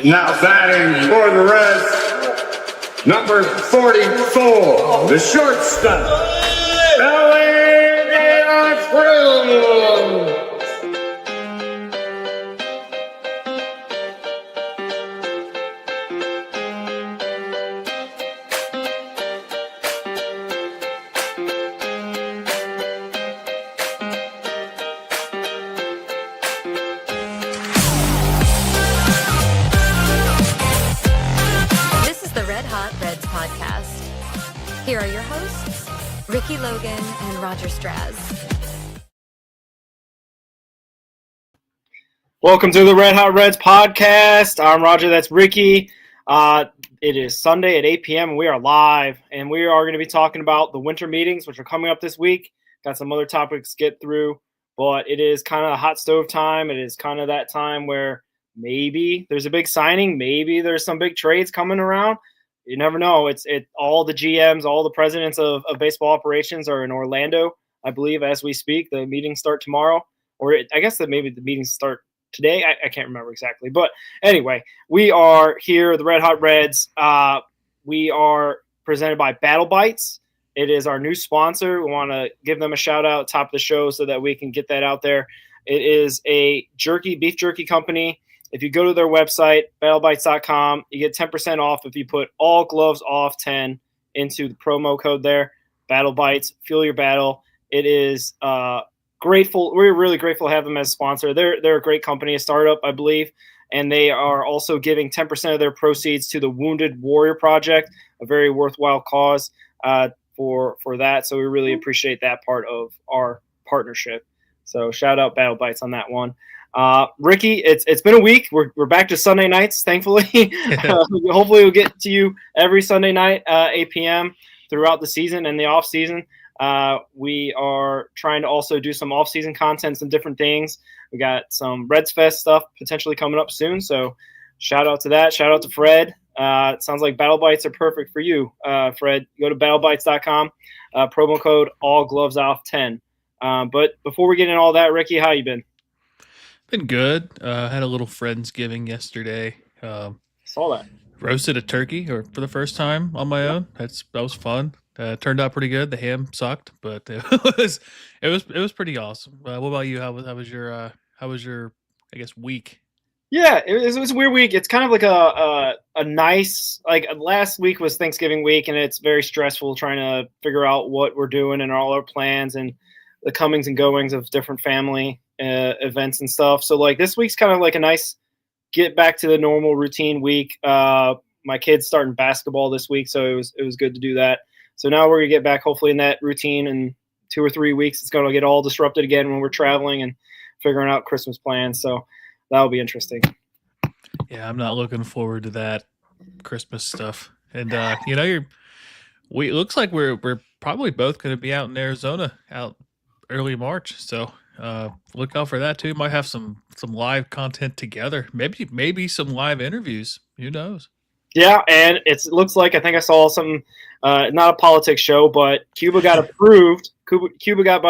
Now batting for the Reds, number 44, the shortstop, Ellie Thrill. Here are your hosts, Ricky Logan and Roger Straz. Welcome to the Red Hot Reds podcast. I'm Roger, that's Ricky. It is Sunday at 8 p.m. and we are live, and we are going to be talking about the winter meetings, which are coming up this week. Got some other topics to get through, but it is kind of hot stove time. It is kind of that time where maybe there's a big signing, maybe there's some big trades coming around. You never know. It's all the GMs, all the presidents of baseball operations are in Orlando, I believe, as we speak. The meetings start tomorrow, or I guess that maybe the meetings start today. I can't remember exactly. But anyway, we are here, the Red Hot Reds. We are presented by Battle Bites. It is our new sponsor. We want to give them a shout out top of the show so that we can get that out there. It is a beef jerky company. If you go to their website, battlebites.com, you get 10% off if you put all gloves off 10 into the promo code there. Battle Bites, fuel your battle. It is grateful. We're really grateful to have them as a sponsor. They're a great company, a startup, I believe, and they are also giving 10% of their proceeds to the Wounded Warrior Project, a very worthwhile cause for that. So we really appreciate that part of our partnership. So shout out Battle Bites on that one. Ricky, it's been a week. We're back to Sunday nights, thankfully. Hopefully we'll get to you every Sunday night, 8 p.m. throughout the season and the off season. We are trying to also do some off season content and different things. We got some Reds Fest stuff potentially coming up soon. So shout out to that. Shout out to Fred. It sounds like Battle Bites are perfect for you, Fred. Go to battlebites.com, promo code all gloves off 10. But before we get into all that, Ricky, how you been? Been good. Had a little Friendsgiving yesterday. Saw that. Roasted a turkey for the first time on my own. That was fun. Turned out pretty good. The ham sucked, but it was pretty awesome. What about you? How was your I guess week? Yeah, it was a weird week. It's kind of like a nice, like last week was Thanksgiving week, and it's very stressful trying to figure out what we're doing and all our plans and the comings and goings of different family events and stuff. So like this week's kind of like a nice get back to the normal routine week. My kid's starting basketball this week, so it was good to do that. So now we're gonna get back hopefully in that routine in 2 or 3 weeks. It's gonna get all disrupted again when we're traveling and figuring out Christmas plans. So that'll be interesting. Yeah, I'm not looking forward to that Christmas stuff. And it looks like we're probably both gonna be out in Arizona out early March. So look out for that too. Might have some live content together. Maybe some live interviews. Who knows? Yeah, and it looks like I think I saw some not a politics show, but Cuba got approved. Cuba got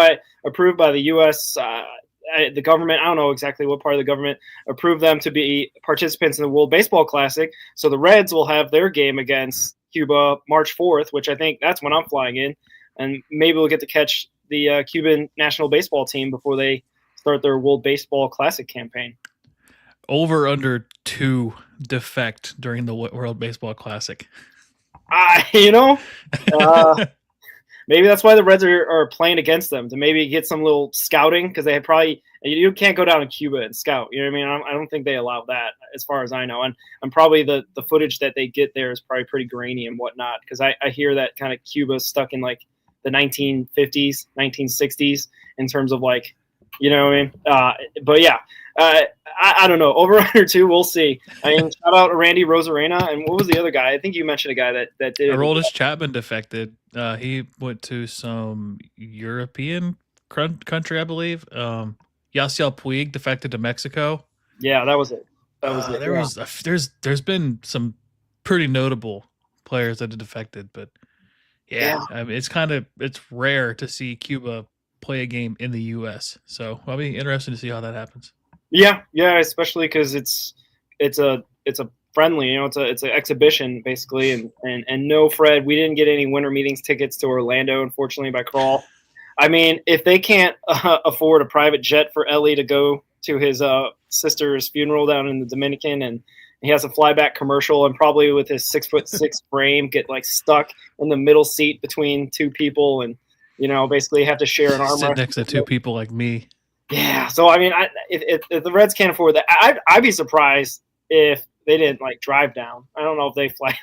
approved by the U.S. The government. I don't know exactly what part of the government approved them to be participants in the World Baseball Classic. So the Reds will have their game against Cuba March 4th, which I think that's when I'm flying in, and maybe we'll get to catch the Cuban national baseball team before they start their World Baseball Classic campaign. Over under 2 defect during the World Baseball Classic. Maybe that's why the Reds are playing against them, to maybe get some little scouting, because you can't go down to Cuba and scout. You know what I mean? I don't think they allow that as far as I know. And probably the footage that they get there is probably pretty grainy and whatnot, because I hear that kind of Cuba's stuck in like the 1950s, 1960s in terms of like, you know what I mean? But yeah, I don't know. Over under 2, we'll see. I mean, shout out to Randy Rosarena, and what was the other guy? I think you mentioned a guy that did. Aroldis Chapman defected. He went to some European country, I believe. Yasiel Puig defected to Mexico. Yeah, that was it. There's been some pretty notable players that have defected, but yeah. I mean, it's rare to see Cuba play a game in the U.S. So I'll be interested to see how that happens. Yeah, especially because it's a friendly. It's an exhibition basically, and no, Fred, we didn't get any winter meetings tickets to Orlando, unfortunately, by crawl. I mean, if they can't afford a private jet for Ellie to go to his sister's funeral down in the Dominican, and he has a flyback commercial, and probably with his 6'6" frame get like stuck in the middle seat between two people, and basically have to share an armrest. Sit next to two people like me. Yeah. So I mean, if the Reds can't afford that, I'd be surprised if they didn't like drive down. I don't know if they fly.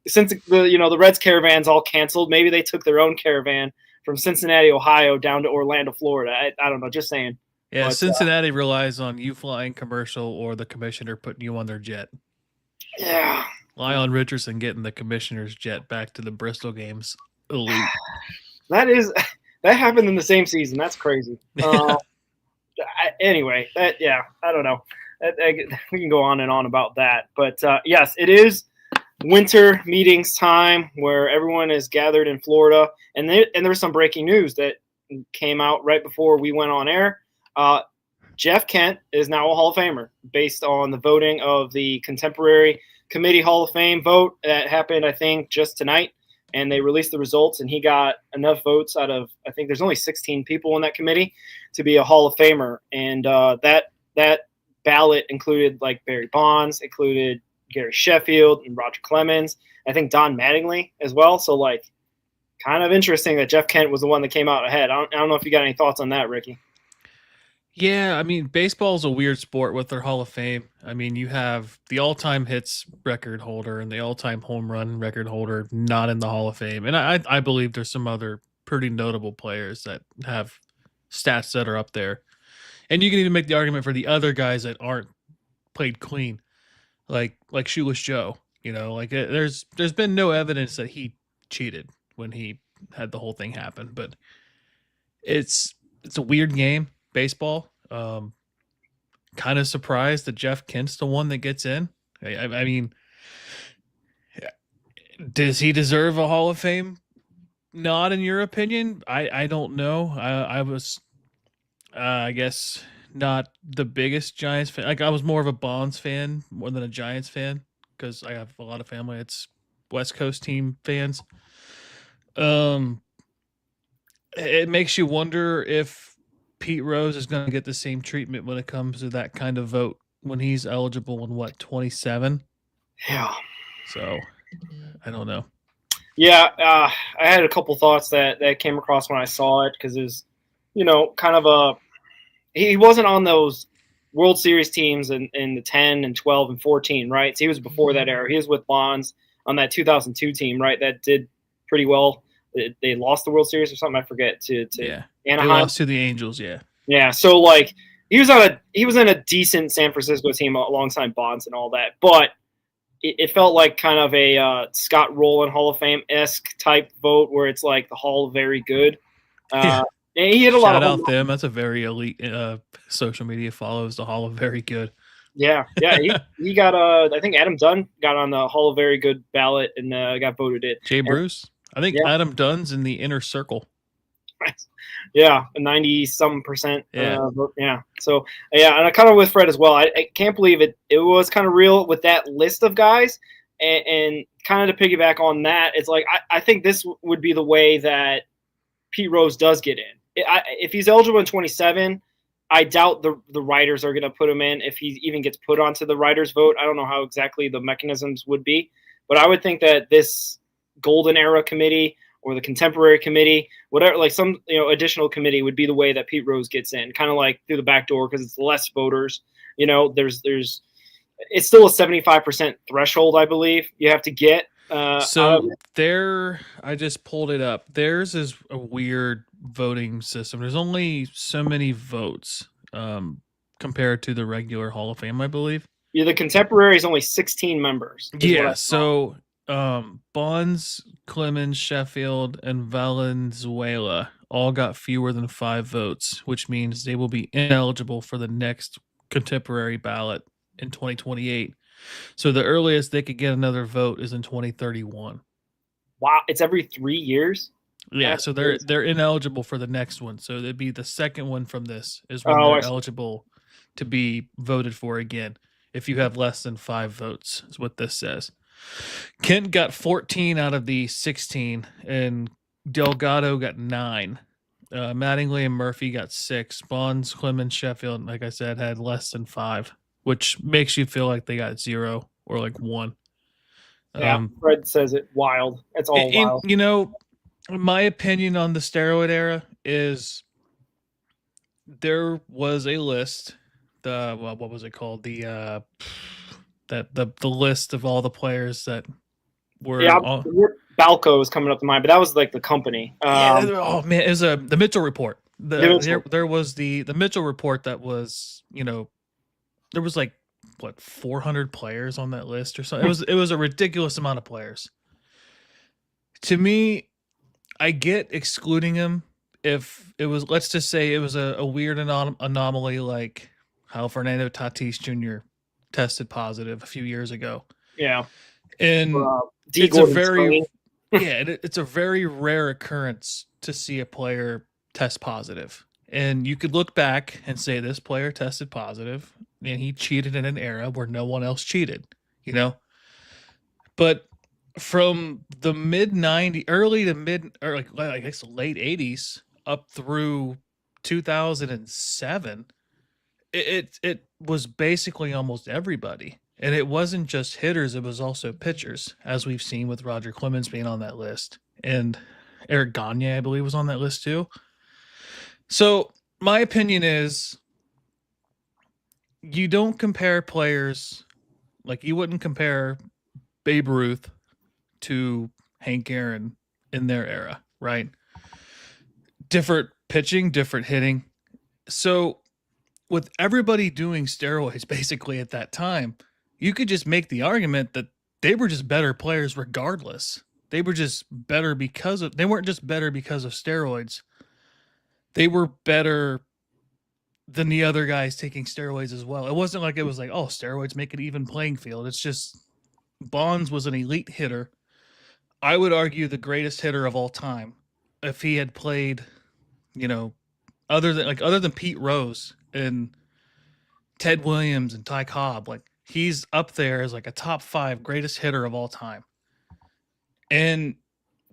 Since the Reds caravan's all canceled, maybe they took their own caravan from Cincinnati, Ohio, down to Orlando, Florida. I don't know. Just saying. Yeah, But, Cincinnati relies on you flying commercial or the commissioner putting you on their jet. Yeah. Lyon Richardson getting the commissioner's jet back to the Bristol games. Elite. That happened in the same season. That's crazy. Anyway, I don't know. We can go on and on about that. But yes, it is winter meetings time where everyone is gathered in Florida. And there was some breaking news that came out right before we went on air. Jeff Kent is now a Hall of Famer based on the voting of the Contemporary Committee Hall of Fame vote that happened, I think, just tonight. And they released the results, and he got enough votes out of, I think there's only 16 people in that committee to be a Hall of Famer. And that ballot included like Barry Bonds, included Gary Sheffield and Roger Clemens. I think Don Mattingly as well. So like, kind of interesting that Jeff Kent was the one that came out ahead. I don't know if you got any thoughts on that, Ricky. Yeah, I mean, baseball's a weird sport with their Hall of Fame. I mean, you have the all-time hits record holder and the all-time home run record holder not in the Hall of Fame. And I believe there's some other pretty notable players that have stats that are up there. And you can even make the argument for the other guys that aren't played clean, like Shoeless Joe. There's been no evidence that he cheated when he had the whole thing happen. But it's a weird game. Baseball. Kind of surprised that Jeff Kent's the one that gets in. I mean, does he deserve a Hall of Fame nod in your opinion? I don't know. I was, I guess, not the biggest Giants fan. Like I was more of a Bonds fan more than a Giants fan because I have a lot of family. It's West Coast team fans. It makes you wonder if Pete Rose is going to get the same treatment when it comes to that kind of vote when he's eligible in 27? Yeah. So, I don't know. Yeah, I had a couple thoughts that came across when I saw it because it's, kind of he wasn't on those World Series teams in the 10 and 12 and 14, right? So he was before that era. He was with Bonds on that 2002 team, right? That did pretty well. They lost the World Series or something. I forget to yeah. Anaheim. They lost to the Angels. Yeah. Yeah. So like he was in a decent San Francisco team alongside Bonds and all that, but it felt like kind of a Scott Rowland Hall of Fame-esque type vote where it's like the Hall of Very Good. Yeah. And he had a lot of Shout out them. That's a very elite social media follows the Hall of Very Good. Yeah. He got I think Adam Dunn got on the Hall of Very Good ballot and got voted in. Jay Bruce. I think Adam Dunn's in the inner circle. Yeah, 90-some%. Yeah. Yeah. So, yeah, and I kind of with Fred as well. I can't believe it was kind of real with that list of guys. And kind of to piggyback on that, it's like I think this would be the way that Pete Rose does get in. If he's eligible in 27, I doubt the writers are going to put him in if he even gets put onto the writers' vote. I don't know how exactly the mechanisms would be. But I would think that this Golden Era committee or the Contemporary Committee, whatever, like some additional committee would be the way that Pete Rose gets in, kind of like through the back door because it's less voters. There's it's still a 75% threshold, I believe, you have to get. So I just pulled it up. Theirs is a weird voting system. There's only so many votes compared to the regular Hall of Fame, I believe. Yeah, the Contemporary is only 16 members. Yeah, so Bonds, Clemens, Sheffield, and Valenzuela all got fewer than 5 votes, which means they will be ineligible for the next contemporary ballot in 2028. So the earliest they could get another vote is in 2031. Wow, it's every 3 years? Yeah, That's so they're ineligible for the next one. So it'd be the second one from this is when they're eligible to be voted for again. if you have less than 5 votes, is what this says. Kent got 14 out of the 16, and Delgado got 9. Mattingly and Murphy got 6. Bonds, Clemens, Sheffield, like I said, had less than 5, which makes you feel like they got 0 or like 1. Yeah, Fred says it wild. It's all wild. You know, my opinion on the steroid era is there was a list. What was it called? The list of all the players that were. Yeah, Balco is coming up to mind, but that was like the company. Oh man, it was the Mitchell report. There was the Mitchell report that was, there was like what 400 players on that list or something. It was a ridiculous amount of players. To me, I get excluding him if it was, let's just say it was a weird anomaly like how Fernando Tatis Jr. tested positive a few years ago. Yeah. And it's a very rare occurrence to see a player test positive. And you could look back and say this player tested positive and he cheated in an era where no one else cheated, But from the mid 90s, early to mid, or like I guess late 80s up through 2007, it was basically almost everybody. And it wasn't just hitters, it was also pitchers, as we've seen with Roger Clemens being on that list. And Eric Gagne, I believe, was on that list too. So my opinion is you don't compare players, like you wouldn't compare Babe Ruth to Hank Aaron in their era, right? Different pitching, different hitting. So with everybody doing steroids basically at that time, you could just make the argument that they were just better players regardless. They were just better they weren't just better because of steroids. They were better than the other guys taking steroids as well. It wasn't like it was like, oh, steroids make an even playing field. It's just Bonds was an elite hitter. I would argue the greatest hitter of all time. If he had played, other than Pete Rose and Ted Williams and Ty Cobb, like he's up there as like a top 5 greatest hitter of all time. And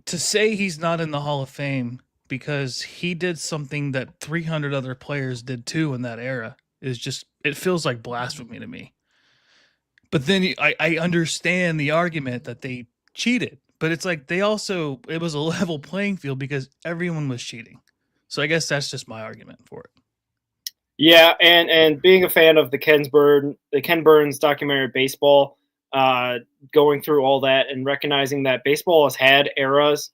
to say he's not in the Hall of Fame because he did something that 300 other players did too in that era is just, it feels like blasphemy to me. But then I understand the argument that they cheated, but it's like it was a level playing field because everyone was cheating. So I guess that's just my argument for it. Yeah, and being a fan of the Ken Burns documentary Baseball, going through all that and recognizing that baseball has had eras,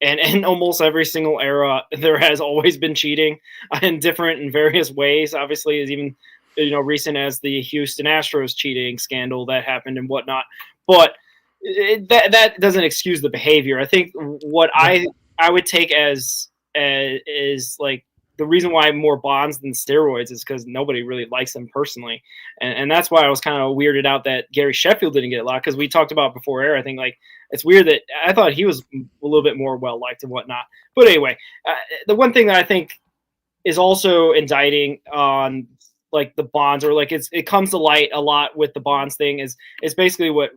and in almost every single era there has always been cheating in different and various ways. Obviously, as even recent as the Houston Astros cheating scandal that happened and whatnot, but that doesn't excuse the behavior. I think what I would take as is like the reason why more Bonds than steroids is because nobody really likes them personally. And that's why I was kind of weirded out that Gary Sheffield didn't get a lot, because we talked about before air. I think like it's weird that I thought he was a little bit more well-liked and whatnot. But anyway, the one thing that I think is also indicting on like the Bonds, or like it comes to light a lot with the Bonds thing is basically what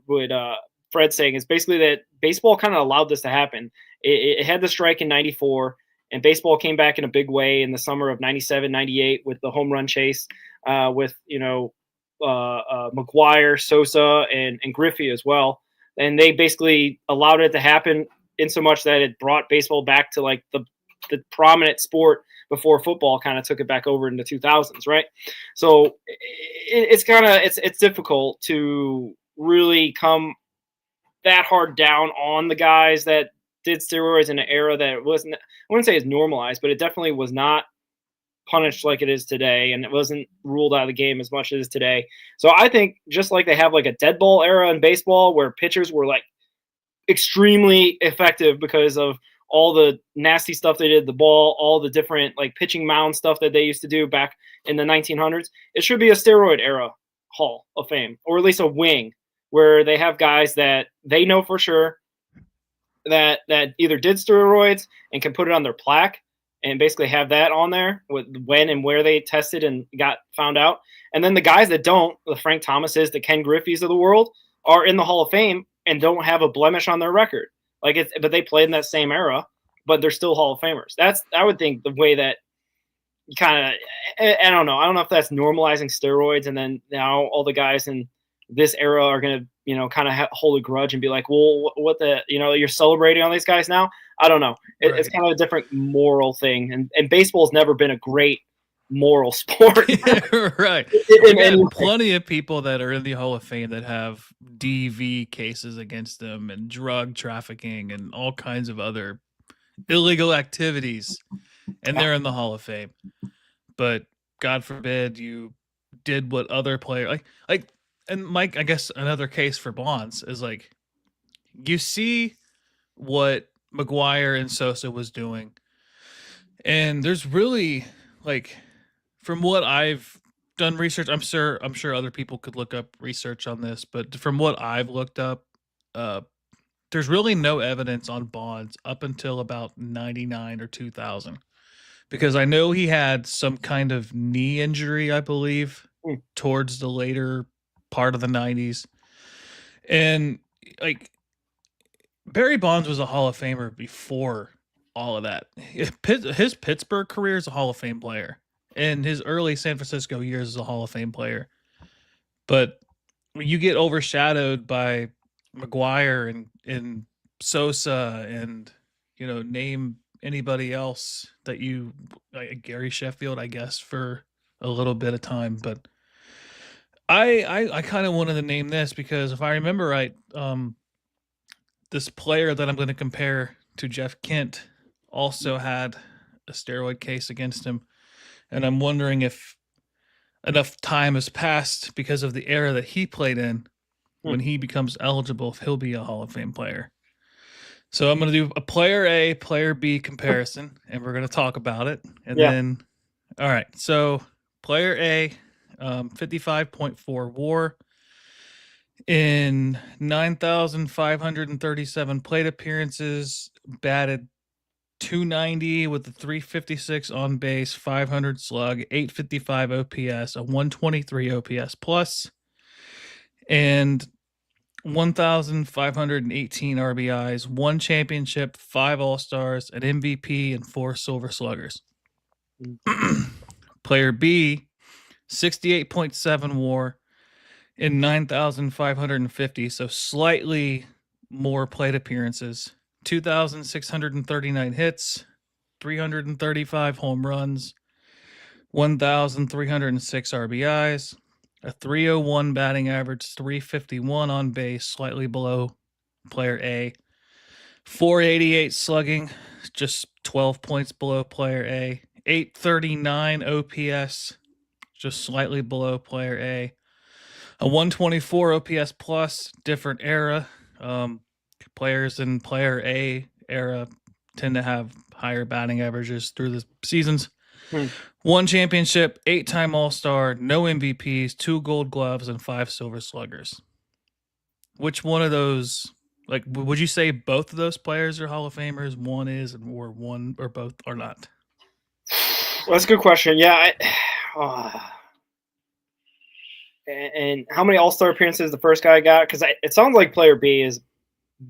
Fred's saying is basically that baseball kind of allowed this to happen. It had the strike in 94. And baseball came back in a big way in the summer of 97, 98 with the home run chase with, McGuire, Sosa, and Griffey as well. And they basically allowed it to happen in so much that it brought baseball back to like the prominent sport before football kind of took it back over in the 2000s, right? So it's difficult to really come that hard down on the guys that did steroids in an era that wasn't, I wouldn't say it's normalized, but it definitely was not punished like it is today, and it wasn't ruled out of the game as much as it is today. So I think just like they have like a dead ball era in baseball where pitchers were like extremely effective because of all the nasty stuff they did, the ball, all the different like pitching mound stuff that they used to do back in the 1900s, it should be a steroid era Hall of Fame, or at least a wing where they have guys that they know for sure that either did steroids and can put it on their plaque, and basically have that on there with when and where they tested and got found out. And then the guys that don't, the Frank Thomases, the Ken Griffey's of the world, are in the Hall of Fame and don't have a blemish on their record. But they played in that same era, but they're still Hall of Famers. That's, I would think, the way that you kind of, I don't know. I don't know if that's normalizing steroids, and then now all the guys in this era are going to, kind of hold a grudge and be like, well, what the, you're celebrating all these guys now. I don't know. It's kind of a different moral thing. And baseball's never been a great moral sport. Right. And plenty of people that are in the Hall of Fame that have DV cases against them and drug trafficking and all kinds of other illegal activities, and they're in the Hall of Fame. But God forbid you did what other players like. And Mike, I guess another case for Bonds is like, you see what McGuire and Sosa was doing, and there's really, like, from what I've done research, I'm sure other people could look up research on this, but from what I've looked up, there's really no evidence on Bonds up until about 99 or 2000, because I know he had some kind of knee injury, I believe, towards the later part of the 90s. And like, Barry Bonds was a Hall of Famer before all of that. His Pittsburgh career is a Hall of Fame player, and his early San Francisco years is a Hall of Fame player. But when you get overshadowed by McGuire and Sosa and, name anybody else that you, like Gary Sheffield, I guess, for a little bit of time. But I kind of wanted to name this because if I remember right, this player that I'm going to compare to Jeff Kent also had a steroid case against him. And I'm wondering if enough time has passed because of the era that he played in when he becomes eligible, if he'll be a Hall of Fame player. So I'm going to do a player A, player B comparison, and we're going to talk about it. And then, all right. So player A, 55.4 WAR in 9,537 plate appearances, batted .290 with a .356 on base, 500 slug, .855 OPS, a .123 OPS plus, and 1,518 RBIs, 1 championship, 5 All-Stars, an MVP, and 4 Silver Sluggers. Player B, 68.7 WAR in 9,550, so slightly more plate appearances, 2,639 hits, 335 home runs, 1,306 RBIs, a .301 batting average, 351 on base, slightly below player A, 488 slugging, just 12 points below player A, 839 OPS, just slightly below player A, a 124 OPS plus, different era. Players in player A era tend to have higher batting averages through the seasons. 1 championship, 8-time All-Star, no MVPs, 2 Gold Gloves, and 5 Silver Sluggers. Which one of those, like, would you say both of those players are Hall of Famers? One is, or one or both are not? Well, that's a good question. Yeah. And how many All-Star appearances the first guy got? Because it sounds like player B is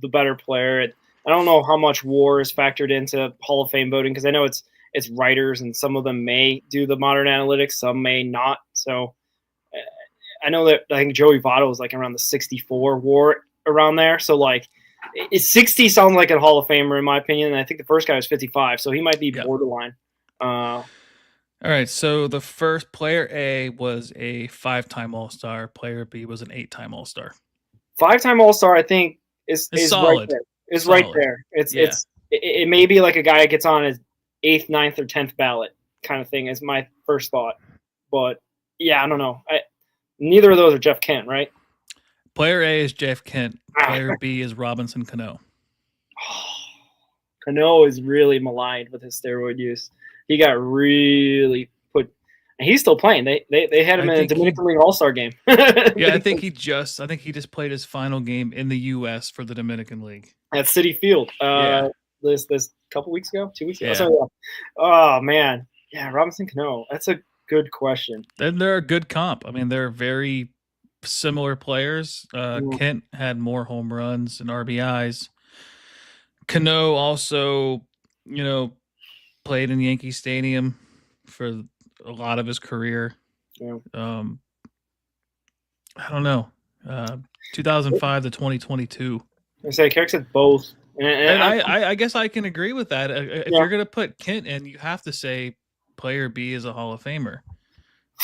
the better player. I don't know how much WAR is factored into Hall of Fame voting, because I know it's writers, and some of them may do the modern analytics, some may not. So I know that I think Joey Votto was like around the 64 WAR, around there. So like 60 sounds like a Hall of Famer in my opinion. And I think the first guy was 55, so he might be borderline. All right, so the first player A was a 5-time All-Star. Player B was an 8-time All-Star. 5-time All-Star, I think, is solid. Right there. It's solid. Right there. It may be like a guy that gets on his 8th, 9th, or 10th ballot kind of thing is my first thought. But yeah, I don't know. Neither of those are Jeff Kent, right? Player A is Jeff Kent. Player B is Robinson Cano. Cano is really maligned with his steroid use. He got really put, and he's still playing. They had him in a Dominican League All-Star game. Yeah, I think he just played his final game in the U.S. for the Dominican League at Citi Field. Yeah. this couple weeks ago, 2 weeks ago. Yeah. So, oh man, yeah, Robinson Cano. That's a good question. And they're a good comp. I mean, they're very similar players. Kent had more home runs and RBIs. Cano also, played in Yankee Stadium for a lot of his career. Yeah. I don't know. 2005 to 2022. I say Carrick said both, And I guess I can agree with that. If Yeah. you're going to put Kent in, you have to say player B is a Hall of Famer.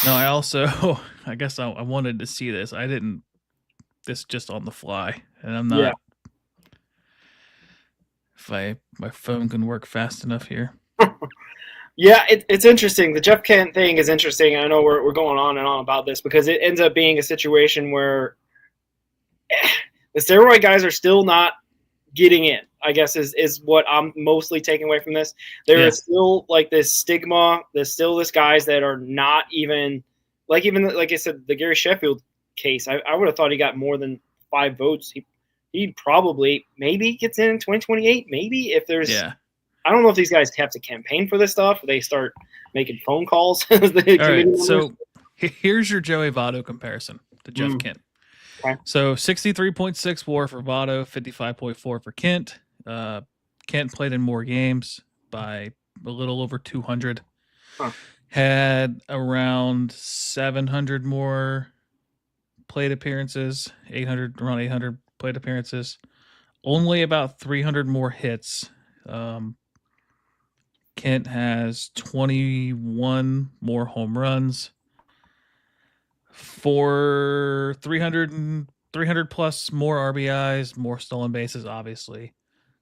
No, I also, I guess I wanted to see this. I didn't, this just on the fly. And I'm not, Yeah. if my phone can work fast enough here. Yeah, it's interesting. The Jeff Kent thing is interesting. I know we're going on and on about this because it ends up being a situation where the steroid guys are still not getting in, I guess is what I'm mostly taking away from this. There is still like this stigma. There's still this guys that are not even like I said, the Gary Sheffield case. I would have thought he got more than 5 votes. He probably maybe gets in 2028. Maybe if there's I don't know if these guys have to campaign for this stuff. They start making phone calls. All right, so here's your Joey Votto comparison to Jeff Kent. Okay. So 63.6 WAR for Votto, 55.4 for Kent. Kent played in more games by a little over 200. Had around 700 more plate appearances, around 800 plate appearances. Only about 300 more hits. Kent has 21 more home runs, for 300 plus more RBIs, more stolen bases, obviously.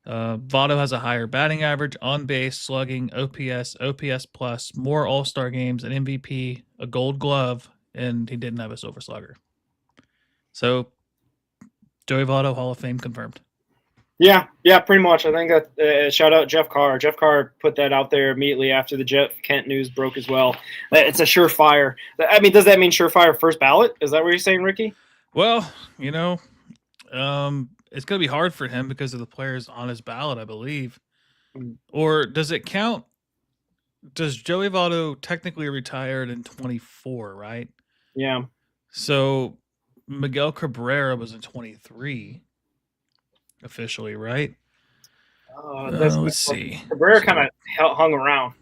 Votto has a higher batting average, on base, slugging, OPS plus, more All-Star games, an MVP, a Gold Glove, and he didn't have a Silver Slugger. So, Joey Votto, Hall of Fame confirmed. Yeah, pretty much. I think that shout out Jeff Carr. Jeff Carr put that out there immediately after the Jeff Kent news broke as well. It's a surefire. I mean, does that mean surefire first ballot? Is that what you're saying, Ricky? Well, it's going to be hard for him because of the players on his ballot, I believe. Or does it count? Does Joey Votto technically retired in 24, right? Yeah. So Miguel Cabrera was in 23. Officially, right? Let's see. Cabrera kind of hung around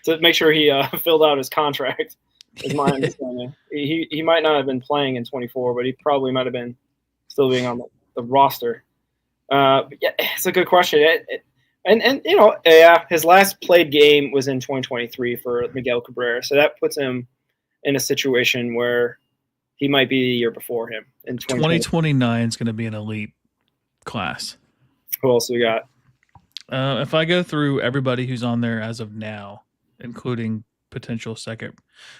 to make sure he filled out his contract. Is my understanding. He might not have been playing in 24, but he probably might have been still being on the roster. But yeah, it's a good question. His last played game was in 2023 for Miguel Cabrera, so that puts him in a situation where he might be the year before him. In 2029 is going to be an elite class. Who else we got? If I go through everybody who's on there as of now, including potential second,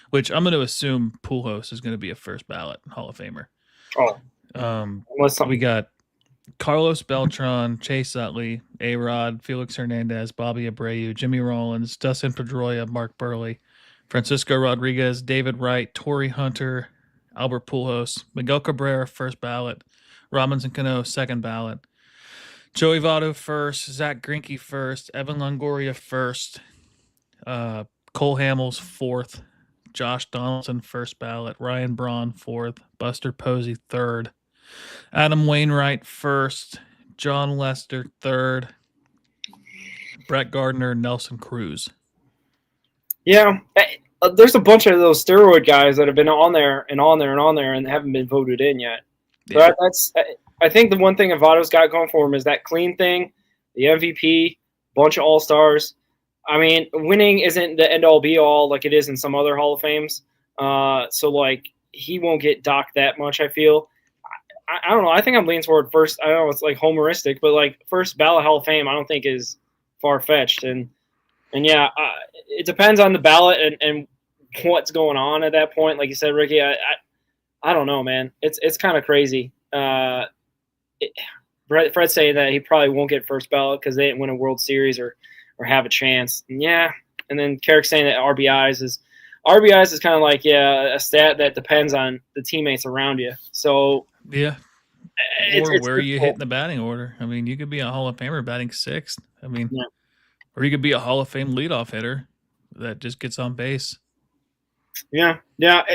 which I'm going to assume Pujols is going to be a first ballot Hall of Famer. We got Carlos Beltran, Chase Utley, A-Rod, Felix Hernandez, Bobby Abreu, Jimmy Rollins, Dustin Pedroia, Mark Burley, Francisco Rodriguez, David Wright, Torrey Hunter, Albert Pujols, Miguel Cabrera, first ballot, Robinson Cano, second ballot, Joey Votto first, Zach Greinke first, Evan Longoria first, Cole Hamels fourth, Josh Donaldson first ballot, Ryan Braun fourth, Buster Posey third, Adam Wainwright first, John Lester third, Brett Gardner, Nelson Cruz. Yeah. There's a bunch of those steroid guys that have been on there and haven't been voted in yet. Yeah. So I think the one thing Votto's got going for him is that clean thing, the MVP, bunch of All-Stars. I mean, winning isn't the end-all be-all like it is in some other Hall of Fames. So, like, he won't get docked that much, I feel. I don't know. I think I'm leaning toward first. I don't know. It's like homeristic, but, like, first ballot Hall of Fame I don't think is far-fetched. And yeah, it depends on the ballot and what's going on at that point. Like you said, Ricky, I don't know, man. It's kind of crazy. Fred's saying that he probably won't get first ballot because they didn't win a World Series or have a chance. And yeah, and then Carrick's saying that RBIs is kind of like a stat that depends on the teammates around you. So yeah, or it's where you hit difficult. in the batting order. I mean, you could be a Hall of Famer batting sixth. I mean, Yeah. or you could be a Hall of Fame leadoff hitter that just gets on base. Yeah, but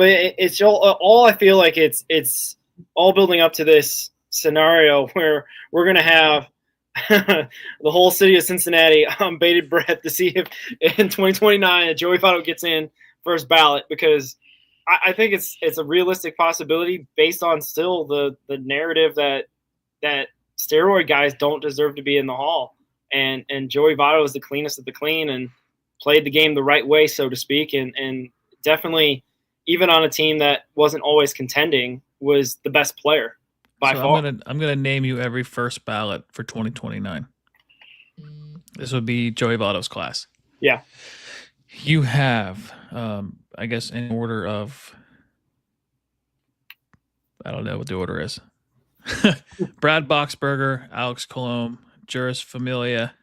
it's all. I feel like it's all building up to this scenario where we're gonna have the whole city of Cincinnati on bated breath to see if in 2029 Joey Votto gets in first ballot, because I think it's a realistic possibility based on still the narrative that steroid guys don't deserve to be in the Hall, and Joey Votto is the cleanest of the clean and played the game the right way, so to speak, and definitely, even on a team that wasn't always contending, was the best player by So far. I'm gonna name you every first ballot for 2029. This would be Joey Votto's class. Yeah. You have, I guess, in order of, I don't know what the order is. Brad Boxberger, Alex Colomb, Juris Familia,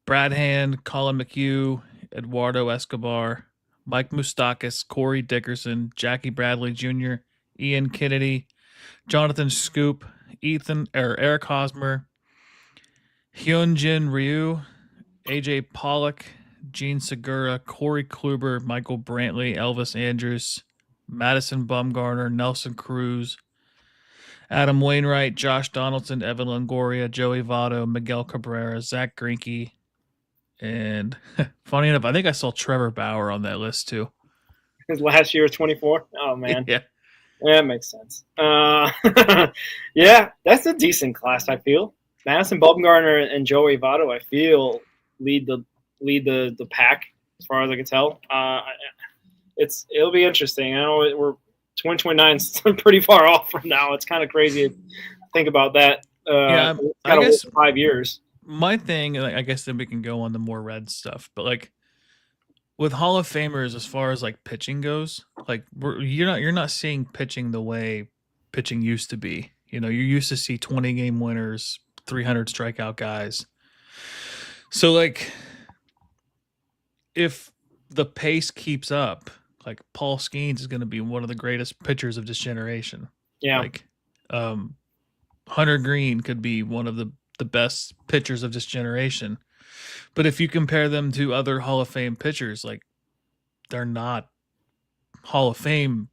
Brad Hand, Colin McHugh, Eduardo Escobar, Mike Moustakis, Corey Dickerson, Jackie Bradley Jr., Ian Kennedy, Jonathan Scoop, Eric Hosmer, Hyunjin Ryu, AJ Pollock, Gene Segura, Corey Kluber, Michael Brantley, Elvis Andrews, Madison Bumgarner, Nelson Cruz, Adam Wainwright, Josh Donaldson, Evan Longoria, Joey Votto, Miguel Cabrera, Zach Greinke, and funny enough, I think I saw Trevor Bauer on that list too. His last year was 24. Oh man, Yeah. Yeah, that makes sense. Yeah, that's a decent class. I feel Madison Bumgarner and Joey Votto, I feel, lead the pack as far as I can tell. It'll be interesting. I know we're 2029 is pretty far off from now. It's kind of crazy to think about that. Yeah, it's I gotta guess- wait 5 years. My thing, I guess then we can go on the more red stuff, but like with Hall of Famers, as far as like pitching goes, like you're not seeing pitching the way pitching used to be. You know, you used to see 20 game winners, 300 strikeout guys. So like, if the pace keeps up, like Paul Skeens is going to be one of the greatest pitchers of this generation. Yeah, Like, Hunter Green could be one of the best pitchers of this generation. But if you compare them to other Hall of Fame pitchers, like they're not Hall of Fame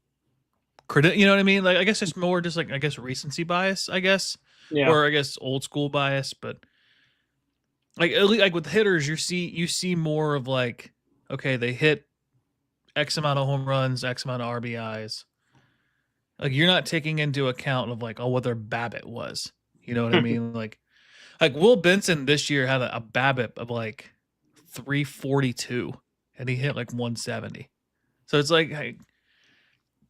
credit. You know what I mean? Like, I guess it's more just like, I guess, recency bias, I guess, yeah, or I guess old school bias. But like, at least, like with hitters, you see more of like, okay, they hit X amount of home runs, X amount of RBIs. Like, you're not taking into account of like, oh, what their BABIP was. You know what I mean? Like Will Benson this year had a BABIP of like 342, and he hit like 170. So it's like, hey,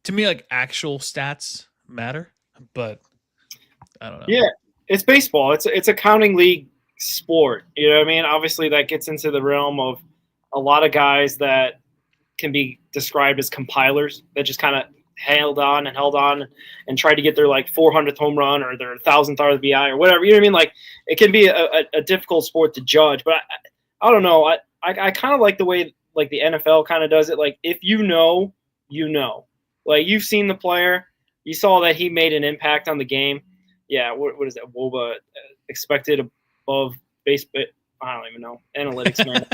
to me, like actual stats matter, but I don't know. yeah. It's baseball. It's a counting league sport. You know what I mean? Obviously, that gets into the realm of a lot of guys that can be described as compilers that just kind of held on and tried to get their like 400th home run or their 1,000th RBI or whatever. You know what I mean? Like, it can be a difficult sport to judge, but I don't know. I kind of like the way like the NFL kind of does it. Like, if you know, like you've seen the player, you saw that he made an impact on the game. Yeah. What is that? WOBA expected above base, but I don't even know. Analytics, man.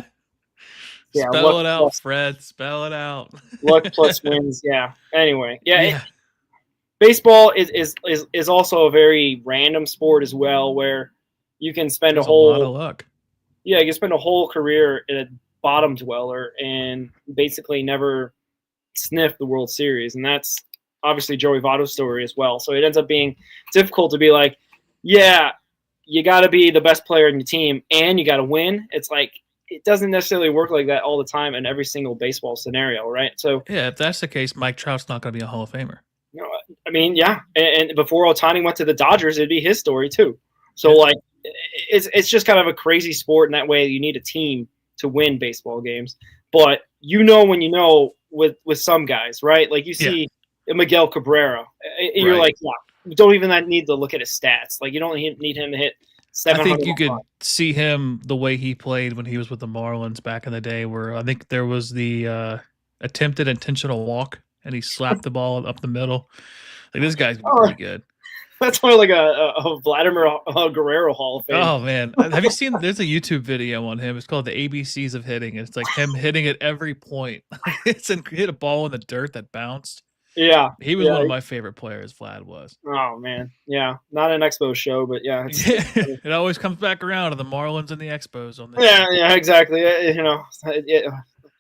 Yeah, Spell it out, Fred. Spell it out. Luck plus wins. Yeah. Anyway, baseball is also a very random sport as well, where you can spend There's a whole lot of luck. Yeah, you can spend a whole career in a bottom dweller and basically never sniff the World Series, and that's obviously Joey Votto's story as well. So it ends up being difficult to be like, yeah, you got to be the best player in your team and you got to win. It's like, it doesn't necessarily work like that all the time in every single baseball scenario, right? So yeah, if that's the case, Mike Trout's not going to be a Hall of Famer. You know, I mean, yeah, and before Ohtani went to the Dodgers, it'd be his story too. So like, it's just kind of a crazy sport in that way. You need a team to win baseball games, but when you know with some guys, right? Like you see Miguel Cabrera, you're Right. like, yeah, you don't even need to look at his stats. Like you don't need him to hit 700. I think you could see him the way he played when he was with the Marlins back in the day, where I think there was the attempted intentional walk and he slapped the ball up the middle. Like, this guy's pretty good. That's more like a Vladimir Guerrero Hall of Fame. Oh man, have you seen? There's a YouTube video on him. It's called the ABCs of hitting. It's like him hitting at every point. It's hit a ball in the dirt that bounced. Yeah, He was one of my favorite players. Vlad was. Oh man, yeah, not an Expo show, but yeah, It always comes back around to the Marlins and the Expos on this. Yeah, exactly.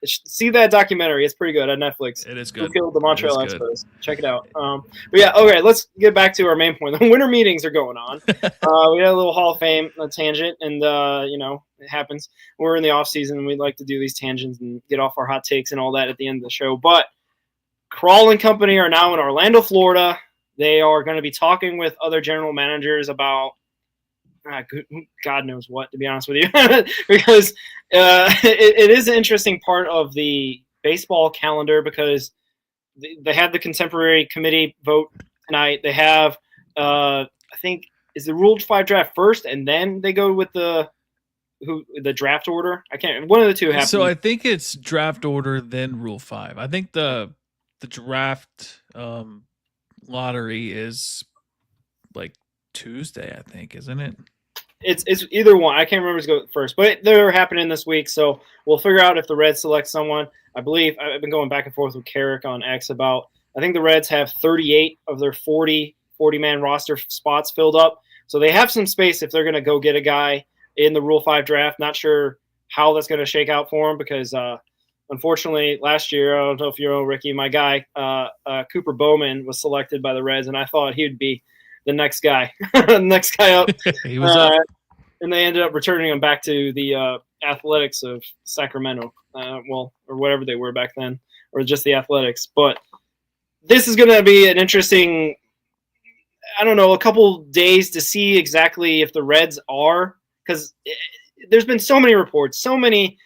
See that documentary. It's pretty good on Netflix. It is good. Who Killed the Montreal Expos? Check it out. But yeah, okay, let's get back to our main point. The winter meetings are going on. We had a little Hall of Fame tangent, and it happens. We're in the off season, and we like to do these tangents and get off our hot takes and all that at the end of the show. But Crawl and company are now in Orlando, Florida. They are going to be talking with other general managers about God knows what, to be honest with you, because it is an interesting part of the baseball calendar because they have the contemporary committee vote tonight. They have, I think, is the Rule 5 draft first, and then they go with the draft order. I can't. One of the two happens. So I think it's draft order then Rule 5. I think the draft lottery is like Tuesday, I think, isn't it? It's either one. I can't remember who's go first, but they're happening this week, so we'll figure out if the Reds select someone. I believe I've been going back and forth with Carrick on X about. I think the Reds have 38 of their 40-man roster spots filled up, so they have some space if they're going to go get a guy in the Rule 5 draft. Not sure how that's going to shake out for them because unfortunately last year, I don't know if you know, Ricky, my guy Cooper Bowman was selected by the Reds, and I thought he would be the next guy, up. He was up. And they ended up returning him back to the Athletics of Sacramento, or whatever they were back then, or just the Athletics. But this is going to be an interesting, I don't know, a couple days to see exactly if the Reds are, because there's been so many reports, so many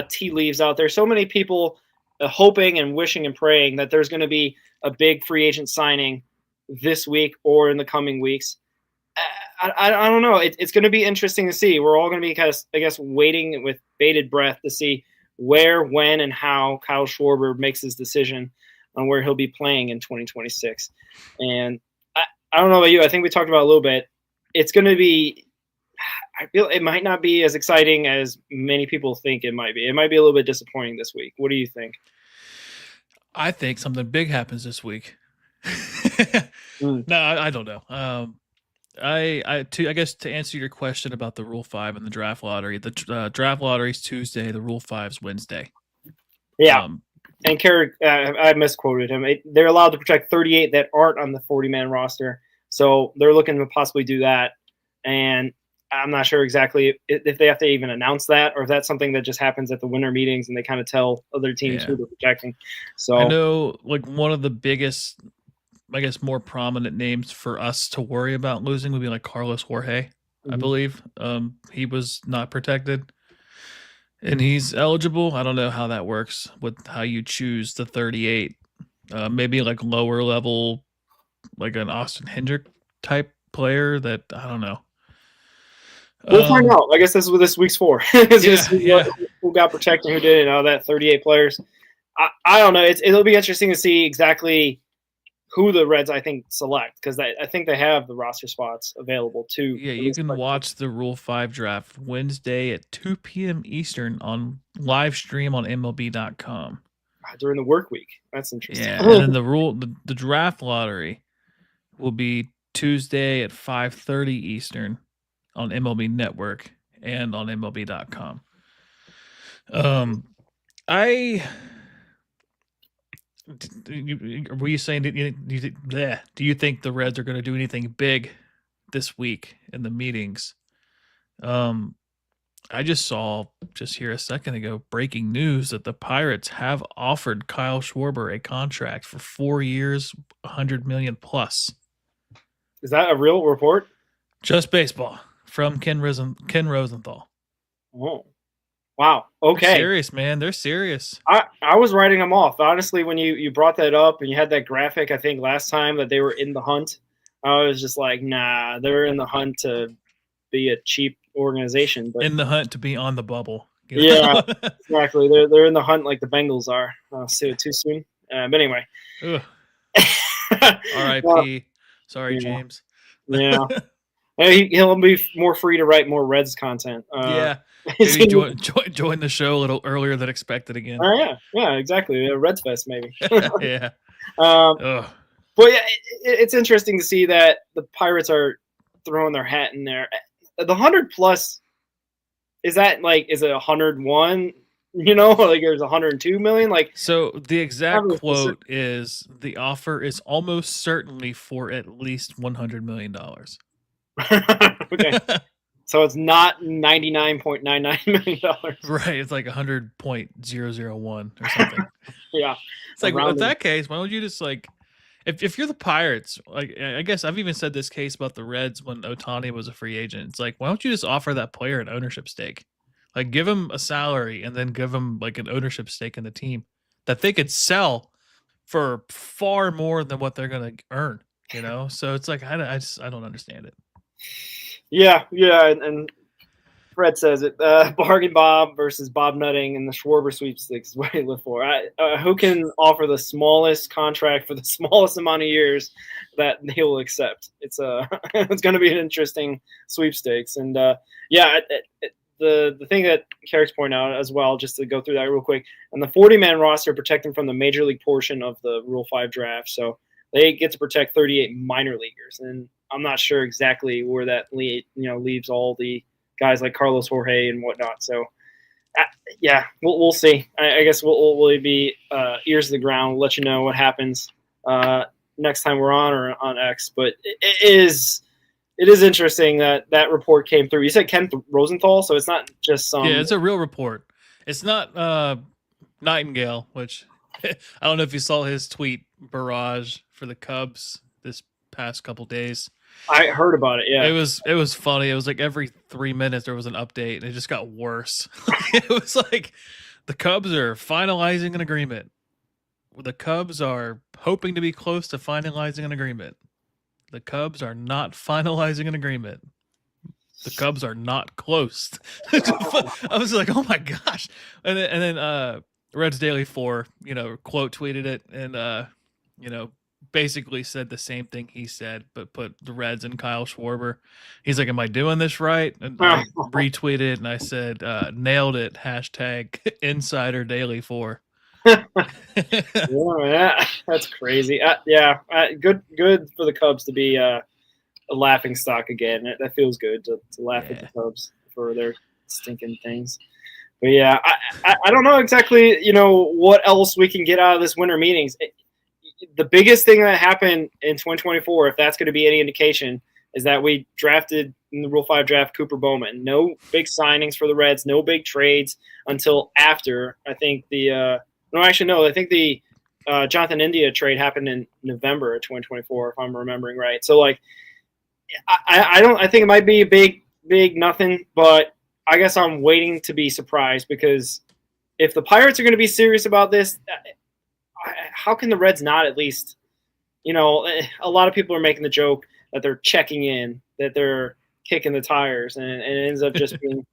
tea leaves out there, so many people hoping and wishing and praying that there's going to be a big free agent signing this week or in the coming weeks. I don't know. It's going to be interesting to see. We're all going to be kind of, I guess, waiting with bated breath to see where, when, and how Kyle Schwarber makes his decision on where he'll be playing in 2026. And I don't know about you. I think we talked about it a little bit. It's going to be – I feel it might not be as exciting as many people think it might be. It might be a little bit disappointing this week. What do you think? I think something big happens this week. No, I don't know. I guess to answer your question about the Rule 5 and the draft lottery, the draft lottery is Tuesday, the Rule 5 is Wednesday. Yeah. And Carrick, I misquoted him. They're allowed to protect 38 that aren't on the 40-man roster. So they're looking to possibly do that. And I'm not sure exactly if they have to even announce that or if that's something that just happens at the winter meetings and they kind of tell other teams who they're protecting. So I know like one of the biggest, I guess, more prominent names for us to worry about losing would be like Carlos Jorge, I believe. He was not protected. And he's eligible. I don't know how that works with how you choose the 38. Maybe like lower level, like an Austin Hendrick type player that I don't know. We'll find out. I guess this is what this week's for. Who got protected, who didn't. All that 38 players. I don't know. It'll be interesting to see exactly who the Reds, I think, select because I think they have the roster spots available too. Yeah, you can watch the Rule 5 draft Wednesday at 2 p.m. Eastern on live stream on MLB.com. During the work week. That's interesting. Yeah, and then the draft lottery will be Tuesday at 5:30 Eastern on MLB Network and on MLB.com. Were you saying, do you think the Reds are going to do anything big this week in the meetings? I just saw here a second ago breaking news that the Pirates have offered Kyle Schwarber a contract for 4 years, $100 million plus. Is that a real report? Just baseball from Ken Rosenthal. Oh. Wow. Okay. They're serious, man. They're serious. I was writing them off. Honestly, when you brought that up and you had that graphic, I think last time that they were in the hunt, I was just like, nah, they're in the hunt to be a cheap organization. But in the hunt to be on the bubble. Yeah, exactly. They're in the hunt like the Bengals are. Say it too soon. But anyway. R.I.P. Sorry, James. Yeah. He'll be more free to write more Reds content. Yeah. Maybe join the show a little earlier than expected again. Yeah, exactly. Reds Fest, maybe. Yeah. Ugh. But yeah, it's interesting to see that the Pirates are throwing their hat in there. The 100 plus, is it 101? Like there's 102 million. Like, so the exact quote is the offer is almost certainly for at least $100 million. Okay. So it's not $99.99 million. Right. It's like 100.001 or something. Yeah. It's like, in that case, why don't you just if you're the Pirates, like I guess I've even said this case about the Reds when Ohtani was a free agent. It's like, why don't you just offer that player an ownership stake? Like, give him a salary and then give him like an ownership stake in the team that they could sell for far more than what they're going to earn, So it's like, I don't understand it. Yeah. And Fred says it. Bargain Bob versus Bob Nutting and the Schwarber sweepstakes is what I live for. Who can offer the smallest contract for the smallest amount of years that he will accept? It's it's going to be an interesting sweepstakes. And the thing that Carrick's pointed out as well, just to go through that real quick, and the 40-man roster protect them from the major league portion of the Rule 5 draft. So they get to protect 38 minor leaguers. And I'm not sure exactly where that leaves all the guys like Carlos Jorge and whatnot. So, we'll see. I guess we'll be ears to the ground. We'll let you know what happens next time we're on or on X. But it is interesting that report came through. You said Ken Rosenthal, so it's not just some. Yeah, it's a real report. It's not Nightingale, which I don't know if you saw his tweet barrage for the Cubs this past couple days. I heard about it. Yeah, it was funny. It was like every 3 minutes there was an update, and it just got worse. It was like the Cubs are finalizing an agreement. The Cubs are hoping to be close to finalizing an agreement. The Cubs are not finalizing an agreement. The Cubs are not close. I was like, oh my gosh! And then Reds Daily 4, quote tweeted it, and basically said the same thing he said, but put the Reds and Kyle Schwarber. He's like, am I doing this right? And I retweeted and I said, nailed it, # Insider Daily 4. Yeah, that's crazy. Good for the Cubs to be a laughing stock again. That feels good to laugh at the Cubs for their stinking things. But yeah, I don't know exactly, what else we can get out of this winter meetings. The biggest thing that happened in 2024, if that's going to be any indication, is that we drafted in the Rule 5 draft Cooper Bowman. No big signings for the Reds, no big trades until after. I think I think the Jonathan India trade happened in November of 2024, if I'm remembering right. So I think it might be a big nothing, but I guess I'm waiting to be surprised, because if the Pirates are going to be serious about this, how can the Reds not at least, a lot of people are making the joke that they're checking in, that they're kicking the tires, and it ends up just being,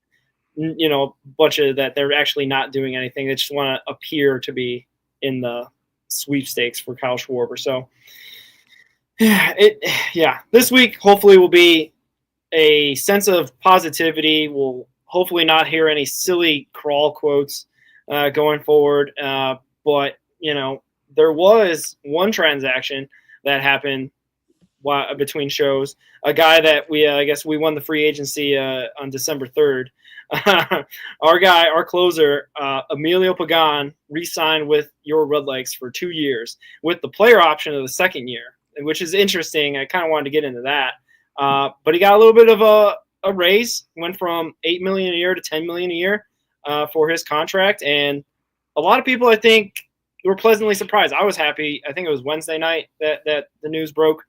a bunch of that they're actually not doing anything. They just want to appear to be in the sweepstakes for Kyle Schwarber. So, this week hopefully will be a sense of positivity. We'll hopefully not hear any silly crawl quotes going forward, but there was one transaction that happened between shows. A guy that we won the free agency on December 3rd. Our closer, Emilio Pagan, re-signed with your Redlegs for 2 years with the player option of the second year, which is interesting. I kind of wanted to get into that. But he got a little bit of a raise, went from $8 million a year to $10 million a year for his contract. And a lot of people, I think, were pleasantly surprised. I was happy. I think it was Wednesday night that the news broke.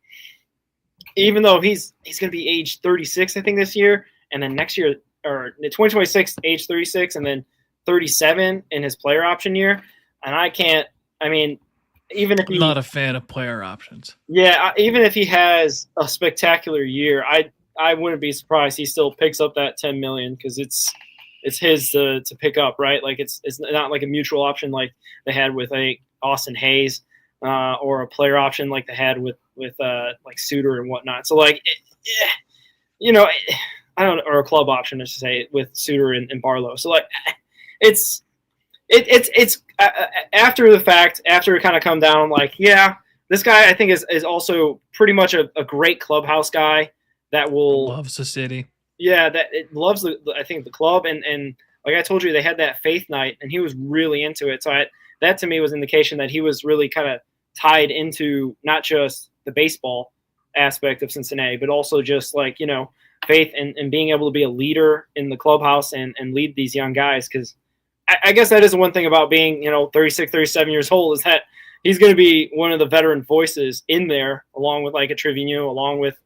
Even though he's going to be age 36, I think, this year, and then next year, or 2026, age 36, and then 37 in his player option year. And even if I'm not a fan of player options. Yeah, even if he has a spectacular year, I wouldn't be surprised he still picks up that $10 million, because it's his to pick up, right? Like it's not like a mutual option like they had with Austin Hayes. or a player option like they had with like Suter and whatnot. So like, I don't know, or a club option, to say, with Suter and Barlow. So like, it's after the fact, after it kind of come down, like, yeah, this guy I think is also pretty much a great clubhouse guy that will Loves the city. yeah, that it loves I think the club, and like I told you, they had that faith night, and he was really into it. So that to me was indication that he was really kind of tied into not just the baseball aspect of Cincinnati, but also just like faith and being able to be a leader in the clubhouse and lead these young guys. Because I guess that is one thing about being 36, 37 years old, is that he's going to be one of the veteran voices in there, along with like a Trevino, along with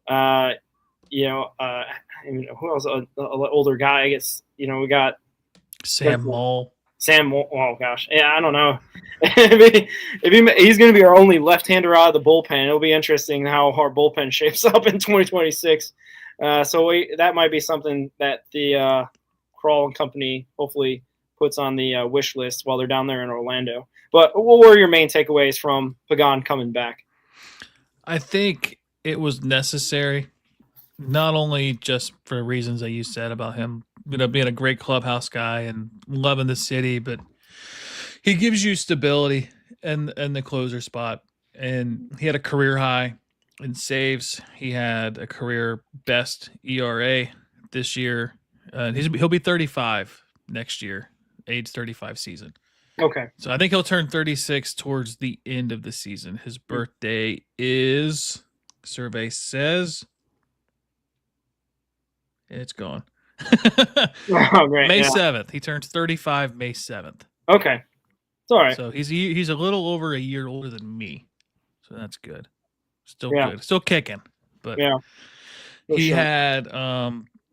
who else? An older guy, I guess. We got Sam Moll. Oh gosh, yeah, I don't know. He's going to be our only left-hander out of the bullpen. It'll be interesting how our bullpen shapes up in 2026. That might be something that the Crawl and company hopefully puts on the wish list while they're down there in Orlando. But what were your main takeaways from Pagan coming back? I think it was necessary, not only just for reasons that you said about him, being a great clubhouse guy and loving the city, but he gives you stability in the closer spot. And he had a career high in saves. He had a career best ERA this year. He'll be 35 next year, age 35 season. Okay. So I think he'll turn 36 towards the end of the season. His birthday is, survey says, it's gone. Oh, great. May 7th. He turns 35 May 7th. Okay. It's all right. So he's a little over a year older than me. So that's good. Still Yeah. good. Still kicking. But Yeah. he had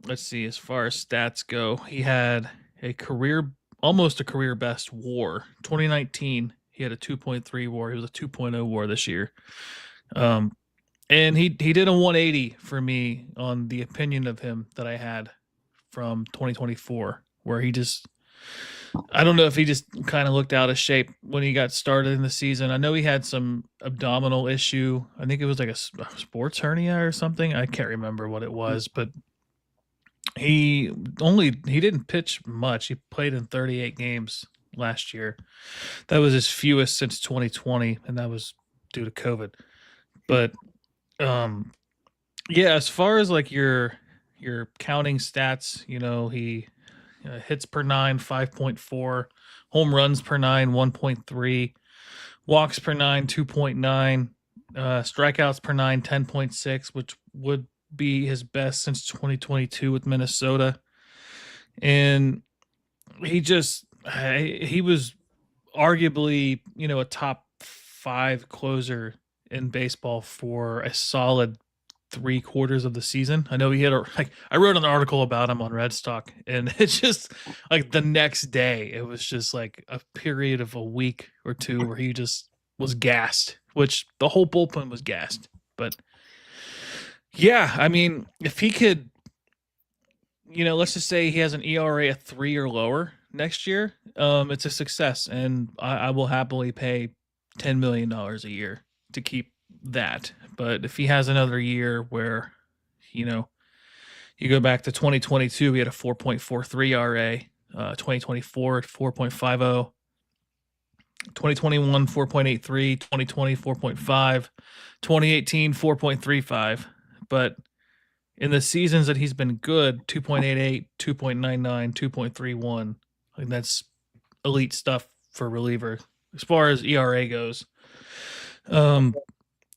let's see, as far as stats go, he had almost a career best WAR. 2019, he had a 2.3 WAR. He was a 2.0 WAR this year. And he did a 180 for me on the opinion of him that I had from 2024, where I don't know if he just kind of looked out of shape when he got started in the season. I know he had some abdominal issue. I think it was like a sports hernia or something. I can't remember what it was, but he didn't pitch much. He played in 38 games last year. That was his fewest since 2020, and that was due to COVID. But yeah, as far as like your counting stats, he hits per 9 5.4, home runs per 9 1.3, walks per 9 2.9, strikeouts per 9 10.6, which would be his best since 2022 with Minnesota. And he was arguably a top 5 closer in baseball for a solid 3/4 of the season. I know he had I wrote an article about him on Red Stock, and it's just like the next day, it was just like a period of a week or two where he just was gassed, which the whole bullpen was gassed. But yeah, I mean, if he could, let's just say he has an ERA of 3 or lower next year, it's a success, and I will happily pay $10 million a year to keep that. But if he has another year where, you go back to 2022, he had a 4.43 RA, 2024 4.50, 2021 4.83, 2020 4.5, 2018 4.35. But in the seasons that he's been good, 2.88, 2.99, 2.31, like that's elite stuff for a reliever as far as ERA goes.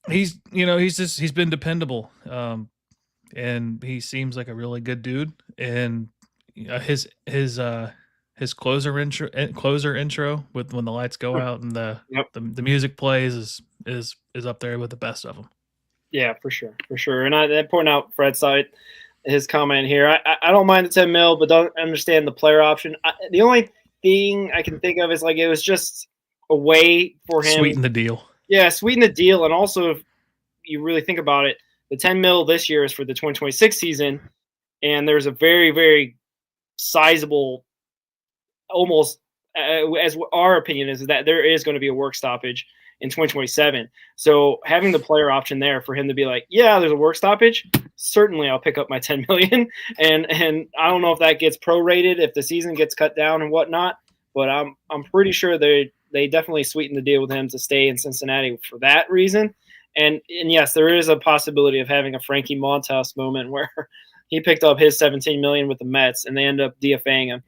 He's been dependable, and he seems like a really good dude. And his closer intro with when the lights go out and the music plays is up there with the best of them. Yeah, for sure. And I point out Fred's side, his comment here. I don't mind the 10 mil, but don't understand the player option. The only thing I can think of is like it was just a way for him sweeten the deal. Yeah, sweeten the deal. And also, if you really think about it, the 10 mil this year is for the 2026 season, and there's a very, very sizable, almost as our opinion is that there is going to be a work stoppage. in 2027. So having the player option there for him to be like, yeah, there's a work stoppage, certainly I'll pick up my 10 million. And I don't know if that gets prorated if the season gets cut down and whatnot, but I'm pretty sure they definitely sweetened the deal with him to stay in Cincinnati for that reason. And yes, there is a possibility of having a Frankie Montas moment where he picked up his 17 million with the Mets and they end up DFAing him.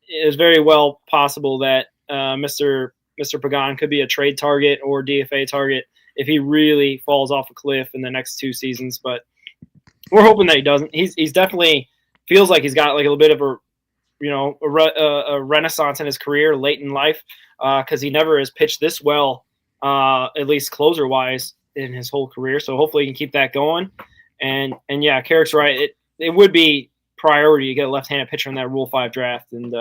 It is very well possible that Mr. Pagan could be a trade target or DFA target if he really falls off a cliff in the next 2 seasons. But we're hoping that he doesn't. He's definitely feels like he's got like a little bit of a renaissance in his career late in life because he never has pitched this well, at least closer wise in his whole career. So hopefully he can keep that going. And yeah, Carrick's right. It would be priority to get a left-handed pitcher in that Rule 5 draft. And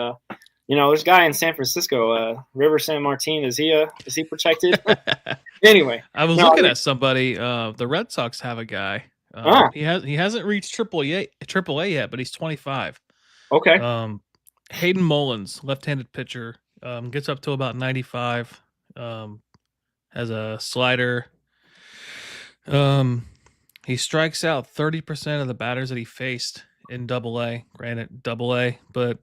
there's a guy in San Francisco, River San Martin. Is he protected? Anyway, I was looking at somebody. The Red Sox have a guy. He hasn't reached Triple A yet, but he's 25. Okay. Hayden Mullins, left-handed pitcher, gets up to about 95. Has a slider. He strikes out 30% of the batters that he faced in Double-A. Granted, Double-A, but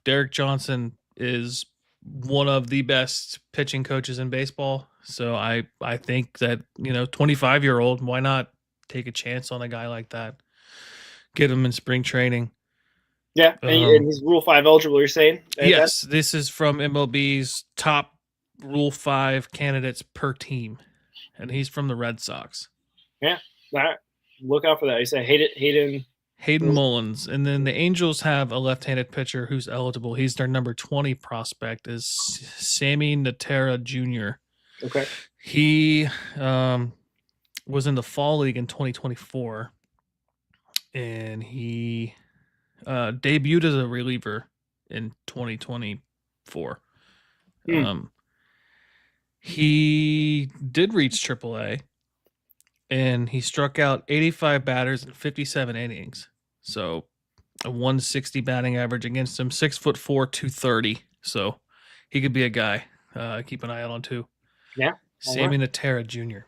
Derek Johnson is one of the best pitching coaches in baseball. So I think that 25-year-old, why not take a chance on a guy like that? Get him in spring training. Yeah, and he's Rule 5 eligible, you're saying? Yes, this is from MLB's top Rule 5 candidates per team, and he's from the Red Sox. Yeah, look out for that. You say Hayden Mullins. And then the Angels have a left-handed pitcher who's eligible. He's their number 20 prospect, is Sammy Natera Jr. Okay. He was in the Fall League in 2024, and he debuted as a reliever in 2024. He did reach AAA, and he struck out 85 batters in 57 innings. So a 160 batting average against him, 6'4", 230. So he could be a guy. Keep an eye out on too. Yeah. Sammy Natera Jr.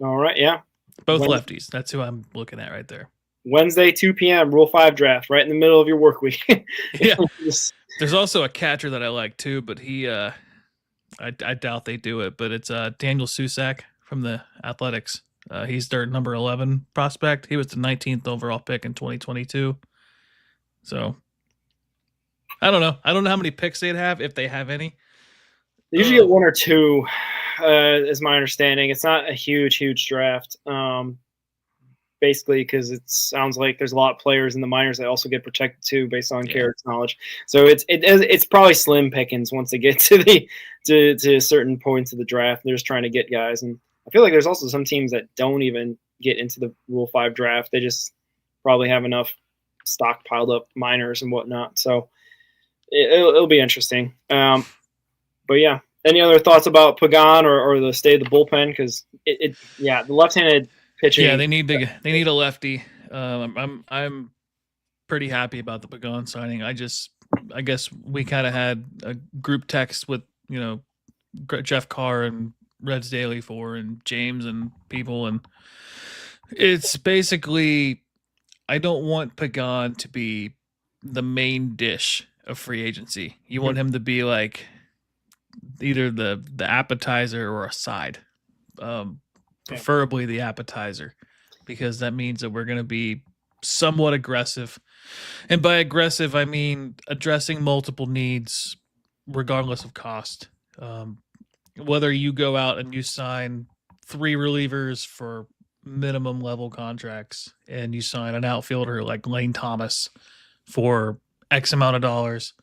All right. Yeah. Both lefties. That's who I'm looking at right there. Wednesday, 2 p.m., Rule 5 draft, right in the middle of your work week. Yeah. There's also a catcher that I like too, but he, I doubt they do it, but it's Daniel Susac from the Athletics. He's their number 11 prospect. He was the 19th overall pick in 2022. So I don't know. I don't know how many picks they'd have, if they have any. They usually get 1 or 2, is my understanding. It's not a huge draft. Basically, because it sounds like there's a lot of players in the minors that also get protected too, based on Carrick's knowledge. So it's probably slim pickings once they get to certain points of the draft. They're just trying to get guys, and I feel like there's also some teams that don't even get into the Rule 5 draft. They just probably have enough stock piled up minors and whatnot. So it'll be interesting. But yeah, any other thoughts about Pagan or the state of the bullpen? Because the left-handed pitching. Yeah, they need a lefty. I'm pretty happy about the Pagan signing. I guess we kind of had a group text with Jeff Carr and Reds Daily and James and people, and it's basically, I don't want Pagan to be the main dish of free agency. You want him to be like either the appetizer or a side. Preferably the appetizer, because that means that we're going to be somewhat aggressive. And by aggressive, I mean addressing multiple needs regardless of cost. Whether you go out and you sign 3 relievers for minimum level contracts and you sign an outfielder like Lane Thomas for X amount of dollars,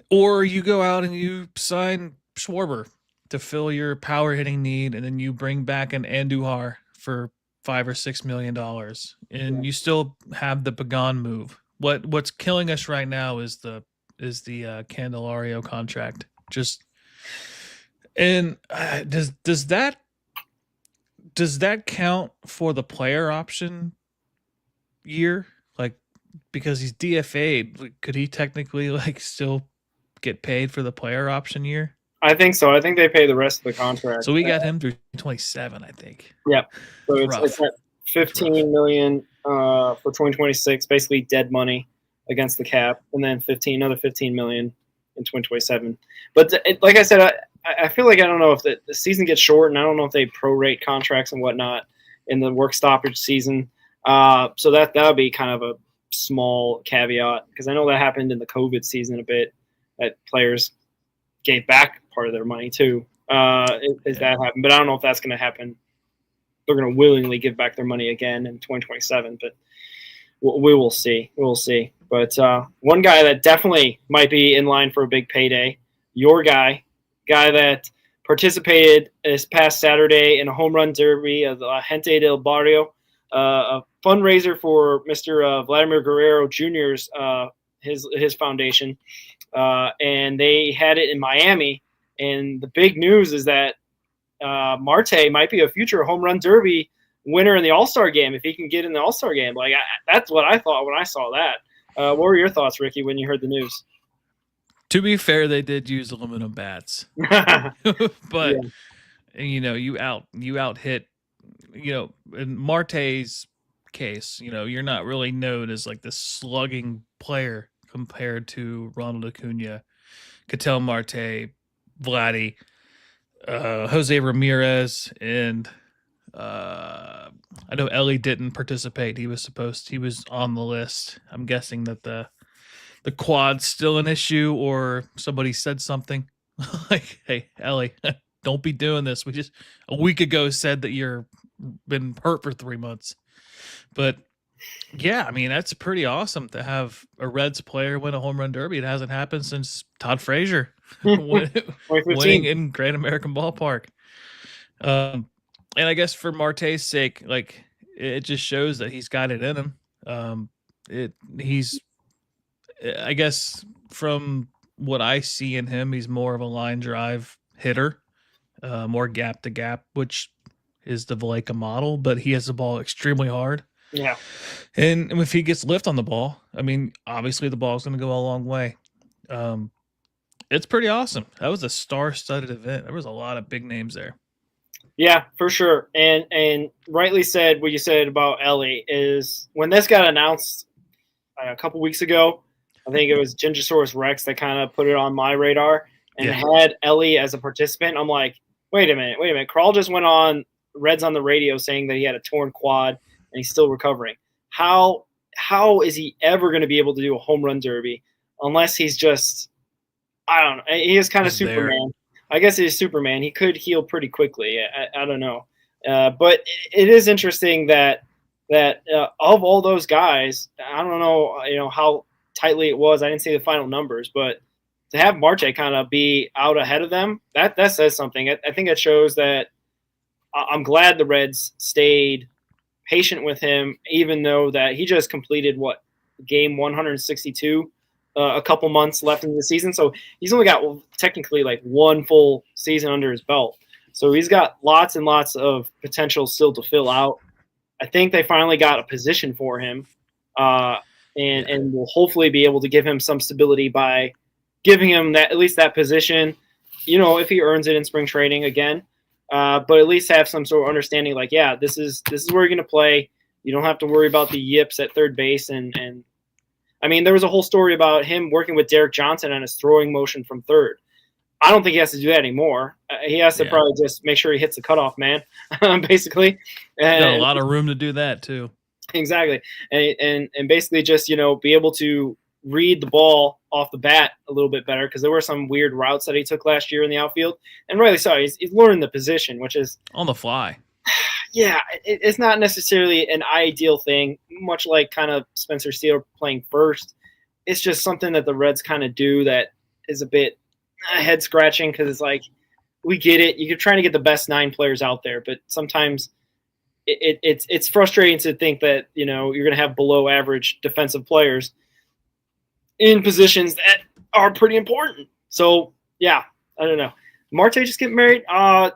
or you go out and you sign Schwarber to fill your power hitting need, and then you bring back an Andujar for $5 or $6 million, and you still have the Pagan move. What's killing us right now is the Candelario contract. Does that count for the player option year? Like, because he's DFA'd, could he technically still get paid for the player option year? I think so. I think they pay the rest of the contract. So we got him through 27, I think. Yeah. So Rough. it's at $15 million for 2026, basically dead money against the cap, and then another $15 million in 2027. But like I said, I feel like I don't know if the season gets short, and I don't know if they prorate contracts and whatnot in the work stoppage season. So that would be kind of a small caveat, because I know that happened in the COVID season a bit, that players gave back part of their money too. That happened? But I don't know if that's going to happen. They're going to willingly give back their money again in 2027, but we will see. We'll see. But one guy that definitely might be in line for a big payday, your guy that participated this past Saturday in a home run derby of La Gente del Barrio, a fundraiser for Mr. Vladimir Guerrero Jr.'s his foundation, and they had it in Miami. And the big news is that Marte might be a future home run derby winner in the All-Star game if he can get in the All-Star game. Like that's what I thought when I saw that. What were your thoughts, Ricky, when you heard the news? To be fair, they did use aluminum bats, but you out hit. In Marte's case, you're not really known as like this slugging player compared to Ronald Acuna, Ketel Marte, Vladdy, Jose Ramirez, and I know Ellie didn't participate. He was on the list. I'm guessing that the quad's still an issue, or somebody said something like, "Hey, Ellie, don't be doing this. We just a week ago said that you're been hurt for 3 months." But yeah, I mean, that's pretty awesome to have a Reds player win a home run derby. It hasn't happened since Todd Frazier winning in Great American Ballpark. And I guess for Marte's sake, like, it just shows that he's got it in him. I guess from what I see in him, he's more of a line drive hitter, more gap to gap, which is the Valleca model, but he has the ball extremely hard. Yeah. And if he gets lift on the ball, I mean, obviously the ball's going to go a long way. It's pretty awesome. That was a star-studded event. There was a lot of big names there. Yeah, for sure. And rightly said, what you said about Ellie is when this got announced a couple weeks ago, I think it was Gingersaurus Rex that kind of put it on my radar and had Ellie as a participant. I'm like, wait a minute. Crawl just went on Reds on the radio saying that he had a torn quad and he's still recovering. How is he ever going to be able to do a home run derby unless he's just, I don't know. He is kind of Superman. There. I guess he's Superman. He could heal pretty quickly. I don't know. But it is interesting that of all those guys, I don't know, how tightly it was. I didn't see the final numbers, but to have Marte kind of be out ahead of them, that says something. I think it shows that I'm glad the Reds stayed patient with him, even though that he just completed game 162 a couple months left in the season. So he's only got technically like one full season under his belt. So he's got lots and lots of potential still to fill out. I think they finally got a position for him, and will hopefully be able to give him some stability by giving him at least that position, if he earns it in spring training again. But at least have some sort of understanding, like, yeah, this is where you're going to play. You don't have to worry about the yips at third base. And I mean, there was a whole story about him working with Derek Johnson on his throwing motion from third. I don't think he has to do that anymore. He has to probably just make sure he hits the cutoff man, basically. And got a lot of room to do that too. Exactly. And basically just, be able to read the ball off the bat a little bit better, because there were some weird routes that he took last year in the outfield. And rightly so, he's learning the position, which is on the fly. Yeah, it's not necessarily an ideal thing, much like kind of Spencer Steele playing first. It's just something that the Reds kind of do that is a bit head scratching, because it's like, we get it. You're trying to get the best 9 players out there, but sometimes it's frustrating to think that, you're going to have below average defensive players in positions that are pretty important. So, yeah, I don't know. Marte just get married.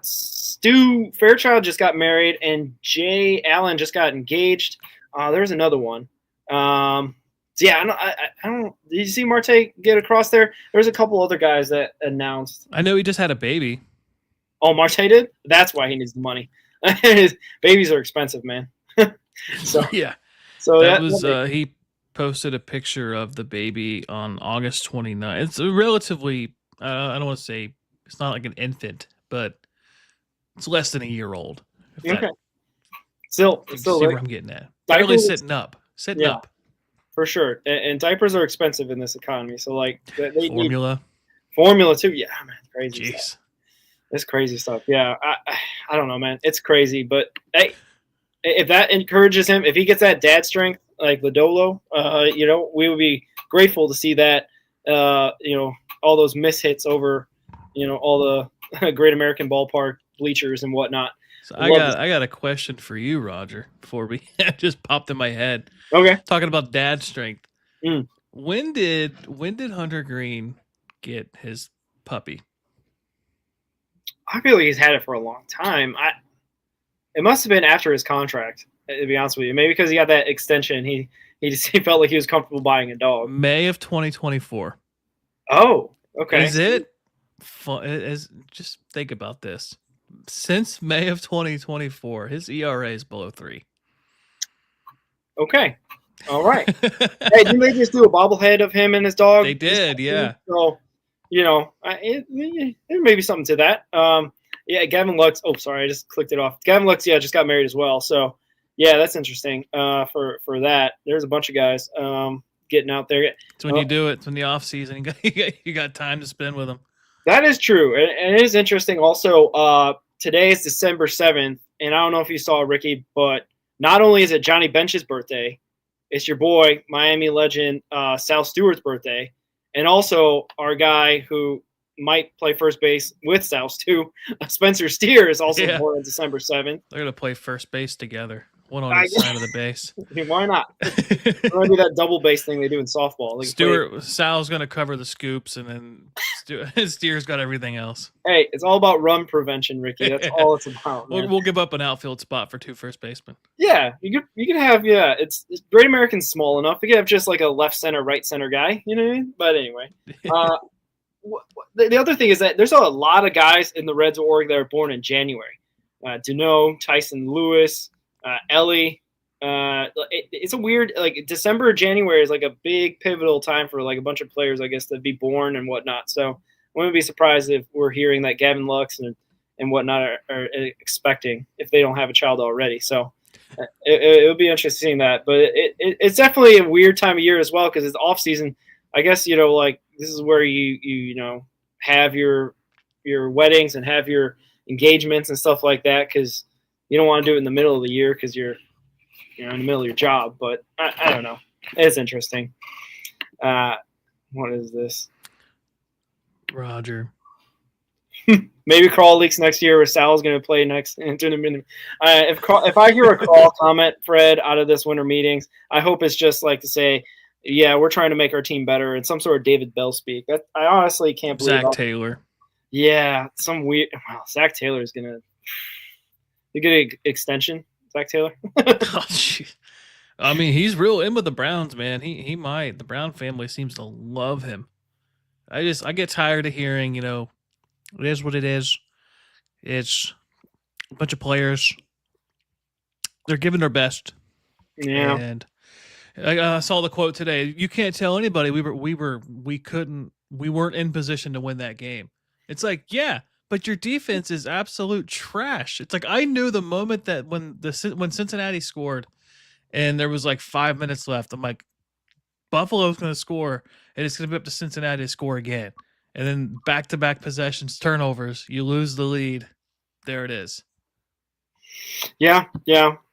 Stu Fairchild just got married, and Jay Allen just got engaged. There's another one. So yeah, I don't. Did you see Marte get across there? There's a couple other guys that announced. I know he just had a baby. Oh, Marte did. That's why he needs the money. His babies are expensive, man. So Yeah, so that was he posted a picture of the baby on August 29th. It's a relatively I don't want to say it's not like an infant, but it's less than a year old. If okay. that, Still, you still see like, where I'm getting at. Barely diapers, sitting up. Yeah. For sure. And diapers are expensive in this economy. So like they need Formula. formula too. Yeah, man, crazy Jeez. stuff. It's crazy stuff. Yeah, I don't know, man. It's crazy, but hey, if that encourages him, if he gets that dad strength like Lodolo, we would be grateful to see that. All those mishits over, all the Great American Ballpark bleachers and whatnot. So I got a question for you, Roger. Before we just popped in my head. Okay. Talking about dad strength. Mm. When did Hunter Green get his puppy? I feel like he's had it for a long time. It must have been after his contract, to be honest with you. Maybe because he got that extension, he felt like he was comfortable buying a dog. May of 2024. Oh, okay. Is it? Just think about this. Since May of 2024, his ERA is below 3. Okay. All right. Hey, didn't they just do a bobblehead of him and his dog? They did, yeah. So, there may be something to that. Yeah, Gavin Lux. Oh, sorry, I just clicked it off. Gavin Lux, just got married as well. So, yeah, that's interesting. For that, there's a bunch of guys getting out there. It's when you do it. It's when the off season you got time to spend with them. That is true, and it is interesting. Also, today is December 7th, and I don't know if you saw Ricky, but not only is it Johnny Bench's birthday, it's your boy Miami legend Sal Stewart's birthday, and also our guy who might play first base with Sal too, Spencer Steer, is also born on December 7th. They're gonna play first base together. One on each side of the base. Why not? It's going to be that double base thing they do in softball. Sal's going to cover the scoops, and then Steer's got everything else. Hey, it's all about run prevention, Ricky. That's all it's about. We'll give up an outfield spot for 2 first basemen. Yeah, you could have It's Great American's small enough. You could have just like a left center, right center guy. You know what I mean? But anyway, the other thing is that there's a lot of guys in the Reds org that are born in January. Duneau, Tyson Lewis. Ellie, it's a weird, like December or January is like a big pivotal time for like a bunch of players, I guess, to be born and whatnot. So I wouldn't be surprised if we're hearing that Gavin Lux and whatnot are expecting if they don't have a child already. So it would be interesting seeing that. But it's definitely a weird time of year as well because it's off season. I guess like this is where you have your weddings and have your engagements and stuff like that because you don't want to do it in the middle of the year because you're in the middle of your job. But I don't know. It's interesting. What is this? Roger. Maybe Crawl leaks next year where Sal's going to play next tournament. If I hear a Crawl comment, Fred, out of this winter meetings, I hope it's just like to say, yeah, we're trying to make our team better and some sort of David Bell speak. That I honestly can't believe. Zach Taylor. Yeah, some weird. Wow, Zach Taylor is going to. You get an extension, Zach Taylor? I mean, he's real in with the Browns, man. He might. The Brown family seems to love him. I get tired of hearing, it is what it is. It's a bunch of players. They're giving their best. Yeah. And I saw the quote today. You can't tell anybody we weren't in position to win that game. It's like, yeah. But your defense is absolute trash. It's like I knew the moment that when Cincinnati scored and there was like 5 minutes left, I'm like, Buffalo's going to score and it's going to be up to Cincinnati to score again. And then back-to-back possessions, turnovers, you lose the lead. There it is. Yeah.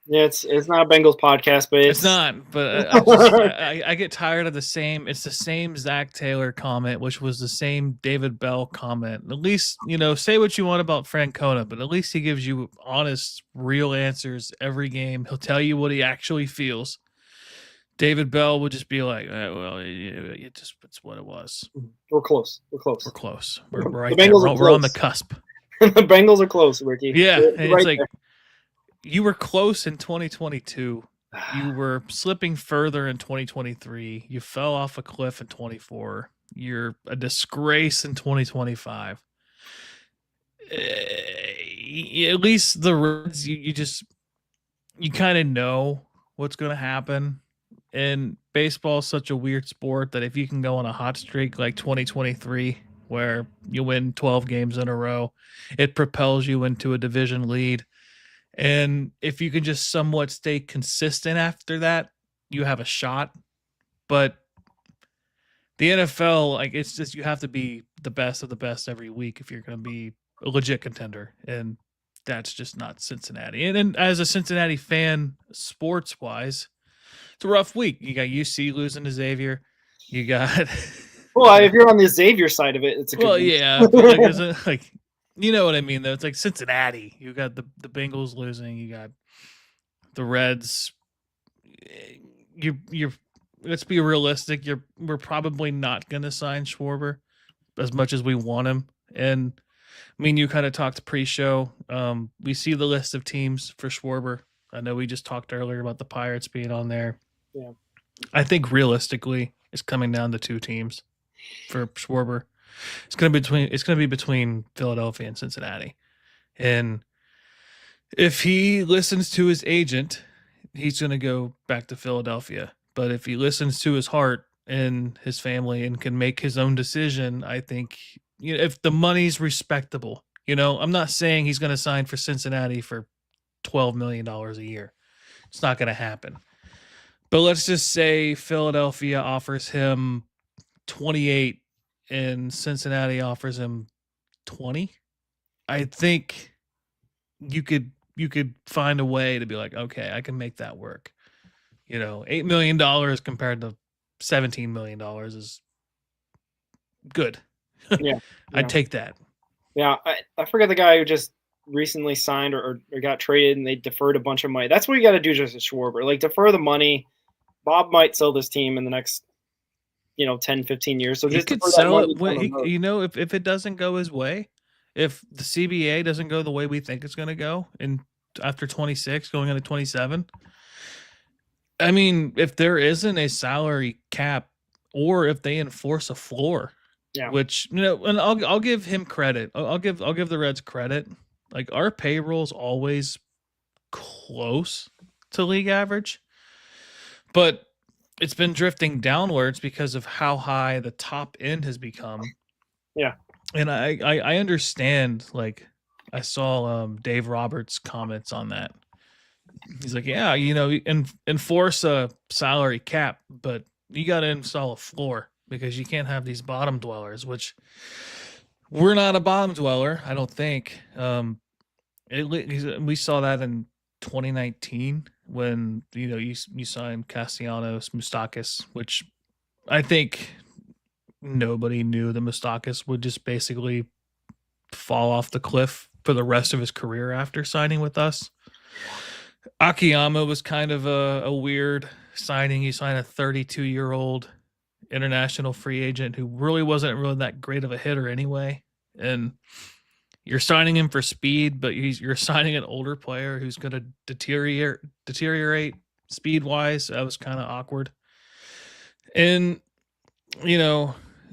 It's not a Bengals podcast, but it's not. But I get tired of the same. It's the same Zach Taylor comment, which was the same David Bell comment. At least say what you want about Francona, but at least he gives you honest, real answers every game. He'll tell you what he actually feels. David Bell would just be like, it's what it was. We're close. We're right the Bengals there. We're on the cusp. The Bengals are close, Ricky. Yeah, They're it's right like. there. You were close in 2022 You were slipping further in 2023. You fell off a cliff in 24. You're a disgrace in 2025. At least the Reds, you kind of know what's going to happen. And baseball is such a weird sport that if you can go on a hot streak like 2023, where you win 12 games in a row, it propels you into a division lead. And if you can just somewhat stay consistent after that, you have a shot. But the NFL, like, it's just, you have to be the best of the best every week if you're going to be a legit contender. And that's just not Cincinnati. And then as a Cincinnati fan, sports wise, it's a rough week. You got UC losing to Xavier. You got Well, if you're on the Xavier side of it, it's a good week. yeah, but like you know what I mean though. It's like Cincinnati. You got the Bengals losing. You got the Reds. You're let's be realistic. We're probably not going to sign Schwarber as much as we want him. And I mean, you kind of talked pre-show. We see the list of teams for Schwarber. I know we just talked earlier about the Pirates being on there. Yeah. I think realistically, it's coming down to two teams for Schwarber. It's going to be between Philadelphia and Cincinnati. And if he listens to his agent, he's going to go back to Philadelphia. But if he listens to his heart and his family and can make his own decision, I think, you know, if the money's respectable, you know, I'm not saying he's going to sign for Cincinnati for $12 million a year. It's not going to happen. But let's just say Philadelphia offers him 28 and Cincinnati offers him 20. I think you could find a way to be like, okay, I can make that work. You know, $8 million compared to $17 million is good. Yeah. I'd take that. Yeah, I forget the guy who just recently signed or got traded and they deferred a bunch of money. That's what you got to do just as Schwarber. Like, defer the money. Bob might sell this team in the next, 10, 15 years. So just he could sell it when if it doesn't go his way, if the CBA doesn't go the way we think it's going to go after 26 going into 27. I mean, if there isn't a salary cap or if they enforce a floor, which, and I'll give him credit. I'll give the Reds credit. Like, our payroll's always close to league average, but it's been drifting downwards because of how high the top end has become. Yeah. And I understand, like, I saw Dave Roberts' comments on that. He's like, yeah, enforce a salary cap, but you got to install a floor because you can't have these bottom dwellers, which we're not a bottom dweller, I don't think. We saw that in 2019 when, you signed Castellanos, Moustakas, which I think nobody knew that Moustakas would just basically fall off the cliff for the rest of his career after signing with us. Akiyama was kind of a weird signing. He signed a 32-year-old international free agent who wasn't really that great of a hitter anyway. And you're signing him for speed, but you're signing an older player who's going to deteriorate speed-wise. That was kind of awkward. And,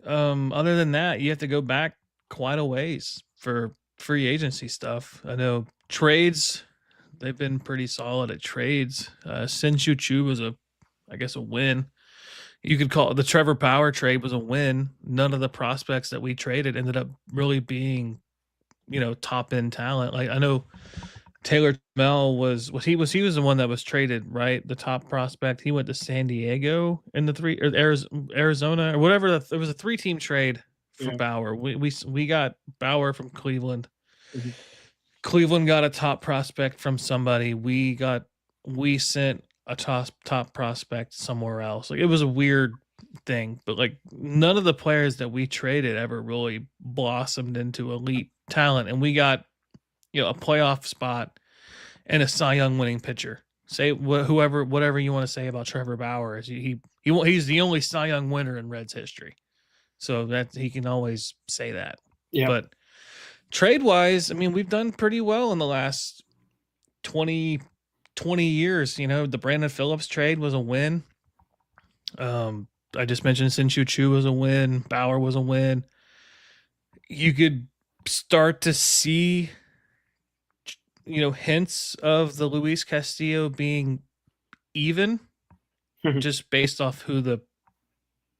other than that, you have to go back quite a ways for free agency stuff. I know trades, they've been pretty solid at trades. Shin-Soo Choo was a win. You could call it the Trevor Bauer trade was a win. None of the prospects that we traded ended up really being, top end talent. Like, I know Taylor Mel was the one that was traded, right? The top prospect. He went to San Diego in the Arizona or whatever. It was a 3-team trade for Bauer. We got Bauer from Cleveland. Mm-hmm. Cleveland got a top prospect from somebody. We sent a top prospect somewhere else. Like, it was a weird thing, but like, none of the players that we traded ever really blossomed into elite talent. And we got, a playoff spot and a Cy Young winning pitcher. Say whatever you want to say about Trevor Bauer, is he's the only Cy Young winner in Reds history. So that he can always say that. Yeah. But trade wise, I mean, we've done pretty well in the last 20 20 years. The Brandon Phillips trade was a win. I just mentioned Sin Chu was a win. Bauer was a win. You could start to see, hints of the Luis Castillo being even, just based off who the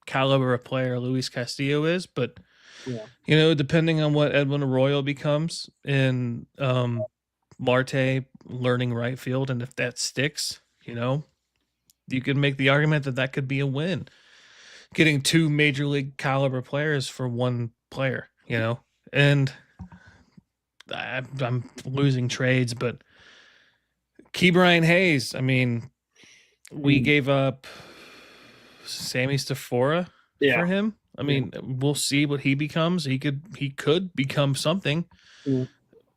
caliber of player Luis Castillo is. But, depending on what Edwin Arroyo becomes in Marte learning right field, and if that sticks, you could make the argument that could be a win. Getting 2 major league caliber players for one player, and I'm losing trades, but Ke'Bryan Hayes, I mean, we gave up Sammy Stafora for him. I mean, we'll see what he becomes. He could become something.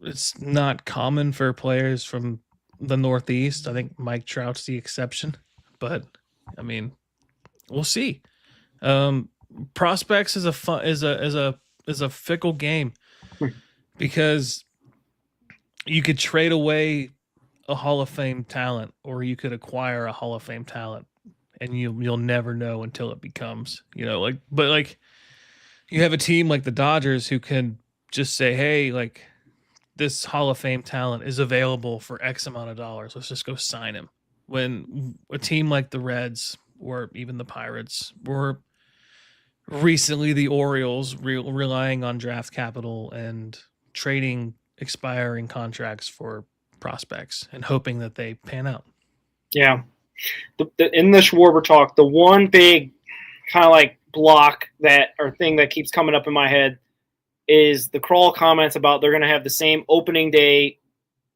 It's not common for players from the Northeast. I think Mike Trout's the exception, but I mean, we'll see. Prospects is a fickle game, because you could trade away a Hall of Fame talent, or you could acquire a Hall of Fame talent, and you'll never know until it becomes, but you have a team like the Dodgers who can just say, hey, like, this Hall of Fame talent is available for X amount of dollars. Let's just go sign him. When a team like the Reds or even the Pirates, or recently the Orioles, relying on draft capital and trading expiring contracts for prospects and hoping that they pan out. Yeah. In the Schwarber talk, the one big kind of like block thing that keeps coming up in my head is the Kroll comments about they're going to have the same opening day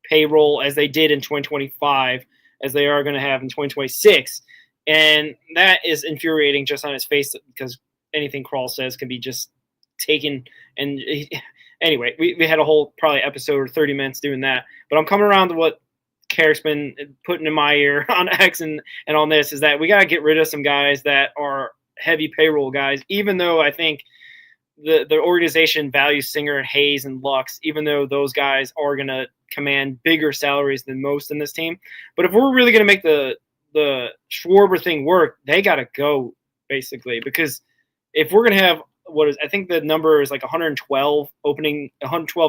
payroll as they did in 2025 as they are going to have in 2026. And that is infuriating just on its face, because anything Kroll says can be just taken. And anyway, we had a whole probably episode or 30 minutes doing that. But I'm coming around to what Carrick's been putting in my ear on X and on this, is that we got to get rid of some guys that are heavy payroll guys, even though I think the organization values Singer and Hayes and Lux, even though those guys are going to command bigger salaries than most in this team. But if we're really going to make the Schwarber thing work, they got to go, basically, because if we're going to have I think the number is like 112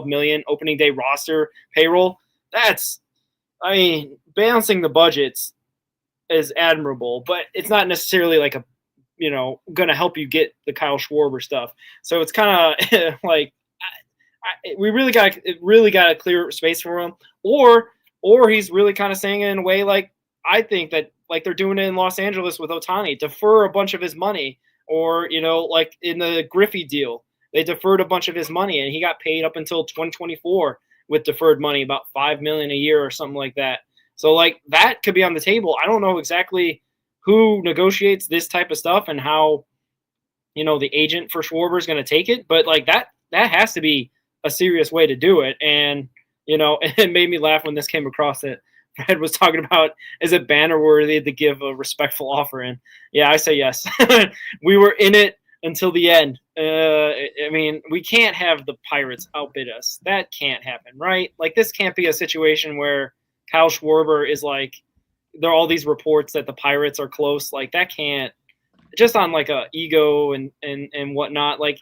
million opening day roster payroll. Balancing the budgets is admirable, but it's not necessarily like going to help you get the Kyle Schwarber stuff. So it's kind of like we really got to clear space for him, or he's really kind of saying it in a way like I think that like they're doing it in Los Angeles with Ohtani, defer a bunch of his money, or like in the Griffey deal, they deferred a bunch of his money and he got paid up until 2024 with deferred money, about $5 million a year or something like that. So like that could be on the table. I don't know exactly who negotiates this type of stuff and how, the agent for Schwarber is going to take it. But like that has to be a serious way to do it. And, it made me laugh when this came across that Fred was talking about, is it banner worthy to give a respectful offer in? Yeah, I say yes. We were in it until the end. We can't have the Pirates outbid us. That can't happen, right? Like this can't be a situation where Kyle Schwarber is like, there are all these reports that the Pirates are close. Like that can't, just on like a ego and whatnot. Like,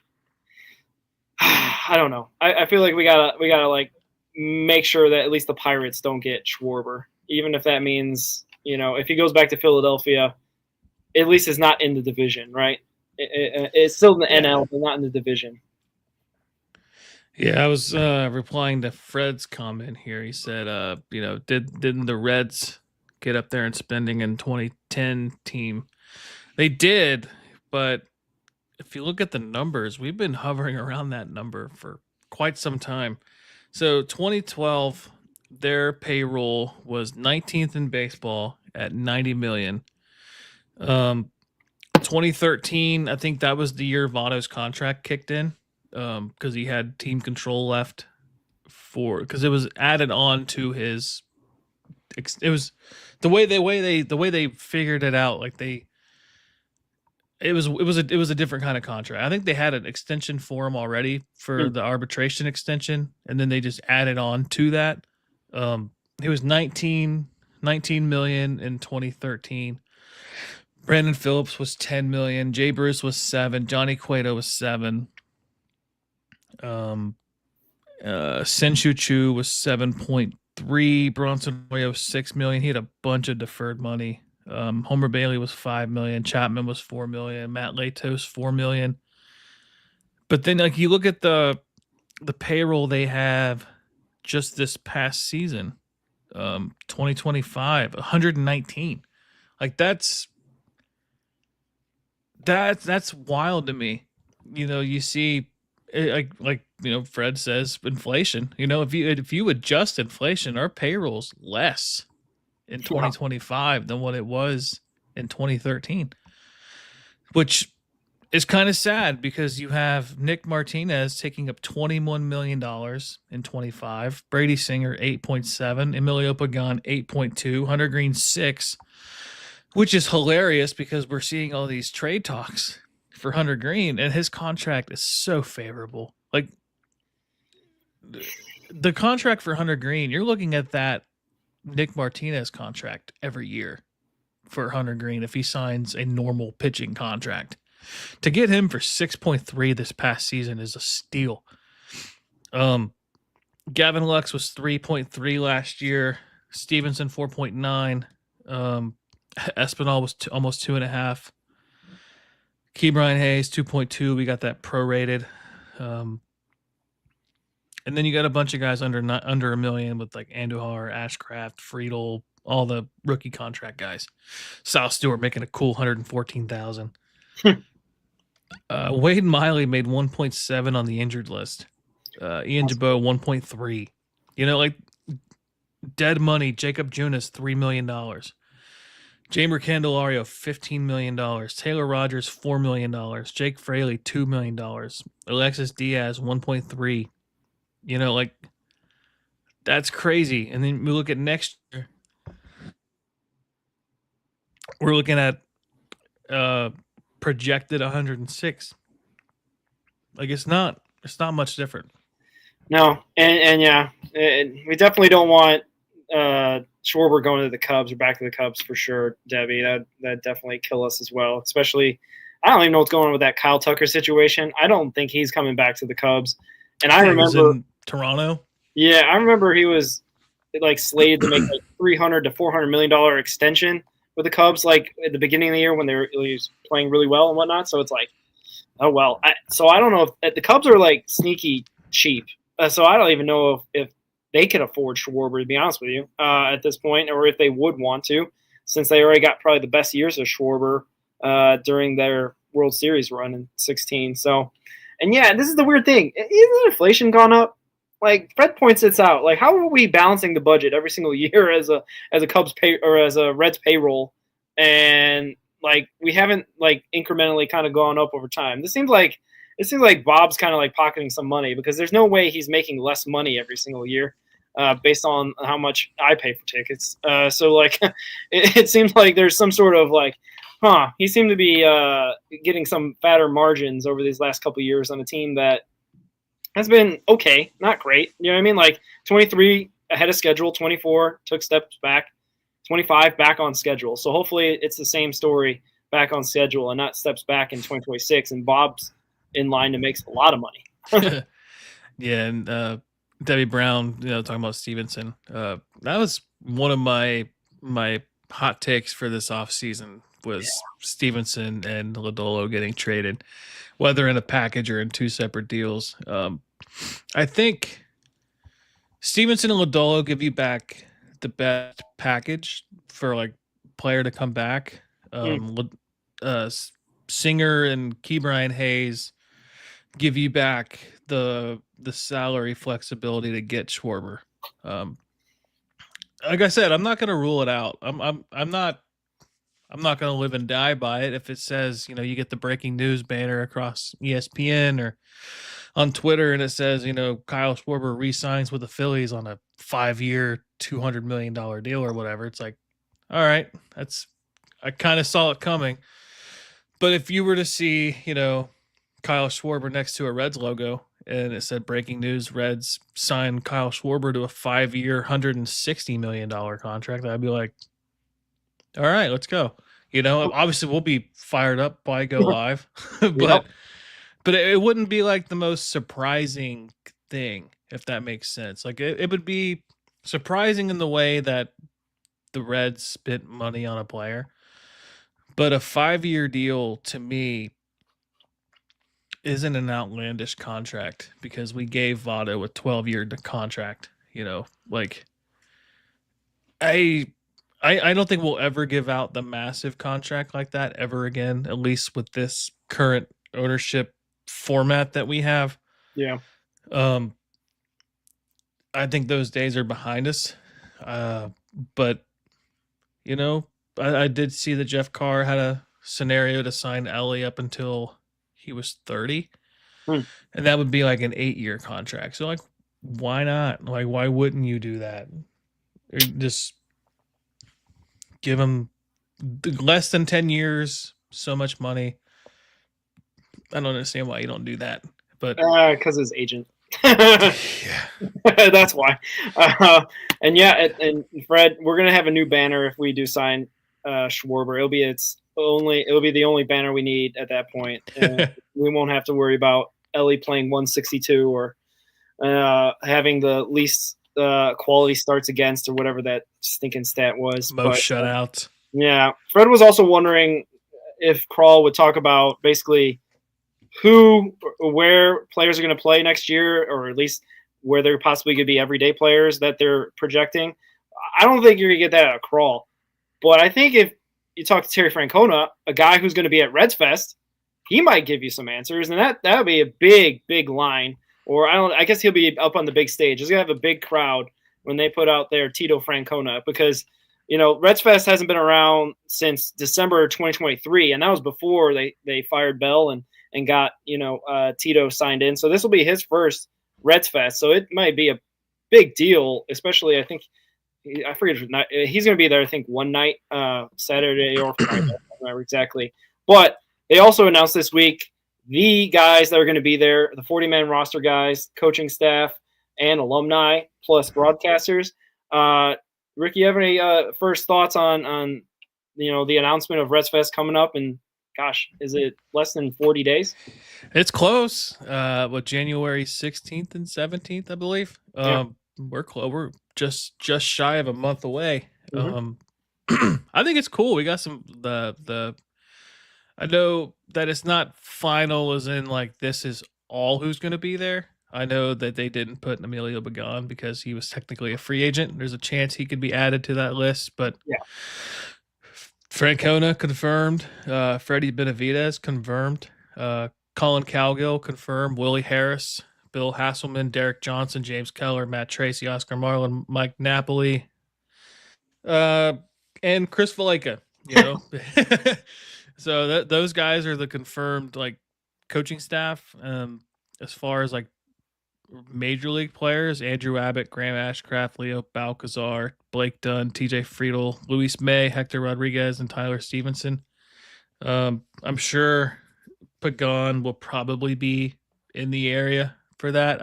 I don't know. I feel like we gotta like make sure that at least the Pirates don't get Schwarber, even if that means, if he goes back to Philadelphia, at least it's not in the division, right? It's still in the NL, but not in the division. Yeah, I was replying to Fred's comment here. He said, didn't the Reds get up there in spending in 2010 team? They did, but if you look at the numbers, we've been hovering around that number for quite some time. So 2012, their payroll was 19th in baseball at $90 million. 2013, I think that was the year Votto's contract kicked in, because he had team control left because it was added on to his. It was the way they figured it out. Like it was a different kind of contract. I think they had an extension for him already for the arbitration extension, and then they just added on to that. He was 19 $19 million in 2013. Brandon Phillips was $10 million. Jay Bruce was $7 million. Johnny Cueto was $7 million. Senshu Chu was 7.3. Bronson Arroyo was $6 million. He had a bunch of deferred money. Homer Bailey was $5 million. Chapman was $4 million. Matt Latos $4 million. But then, like, you look at the payroll they have just this past season, 2025, 119. Like, that's wild to me. You know, you see, like you know, Fred says, inflation. You know, if you adjust inflation, our payroll's less in 2025 than what it was in 2013, which is kind of sad because you have Nick Martinez taking up $21 million in 25, Brady Singer 8.7, Emilio Pagan 8.2, Hunter Green 6, which is hilarious because we're seeing all these trade talks for Hunter Green and his contract is so favorable. Like, the contract for Hunter Green, you're looking at that Nick Martinez contract every year for Hunter Green if he signs a normal pitching contract. To get him for 6.3 this past season is a steal. Gavin Lux was 3.3 last year. Stevenson 4.9. Espinal was almost 2.5. Ke'Bryan Hayes 2.2. We got that prorated. And then you got a bunch of guys under $1 million with like Andujar, Ashcraft, Friedel, all the rookie contract guys. Sal Stewart making a cool $114,000. Wade Miley made 1.7 on the injured list. Ian Jabot 1.3. You know, like, dead money. Jacob Junis $3 million. Jamer Candelario $15 million. Taylor Rogers $4 million. Jake Fraley $2 million. Alexis Diaz 1.3. You know, like, that's crazy. And then we look at next year. We're looking at projected 106. Like, it's not much different. No, and yeah, we definitely don't want Schwarber going to the Cubs or back to the Cubs for sure, Debbie. That definitely kill us as well. Especially, I don't even know what's going on with that Kyle Tucker situation. I don't think he's coming back to the Cubs. And I remember in Toronto. Yeah, I remember he was like slated to make like $300 to $400 million extension with the Cubs, like at the beginning of the year when he was playing really well and whatnot. So it's like, oh well. So I don't know if the Cubs are like sneaky cheap. So I don't even know if they can afford Schwarber, to be honest with you, at this point, or if they would want to, since they already got probably the best years of Schwarber during their World Series run in 2016. So, and yeah, this is the weird thing. Isn't inflation gone up? Like, Fred points this out. Like, how are we balancing the budget every single year as a Cubs pay or as a Reds payroll, and like we haven't like incrementally kind of gone up over time? It seems like Bob's kind of like pocketing some money, because there's no way he's making less money every single year based on how much I pay for tickets. So like it seems like there's some sort of like, he seemed to be getting some fatter margins over these last couple of years on a team that has been okay, not great. You know what I mean? Like 23 ahead of schedule, 24 took steps back, 25 back on schedule. So hopefully it's the same story, back on schedule and not steps back in 2026. And Bob's in line to make a lot of money. Yeah, and Debbie Brown, you know, talking about Stevenson. That was one of my hot takes for this offseason was Stevenson and Lodolo getting traded, whether in a package or in two separate deals. I think Stevenson and Lodolo give you back the best package for like player to come back. Singer and Ke'Bryan Hayes give you back the salary flexibility to get Schwarber. Like I said, I'm not going to rule it out. I'm not going to live and die by it. If it says, you know, you get the breaking news banner across ESPN or on Twitter and it says, you know, Kyle Schwarber re-signs with the Phillies on a 5-year, $200 million deal or whatever. It's like, all right, I kind of saw it coming. But if you were to see, you know, Kyle Schwarber next to a Reds logo, and it said breaking news: Reds signed Kyle Schwarber to a 5-year, $160 million contract, I'd be like, all right, let's go. Obviously we'll be fired up by Go Live, Yep. but it wouldn't be like the most surprising thing, if that makes sense. Like it would be surprising in the way that the Reds spent money on a player, but a 5-year deal to me isn't an outlandish contract because we gave Votto a 12-year contract. Like I don't think we'll ever give out the massive contract like that ever again, at least with this current ownership format that we have. Yeah. I think those days are behind us. But I did see that Jeff Carr had a scenario to sign Ellie up until he was 30. And that would be like an 8-year contract. So like, why not? Like, why wouldn't you do that? Or just give him less than 10 years, so much money. I don't understand why you don't do that. But because his agent. yeah. That's why. And Fred, we're gonna have a new banner if we do sign Schwarber. It'll be the only banner we need at that point. We won't have to worry about Ellie playing 162 or having the least quality starts against or whatever that stinking stat was. Most shutouts. Yeah. Fred was also wondering if Krall would talk about basically where players are going to play next year, or at least where they're possibly going to be everyday players that they're projecting. I don't think you're going to get that out of Krall. But I think if you talk to Terry Francona, a guy who's going to be at Reds Fest, he might give you some answers, and that would be a big, big line. Or I guess he'll be up on the big stage. He's going to have a big crowd when they put out their Tito Francona, because Reds Fest hasn't been around since December 2023, and that was before they fired Bell and got Tito signed in. So this will be his first Reds Fest. So it might be a big deal, especially I forget he's going to be there. I think one night, Saturday or Friday, I don't remember exactly. But they also announced this week the guys that are going to be there, the 40-man roster guys, coaching staff, and alumni plus broadcasters. Ricky, you have any first thoughts on the announcement of Reds Fest coming up? And gosh, is it less than 40 days? It's close. January 16th and 17th, I believe. Yeah. We're close. We're just shy of a month away. Mm-hmm. I think it's cool. We got some I know that it's not final as in like this is all who's going to be there. I know that they didn't put Emilio Pagan because he was technically a free agent. There's a chance he could be added to that list, but yeah. Francona confirmed. Freddie Benavidez confirmed. Colin Cowgill confirmed. Willie Harris, Bill Hasselman, Derek Johnson, James Keller, Matt Tracy, Oscar Marlin, Mike Napoli, and Chris Valaika. So those guys are the confirmed like coaching staff. As far as like major league players, Andrew Abbott, Graham Ashcraft, Leo Balcazar, Blake Dunn, TJ Friedel, Luis May, Hector Rodriguez, and Tyler Stevenson. I'm sure Pagan will probably be in the area for that.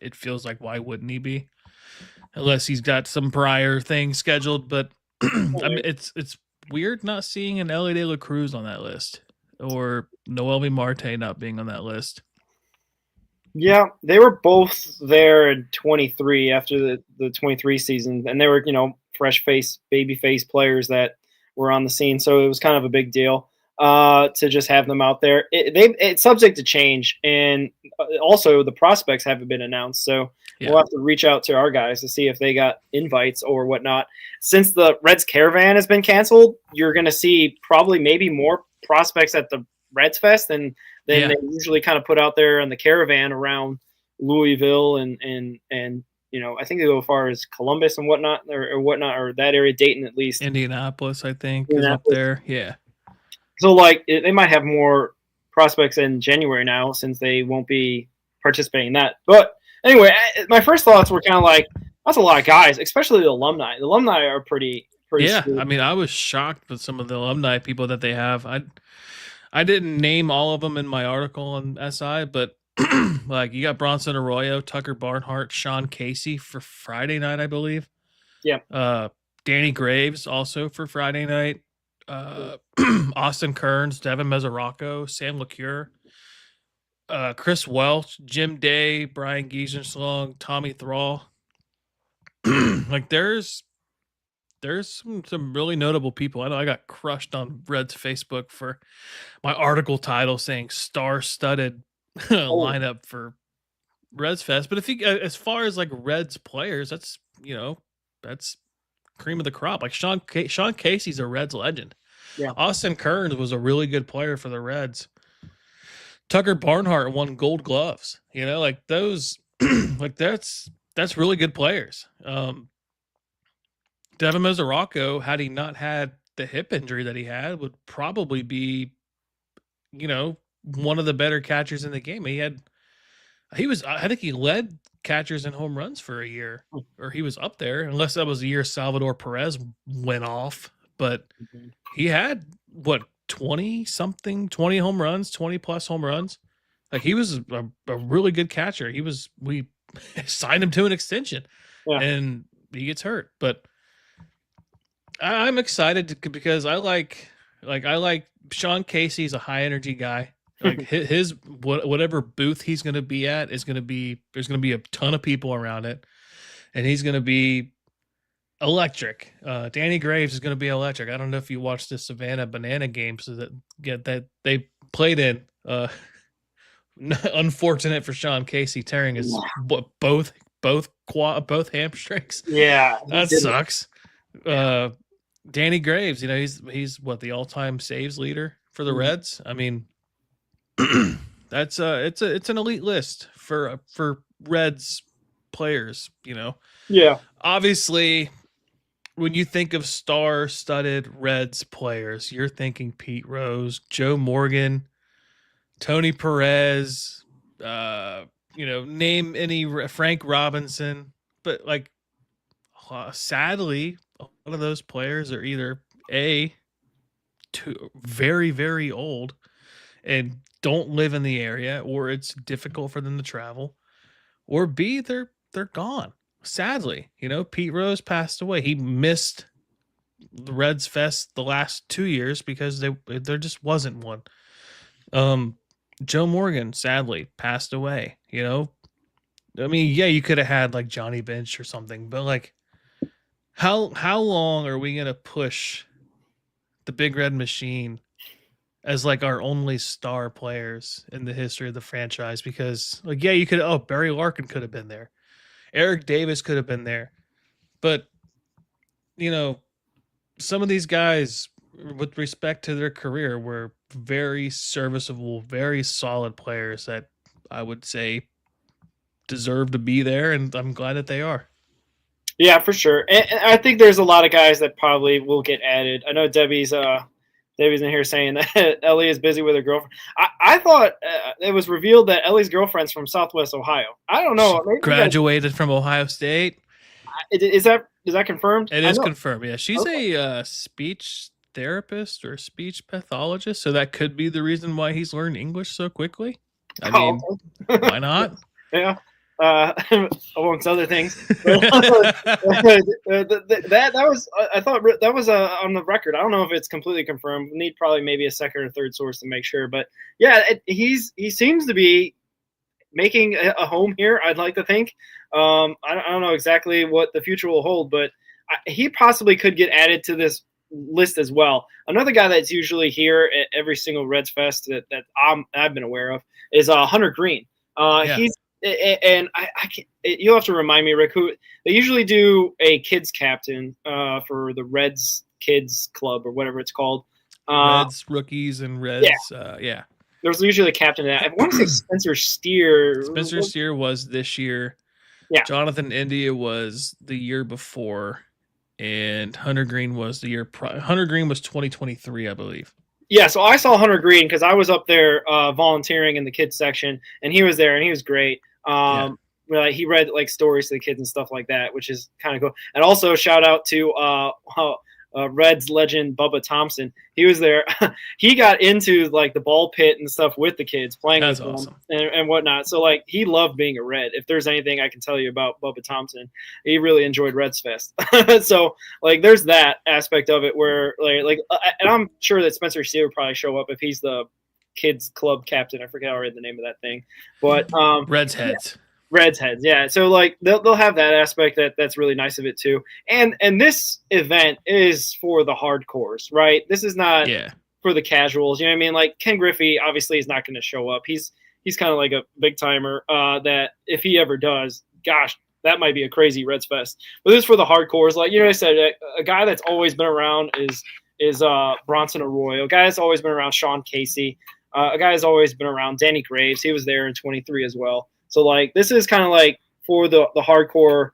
It feels like why wouldn't he be? Unless he's got some prior thing scheduled, but I mean, it's weird not seeing an Ellie De La Cruz on that list or Noelvi Marte not being on that list. Yeah, they were both there in 23 after the 23 season, and they were, fresh face, baby face players that were on the scene. So it was kind of a big deal to just have them out there. It's subject to change, and also the prospects haven't been announced. So we'll have to reach out to our guys to see if they got invites or whatnot. Since the Reds Caravan has been canceled, you're going to see probably maybe more prospects at the Reds Fest than they usually kind of put out there on the Caravan around Louisville and I think they go as far as Columbus and whatnot or that area, Dayton at least. Indianapolis, I think, is up there. Yeah. So they might have more prospects in January now since they won't be participating in that. But anyway, my first thoughts were kind of like, that's a lot of guys, especially the alumni. The alumni are pretty yeah, sweet. I mean, I was shocked with some of the alumni people that they have. I didn't name all of them in my article on SI, but like you got Bronson Arroyo, Tucker Barnhart, Sean Casey for Friday night, I believe. Yeah. Danny Graves also for Friday night. Austin Kearns, Devin Mesoraco, Sam LeCure, Chris Welch, Jim Day, Brian Giesenslong, Tommy Thrall. Like there's some really notable people. I know I got crushed on Red's Facebook for my article title saying star-studded lineup for Reds Fest. But if you, as far as like Reds players, that's that's cream of the crop. Like Sean Casey's a Reds legend. Yeah. Austin Kearns was a really good player for the Reds. Tucker Barnhart won Gold Gloves. Like those, like that's really good players. Devin Mesoraco, had he not had the hip injury that he had, would probably be, one of the better catchers in the game. I think he led catchers in home runs for a year, or he was up there, unless that was the year Salvador Perez went off. But he had 20 home runs, 20 plus home runs. Like he was a really good catcher. We signed him to an extension, and he gets hurt. But I'm excited because I like Sean Casey's a high energy guy. Like his whatever booth he's going to be at there's going to be a ton of people around it, and he's going to be electric. Danny Graves is going to be electric. I don't know if you watched the Savannah Banana games that they played in. Unfortunate for Sean Casey tearing his both hamstrings. Yeah, that sucks. Danny Graves, he's what, the all-time saves leader for the Reds. I mean, that's it's an elite list for Reds players. Yeah. Obviously, when you think of star-studded Reds players, you're thinking Pete Rose, Joe Morgan, Tony Perez. Name any Frank Robinson, but like, sadly, a lot of those players are either too very, very old and don't live in the area, or it's difficult for them to travel, or B, they're gone. Sadly, Pete Rose passed away. He missed the Reds Fest the last 2 years because there just wasn't one. Joe Morgan sadly passed away. I mean, yeah, you could have had like Johnny Bench or something, but like, how long are we gonna push the Big Red Machine as like our only star players in the history of the franchise? Because like, yeah, you could. Barry Larkin could have been there, Eric Davis could have been there, but some of these guys, with respect to their career, were very serviceable, very solid players that I would say deserve to be there, and I'm glad that they are. Yeah, for sure. And I think there's a lot of guys that probably will get added. I know Debbie's in here saying that Ellie is busy with her girlfriend. I thought it was revealed that Ellie's girlfriend's from Southwest Ohio. I don't know. She graduated from Ohio State. Is that confirmed? It is confirmed. Yeah, she's a speech therapist or speech pathologist, so that could be the reason why he's learned English so quickly. I mean, why not? Yeah. Amongst other things, that was, I thought that was on the record. I don't know if it's completely confirmed. We need probably maybe a second or third source to make sure. But yeah, he seems to be making a home here, I'd like to think. I don't know exactly what the future will hold, but he possibly could get added to this list as well. Another guy that's usually here at every single Reds Fest that I've been aware of is Hunter Green. He's and I can't, you'll have to remind me, Rick, who they usually do a kids captain for the Reds Kids Club or whatever it's called. Reds rookies and Reds. Yeah. There's usually a captain of that. I want to say Spencer Steer. Spencer Steer was this year. Yeah. Jonathan India was the year before, and Hunter Green was the year prior. Hunter Green was 2023, I believe. Yeah, so I saw Hunter Green because I was up there volunteering in the kids section, and he was there, and he was great. He read like stories to the kids and stuff like that, which is kind of cool. And also shout out to Reds legend Bubba Thompson. He was there. He got into like the ball pit and stuff with the kids, playing That's with awesome. them and whatnot. So like he loved being a Red. If there's anything I can tell you about Bubba Thompson, he really enjoyed Reds Fest. So like there's that aspect of it where and I'm sure that Spencer Steele would probably show up if he's the kids club captain. I forget already the name of that thing, but Reds heads. Reds heads, yeah. So like they'll have that aspect that's really nice of it too. And this event is for the hardcores, right? This is not for the casuals. You know what I mean? Like Ken Griffey obviously is not going to show up. He's kind of like a big timer. That if he ever does, gosh, that might be a crazy Reds Fest. But this is for the hardcores. Like I said, a guy that's always been around is Bronson Arroyo. A guy that's always been around, Sean Casey. A guy that's always been around, Danny Graves. He was there in 23 as well. So like this is kind of like for the hardcore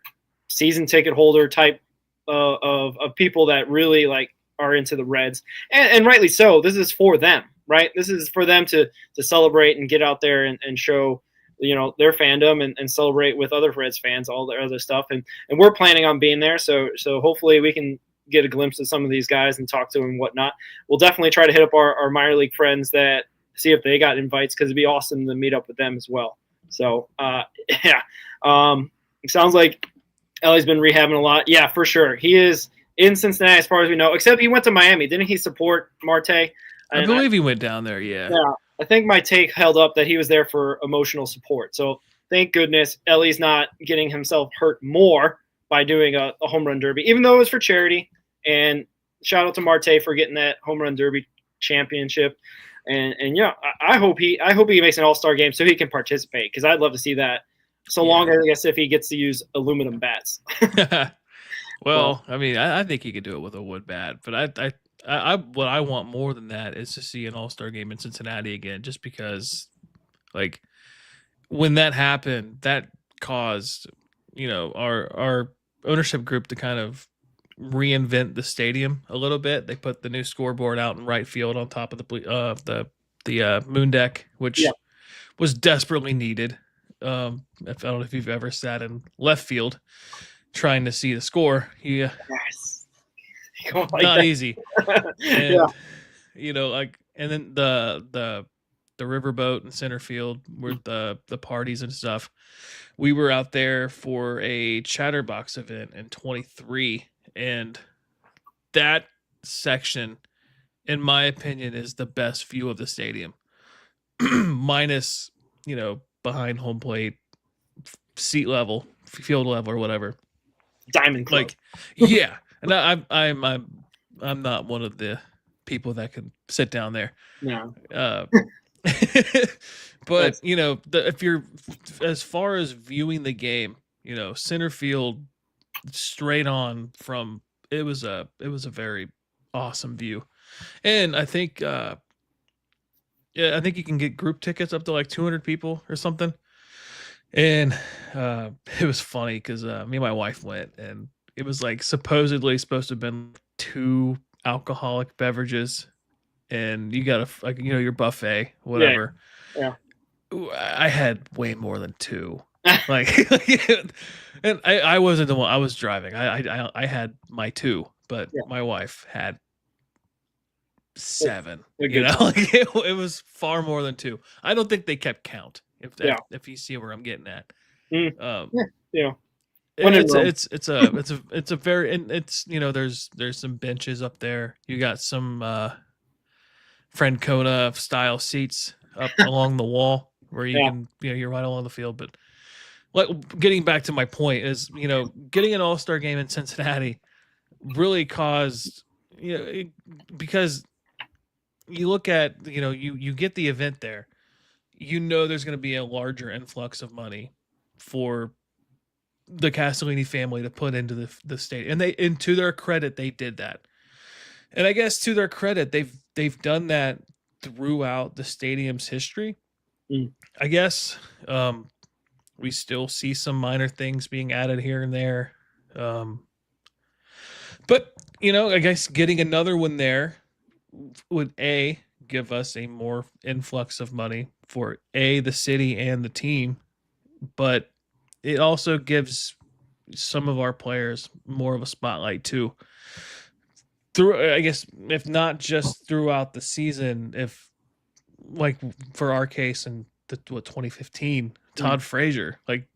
season ticket holder type of people that really like are into the Reds, and rightly so. This is for them, right? This is for them to celebrate and get out there and show their fandom and celebrate with other Reds fans, all their other stuff, and we're planning on being there. So hopefully we can get a glimpse of some of these guys and talk to them and whatnot. We'll definitely try to hit up our minor league friends that see if they got invites, because it'd be awesome to meet up with them as well. So, it sounds like Ellie's been rehabbing a lot. Yeah, for sure. He is in Cincinnati as far as we know, except he went to Miami. Didn't he support Marte? I believe he went down there, yeah. Yeah, I think my take held up that he was there for emotional support. So thank goodness Ellie's not getting himself hurt more by doing a home run derby, even though it was for charity. And shout out to Marte for getting that home run derby championship. And yeah, I hope he makes an all-star game so he can participate, because I'd love to see that. So long as, I guess, if he gets to use aluminum bats. Well, I mean, I think he could do it with a wood bat, but I what I want more than that is to see an all-star game in Cincinnati again, just because, like, when that happened, that caused our ownership group to kind of reinvent the stadium a little bit. They put the new scoreboard out in right field on top of the moon deck, which was desperately needed. I don't know if you've ever sat in left field trying to see the score. Yes. Not easy. And, and then the riverboat in center field with the parties and stuff. We were out there for a Chatterbox event in 23, and that section, in my opinion, is the best view of the stadium. Minus, behind home plate, seat level, field level, or whatever. Diamond Club. Like, yeah. And I'm not one of the people that can sit down there. No. But if you're, as far as viewing the game, center field straight on from, it was a very awesome view. And I think I think you can get group tickets up to like 200 people or something. And it was funny because me and my wife went, and it was like supposedly supposed to have been 2 alcoholic beverages, and you got your buffet, whatever. Yeah. I had way more than 2. Like, and I wasn't the one. I was driving. I had my 2, but my wife had 7. Like it was far more than 2. I don't think they kept count. If you see where I'm getting at. It's a very, and it's there's some benches up there. You got some Francona style seats up along the wall where you can you're right along the field. But getting back to my point is getting an all-star game in Cincinnati really caused because you look at you get the event there, there's going to be a larger influx of money for the Castellini family to put into the state, and to their credit, they did that. And I guess to their credit, they've done that throughout the stadium's history. I guess we still see some minor things being added here and there, but I guess getting another one there would give us a more influx of money for the city and the team, but it also gives some of our players more of a spotlight too. through, I guess, if not just throughout the season, if like for our case in 2015, Todd Frazier, like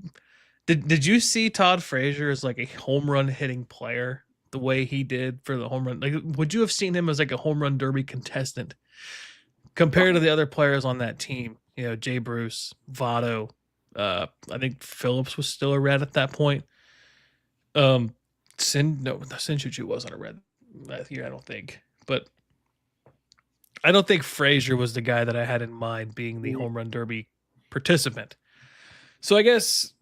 did you see Todd Frazier as like a home run hitting player the way he did for the home run? Like, would you have seen him as like a home run derby contestant compared to the other players on that team? You know, Jay Bruce, Votto, I think Phillips was still a red at that point. Sinchuchu wasn't a red that year, I don't think. But I don't think Frazier was the guy that I had in mind being the home run derby participant. So I guess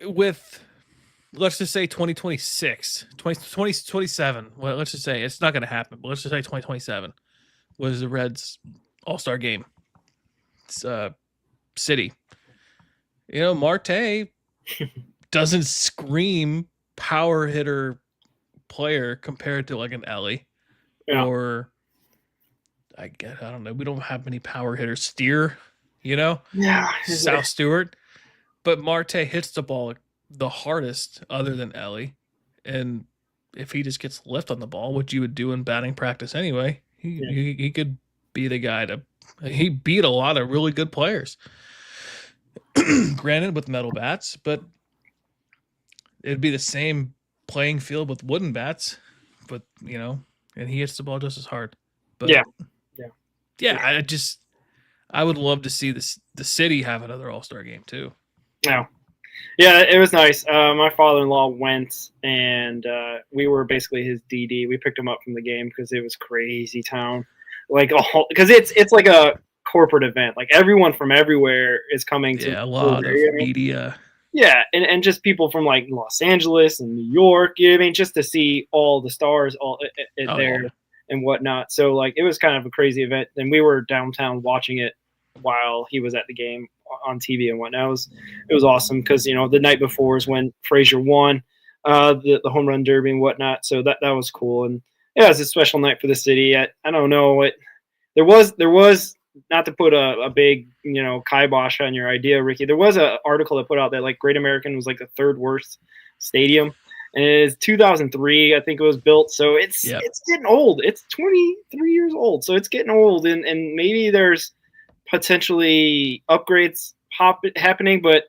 with, let's just say 2026, 2027, well, let's just say it's not going to happen, but let's just say 2027 was the Reds All-Star game. It's city. You know, Marte doesn't scream power hitter player compared to like an Ellie or I don't know. We don't have many power hitters. Steer, you know, South Stewart, but Marte hits the ball the hardest other than Ellie. And if he just gets lift on the ball, which you would do in batting practice anyway, he could be the guy he beat a lot of really good players. Granted with metal bats, but it'd be the same playing field with wooden bats, but you know, and he hits the ball just as hard. But I would love to see the city have another All-Star game too. Yeah, it was nice. My father-in-law went, and we were basically his DD. We picked him up from the game because it was crazy town, like because it's like a corporate event. Like everyone from everywhere is coming to. Yeah, a lot of media. Yeah, and just people from like Los Angeles and New York. You know what I mean, just to see all the stars there. Yeah. And whatnot. So like it was kind of a crazy event. And we were downtown watching it while he was at the game on TV and whatnot. It was awesome because you know the night before is when Frazier won the home run derby and whatnot. So that was cool. And yeah, it was a special night for the city. I don't know what there was not to put a big kibosh on your idea, Ricky. There was an article that put out that like Great American was like the third worst stadium. And it is 2003, I think it was built. So it's getting old. It's 23 years old. So it's getting old. And maybe there's potentially upgrades happening. But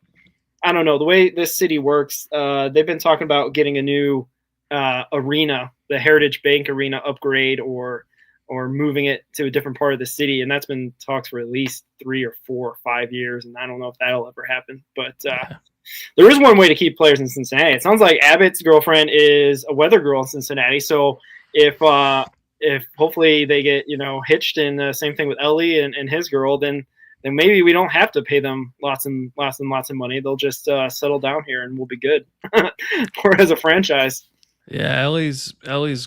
I don't know. The way this city works, they've been talking about getting a new arena, the Heritage Bank Arena upgrade or moving it to a different part of the city. And that's been talks for at least 3 or 4 or 5 years. And I don't know if that'll ever happen. But there is one way to keep players in Cincinnati. It sounds like Abbott's girlfriend is a weather girl in Cincinnati. So if hopefully they get hitched, and same thing with Ellie and his girl, then maybe we don't have to pay them lots and lots of money. They'll just settle down here and we'll be good. Or as a franchise. Yeah, Ellie's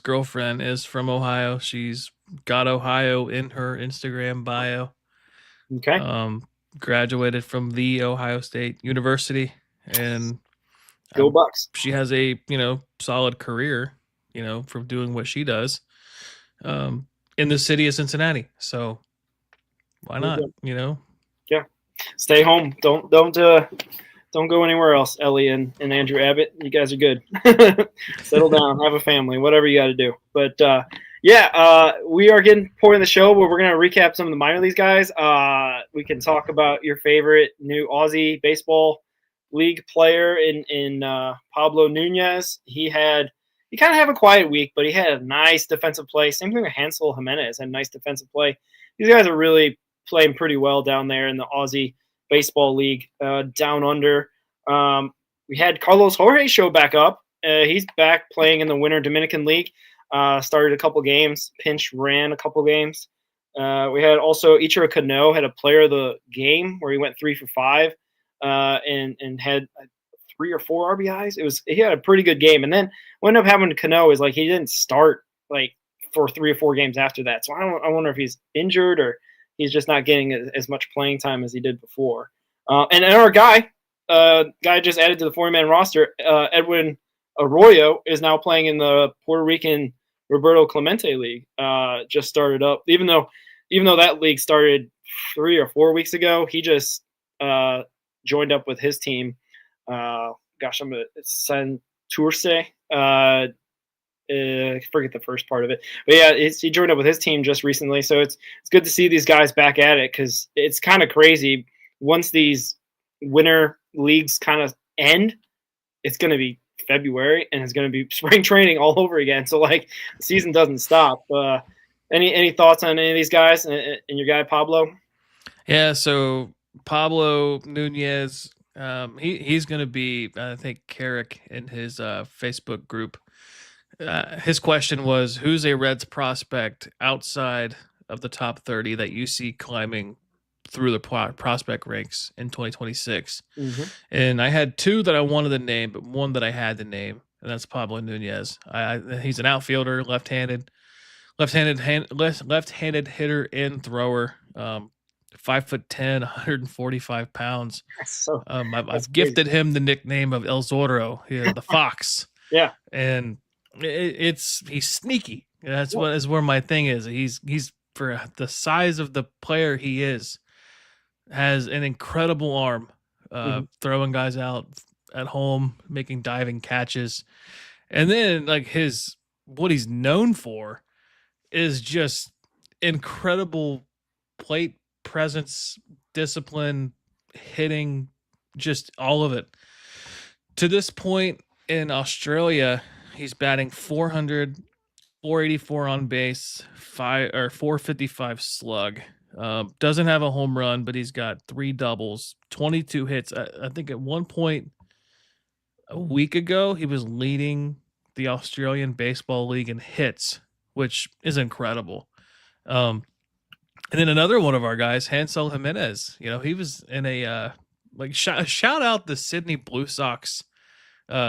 girlfriend is from Ohio. She's got Ohio in her Instagram bio. Okay. Graduated from the Ohio State University. And go Bucks. She has a solid career from doing what she does in the city of Cincinnati. So why not? Yeah, stay home. Don't go anywhere else. Ellie and Andrew Abbott, you guys are good. Settle down, have a family, whatever you got to do. But we are getting point in the show where we're going to recap some of the minor leagues guys. We can talk about your favorite new Aussie baseball league player in Pablo Nunez. He kind of have a quiet week, but he had a nice defensive play. Same thing with Hansel Jimenez, had a nice defensive play. These guys are really playing pretty well down there in the Aussie baseball league down under. We had Carlos Jorge show back up. He's back playing in the Winter Dominican League. Started a couple games, pinch ran a couple games. We had also Ichiro Kano had a player of the game where he went 3 for 5 and had 3 or 4 RBIs. He had a pretty good game. And then what ended up happening to Kano is like he didn't start like for 3 or 4 games after that. So I wonder if he's injured or he's just not getting as much playing time as he did before. And our guy just added to the 40-man roster, Edwin Arroyo, is now playing in the Puerto Rican Roberto Clemente League. Just started up. Even though that league started 3 or 4 weeks ago, he just joined up with his team. I'm going to Santurce. I forget the first part of it, but yeah, he joined up with his team just recently, so it's good to see these guys back at it because it's kind of crazy. Once these winter leagues kind of end, it's going to be February and it's going to be spring training all over again. So like, the season doesn't stop. Any thoughts on any of these guys and your guy Pablo? Yeah, so Pablo Nunez, he's going to be, I think, Carrick in his Facebook group. His question was, who's a Reds prospect outside of the top 30 that you see climbing through the prospect ranks in 2026? Mm-hmm. And I had two that I wanted to name, but one that I had to name, and that's Pablo Nunez. He's an outfielder, left-handed hitter and thrower. 5'10", 145 pounds. So I've gifted him the nickname of El Zorro, the Fox. Yeah, and he's sneaky. That's what is where my thing is. He's for the size of the player he is, has an incredible arm, throwing guys out at home, making diving catches, and then like what he's known for is just incredible plate presence, discipline, hitting, just all of it. To this point in Australia, he's batting 400, 484 on base, 455 slug. Doesn't have a home run, but he's got 3 doubles, 22 hits. I think at one point a week ago, he was leading the Australian Baseball League in hits, which is incredible. And then another one of our guys, Hansel Jimenez, he was in a shout out the Sydney Blue Sox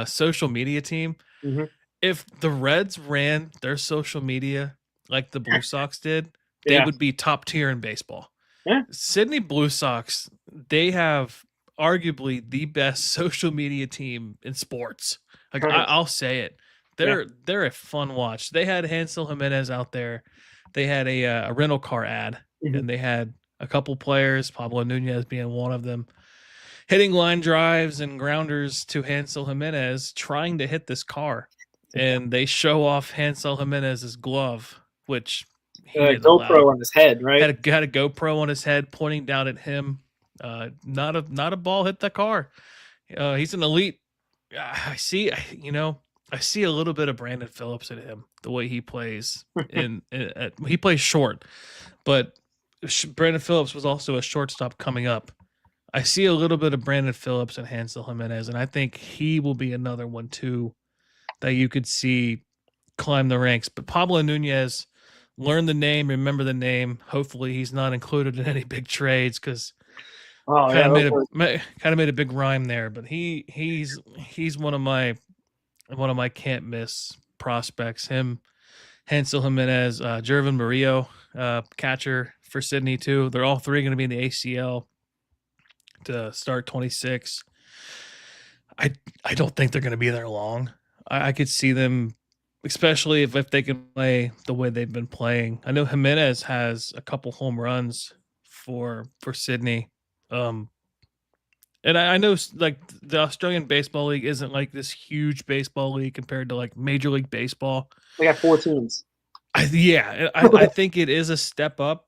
social media team. Mm-hmm. If the Reds ran their social media like the Blue Sox did, they would be top tier in baseball. Yeah. Sydney Blue Sox, they have arguably the best social media team in sports. Like I'll say it. They're a fun watch. They had Hansel Jimenez out there. They had a rental car ad, and they had a couple players, Pablo Nunez being one of them, hitting line drives and grounders to Hansel Jimenez, trying to hit this car. And they show off Hansel Jimenez's glove, which he didn't GoPro allow. on his head, right? Had a GoPro on his head, pointing down at him. Not a ball hit the car. He's an elite. I see a little bit of Brandon Phillips in him, the way he plays. He plays short, but Brandon Phillips was also a shortstop coming up. I see a little bit of Brandon Phillips and Hansel Jimenez, and I think he will be another one too that you could see climb the ranks. But Pablo Nunez, learn the name, remember the name. Hopefully he's not included in any big trades because kind of made a big rhyme there. But he's one of my can't miss prospects. Him, Hansel Jimenez, Jervin Murillo, catcher for Sydney too. They're all three going to be in the ACL to start 26. I don't think they're going to be there long. I could see them, especially if they can play the way they've been playing. I know Jimenez has a couple home runs for Sydney. And I know like the Australian Baseball League isn't like this huge baseball league compared to like Major League Baseball. They got 4 teams. I think it is a step up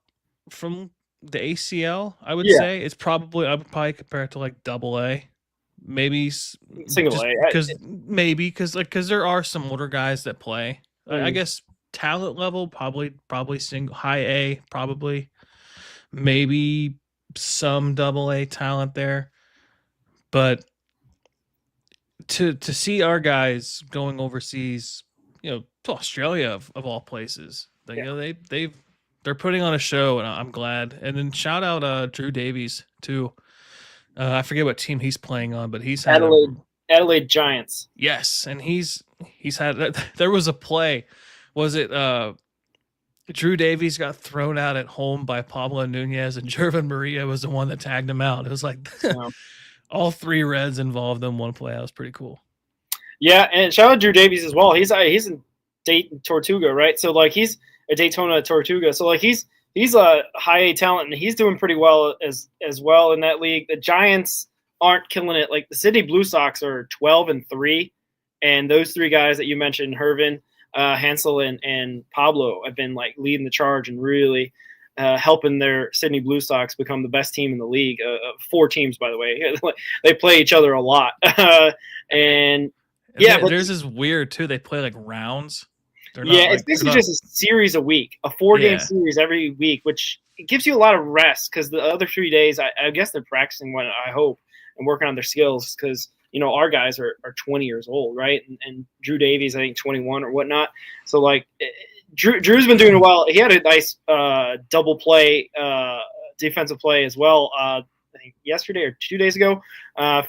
from the ACL. I would say I would probably compare it to like AA, maybe Single A, because there are some older guys that play. I guess talent level probably single high A, probably maybe some AA talent there. But to see our guys going overseas, to Australia of all places, they're putting on a show, and I'm glad. And then shout out Drew Davies too. I forget what team he's playing on, but he's had Adelaide Giants. Yes, and he's had. There was a play. Was it Drew Davies got thrown out at home by Pablo Nunez, and Jervin Murillo was the one that tagged him out. It was like all 3 Reds involved in one play. That was pretty cool. Yeah, and shout out Drew Davies as well. He's in Dayton Tortuga, right? So like he's a Daytona Tortuga. So like he's a high A talent, and he's doing pretty well as well in that league. The Giants aren't killing it. Like the Sydney Blue Sox are 12-3, and those 3 guys that you mentioned, Hervin, Hansel and Pablo have been like leading the charge and really helping their Sydney Blue Sox become the best team in the league. 4 teams, by the way. They play each other a lot. And yeah, but theirs is weird too. They play like rounds. They're not yeah, it's like basically just a series a week, a 4-game Yeah. series every week, which it gives you a lot of rest because the other 3 days, I guess they're practicing what I hope and working on their skills because our guys are 20 years old, right? And Drew Davies, I think 21 or whatnot. So like Drew's been doing well. He had a nice double play, defensive play as well. I think yesterday or 2 days ago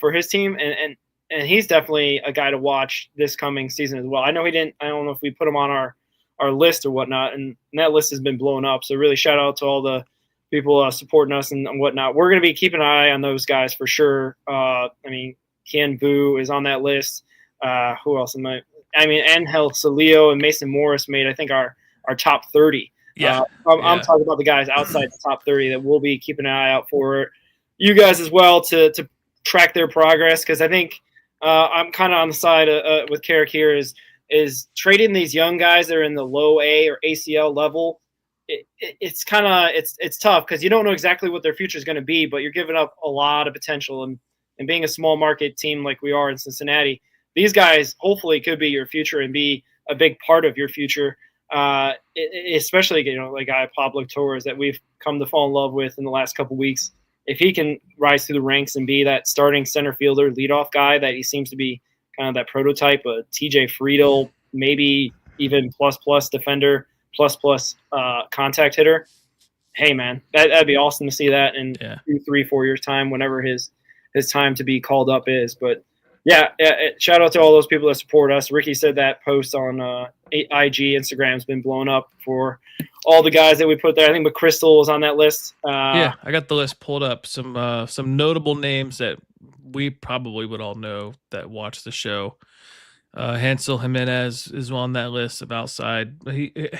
for his team, and he's definitely a guy to watch this coming season as well. I know he didn't. I don't know if we put him on our list or whatnot, and that list has been blown up. So really, shout out to all the people supporting us and whatnot. We're going to be keeping an eye on those guys for sure. I mean, Ken Vu is on that list. Who else am I? I mean, Angel Salio and Mason Morris made, I think, our top 30. Yeah. I'm talking about the guys outside the top 30 that we'll be keeping an eye out for. You guys as well to track their progress because I think I'm kind of on the side with Carrick here is trading these young guys that are in the low A or ACL level. It's kind of it's tough because you don't know exactly what their future is going to be, but you're giving up a lot of potential. And being a small market team like we are in Cincinnati, these guys hopefully could be your future and be a big part of your future. Especially like guy Pablo Torres that we've come to fall in love with in the last couple weeks. If he can rise through the ranks and be that starting center fielder, leadoff guy that he seems to be, kind of that prototype, a TJ Friedel, maybe even plus defender, plus contact hitter. Hey man, that'd be awesome to see that in 2, 3, 4 years time, whenever his time to be called up is. But yeah, shout out to all those people that support us. Ricky said that post on IG, Instagram's been blown up for all the guys that we put there. I think McChrystal was on that list. Yeah, I got the list pulled up. Some notable names that we probably would all know that watch the show. Hansel Jimenez is on that list of outside.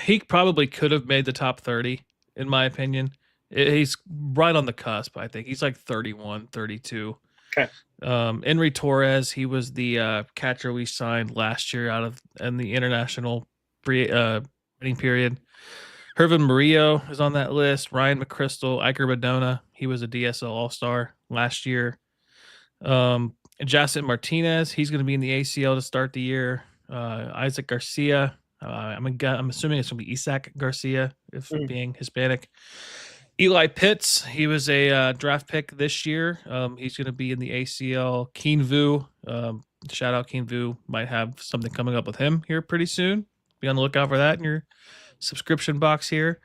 He probably could have made the top 30, in my opinion. He's right on the cusp, I think. He's like 31, 32. Okay. Henry Torres, he was the catcher we signed last year in the international training period. Hervin Murillo is on that list. Ryan McChrystal, Iker Badona, he was a DSL All-Star last year. Jacint Martinez, he's going to be in the ACL to start the year. Isaac Garcia, I'm assuming it's going to be Isaac Garcia, if being Hispanic. Eli Pitts, he was a draft pick this year. He's going to be in the ACL. Keen Vu, shout out Keen Vu, might have something coming up with him here pretty soon. Be on the lookout for that in your subscription box here.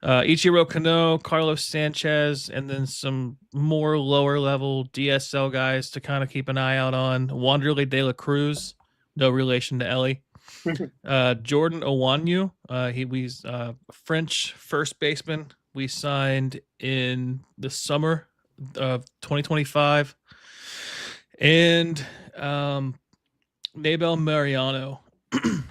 Ichiro Kano, Carlos Sanchez, and then some more lower level DSL guys to kind of keep an eye out on. Wanderlei De La Cruz, no relation to Ellie. Jordan Owanyu, he's a French first baseman. We signed in the summer of 2025. And Nabel Mariano,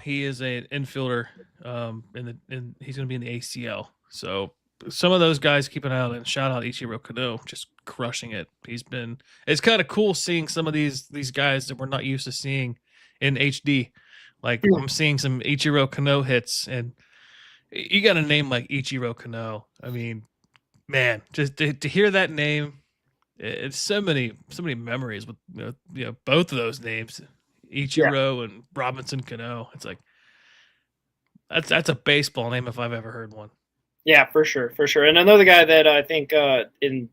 he is an infielder, and he's going to be in the ACL. So some of those guys keep an eye out, and shout out Ichiro Kano, just crushing it. It's kind of cool seeing some of these guys that we're not used to seeing in HD. Like I'm seeing some Ichiro Kano hits, and you got a name like Ichiro Kano. I mean, man, just to hear that name, it's so many memories with both of those names, Ichiro and Robinson Cano. It's like that's a baseball name if I've ever heard one. Yeah, for sure. And another guy that I think in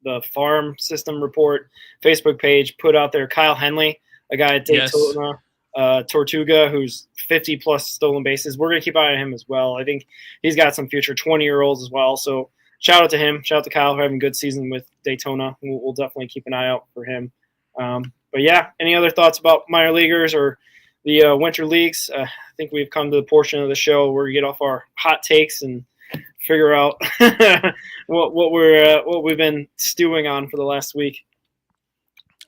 the Farm System Report Facebook page put out there, Kyle Henley, a guy at Daytona. Tortuga, who's 50 plus stolen bases. We're going to keep an eye on him as well. I think he's got some future 20-year-olds as well. So shout out to him. Shout out to Kyle for having a good season with Daytona. We'll definitely keep an eye out for him. But yeah, any other thoughts about minor leaguers or the winter leagues? I think we've come to the portion of the show where we get off our hot takes and figure out what we've been stewing on for the last week.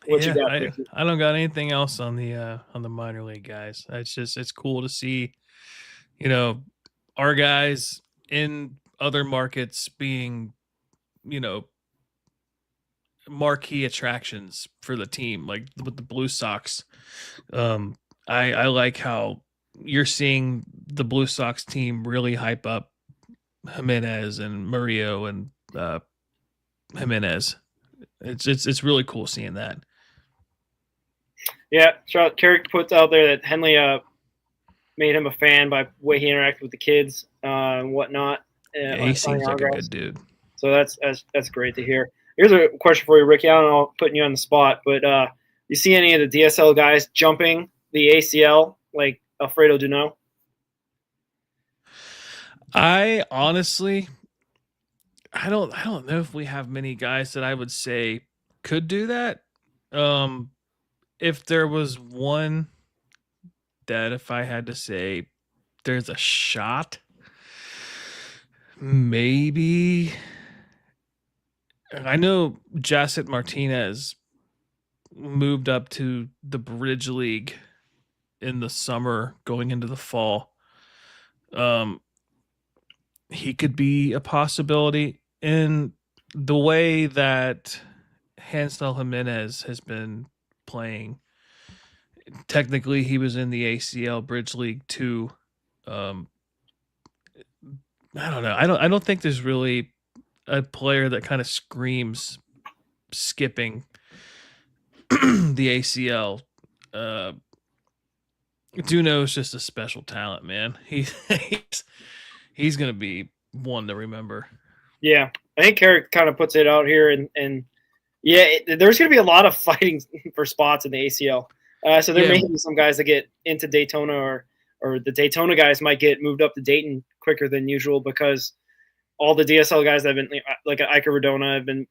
What you got? I don't got anything else on the minor league guys. It's cool to see, our guys in other markets being, marquee attractions for the team, like with the Blue Sox. I like how you're seeing the Blue Sox team really hype up Jimenez and Murillo and Jimenez. It's really cool seeing that. Yeah, Carrick puts out there that Henley made him a fan by the way he interacted with the kids and whatnot. Yeah, he seems like a good dude. So that's great to hear. Here's a question for you, Ricky. I don't know, putting you on the spot, but you see any of the DSL guys jumping the ACL like Alfredo Duno? I honestly, I don't know if we have many guys that I would say could do that. If there was one that, if I had to say there's a shot, maybe. I know Jacet Martinez moved up to the Bridge League in the summer going into the fall. He could be a possibility in the way that Hansel Jimenez has been playing. Technically, he was in the ACL Bridge League too. I don't know. I don't think there's really a player that kind of screams skipping the ACL. Duno's just a special talent, man. He's gonna be one to remember. Yeah, I think Carrick kind of puts it out here, and there's gonna be a lot of fighting for spots in the ACL. So there may be some guys that get into Daytona, or the Daytona guys might get moved up to Dayton quicker than usual because all the DSL guys that have been like Ike Rodona have been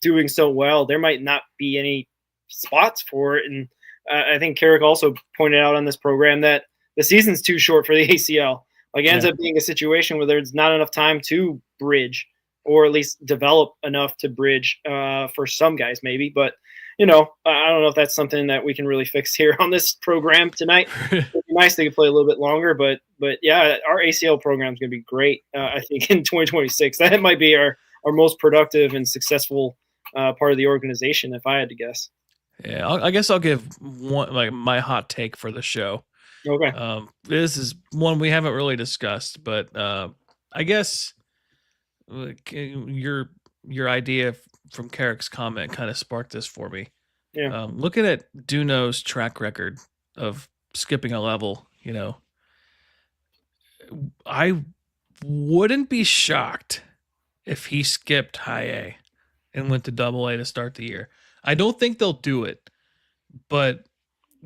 doing so well. There might not be any spots for it, and I think Carrick also pointed out on this program that the season's too short for the ACL. Like, it ends up being a situation where there's not enough time to bridge, or at least develop enough to bridge for some guys, maybe. But, I don't know if that's something that we can really fix here on this program tonight. It'd be nice they could play a little bit longer, but yeah, our ACL program is going to be great, I think, in 2026. That might be our most productive and successful part of the organization, if I had to guess. Yeah, I guess I'll give one, like, my hot take for the show. Okay. This is one we haven't really discussed, but I guess your idea from Carrick's comment kind of sparked this for me. Yeah. Looking at Duno's track record of skipping a level, I wouldn't be shocked if he skipped high A and went to double A to start the year. I don't think they'll do it, but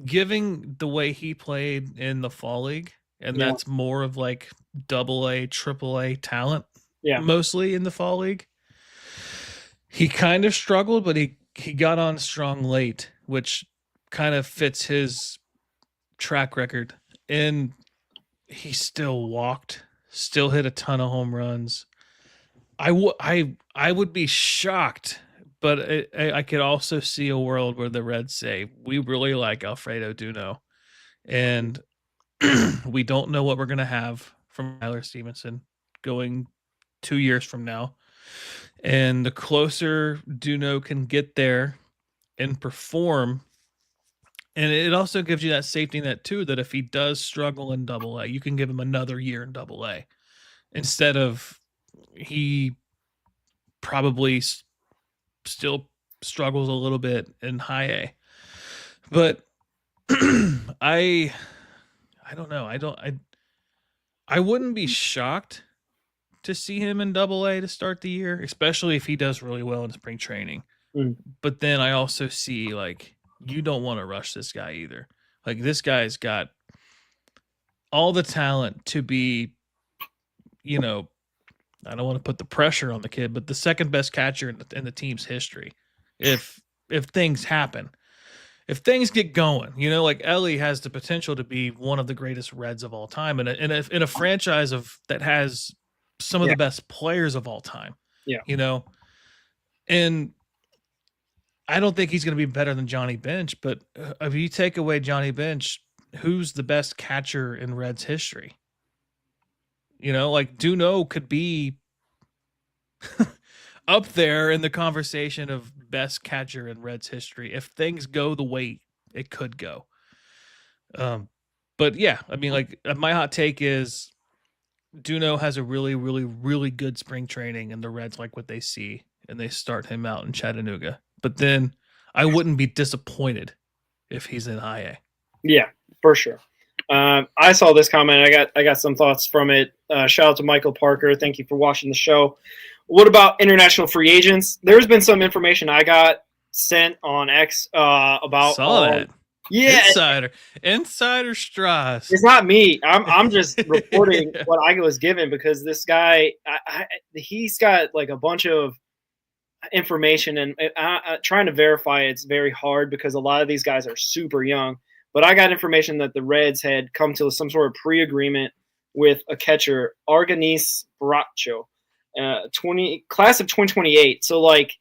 giving the way he played in the fall league, and that's more of like double A, triple A talent, mostly in the fall league. He kind of struggled, but he got on strong late, which kind of fits his track record. And he still walked, still hit a ton of home runs. I would be shocked, but I could also see a world where the Reds say, we really like Alfredo Duno, and we don't know what we're going to have from Tyler Stevenson going 2 years from now. And the closer Duno can get there and perform, and it also gives you that safety net too, that if he does struggle in double A, you can give him another year in double A instead of he probably still struggles a little bit in high A. But I don't know. I wouldn't be shocked to see him in double A to start the year, especially if he does really well in spring training. But then I also see, like, you don't want to rush this guy either. Like, this guy's got all the talent to be, I don't want to put the pressure on the kid, but the second best catcher in the team's history. If things happen, if things get going, like Ellie has the potential to be one of the greatest Reds of all time, and in a franchise that has some of the best players of all time. And I don't think he's going to be better than Johnny Bench, but if you take away Johnny Bench, who's the best catcher in Reds history? Like, Duno could be up there in the conversation of best catcher in Reds history if things go the way it could go. But yeah, I mean, like my hot take is Duno has a really, really, really good spring training, and the Reds like what they see, and they start him out in Chattanooga. But then I wouldn't be disappointed if he's in high A. Yeah, for sure. I saw this comment. I got some thoughts from it. Shout out to Michael Parker. Thank you for watching the show. What about international free agents? There's been some information I got sent on X about. Saw that. Yeah, Insider Strauss. it's not me. I'm just reporting what I was given because this guy, he's got like a bunch of information, and trying to verify it's very hard because a lot of these guys are super young. But I got information that the Reds had come to some sort of pre-agreement with a catcher, Arganis Bracho, class of 2028. So like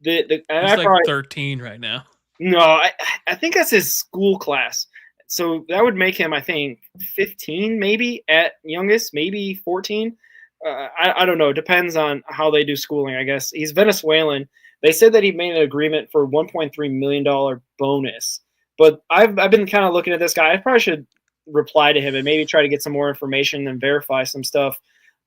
he's like 13 right now. No, I think that's his school class. So that would make him, I think, 15 maybe at youngest, maybe 14. I don't know. It depends on how they do schooling, I guess. He's Venezuelan. They said that he made an agreement for $1.3 million bonus. But I've been kind of looking at this guy. I probably should reply to him and maybe try to get some more information and verify some stuff.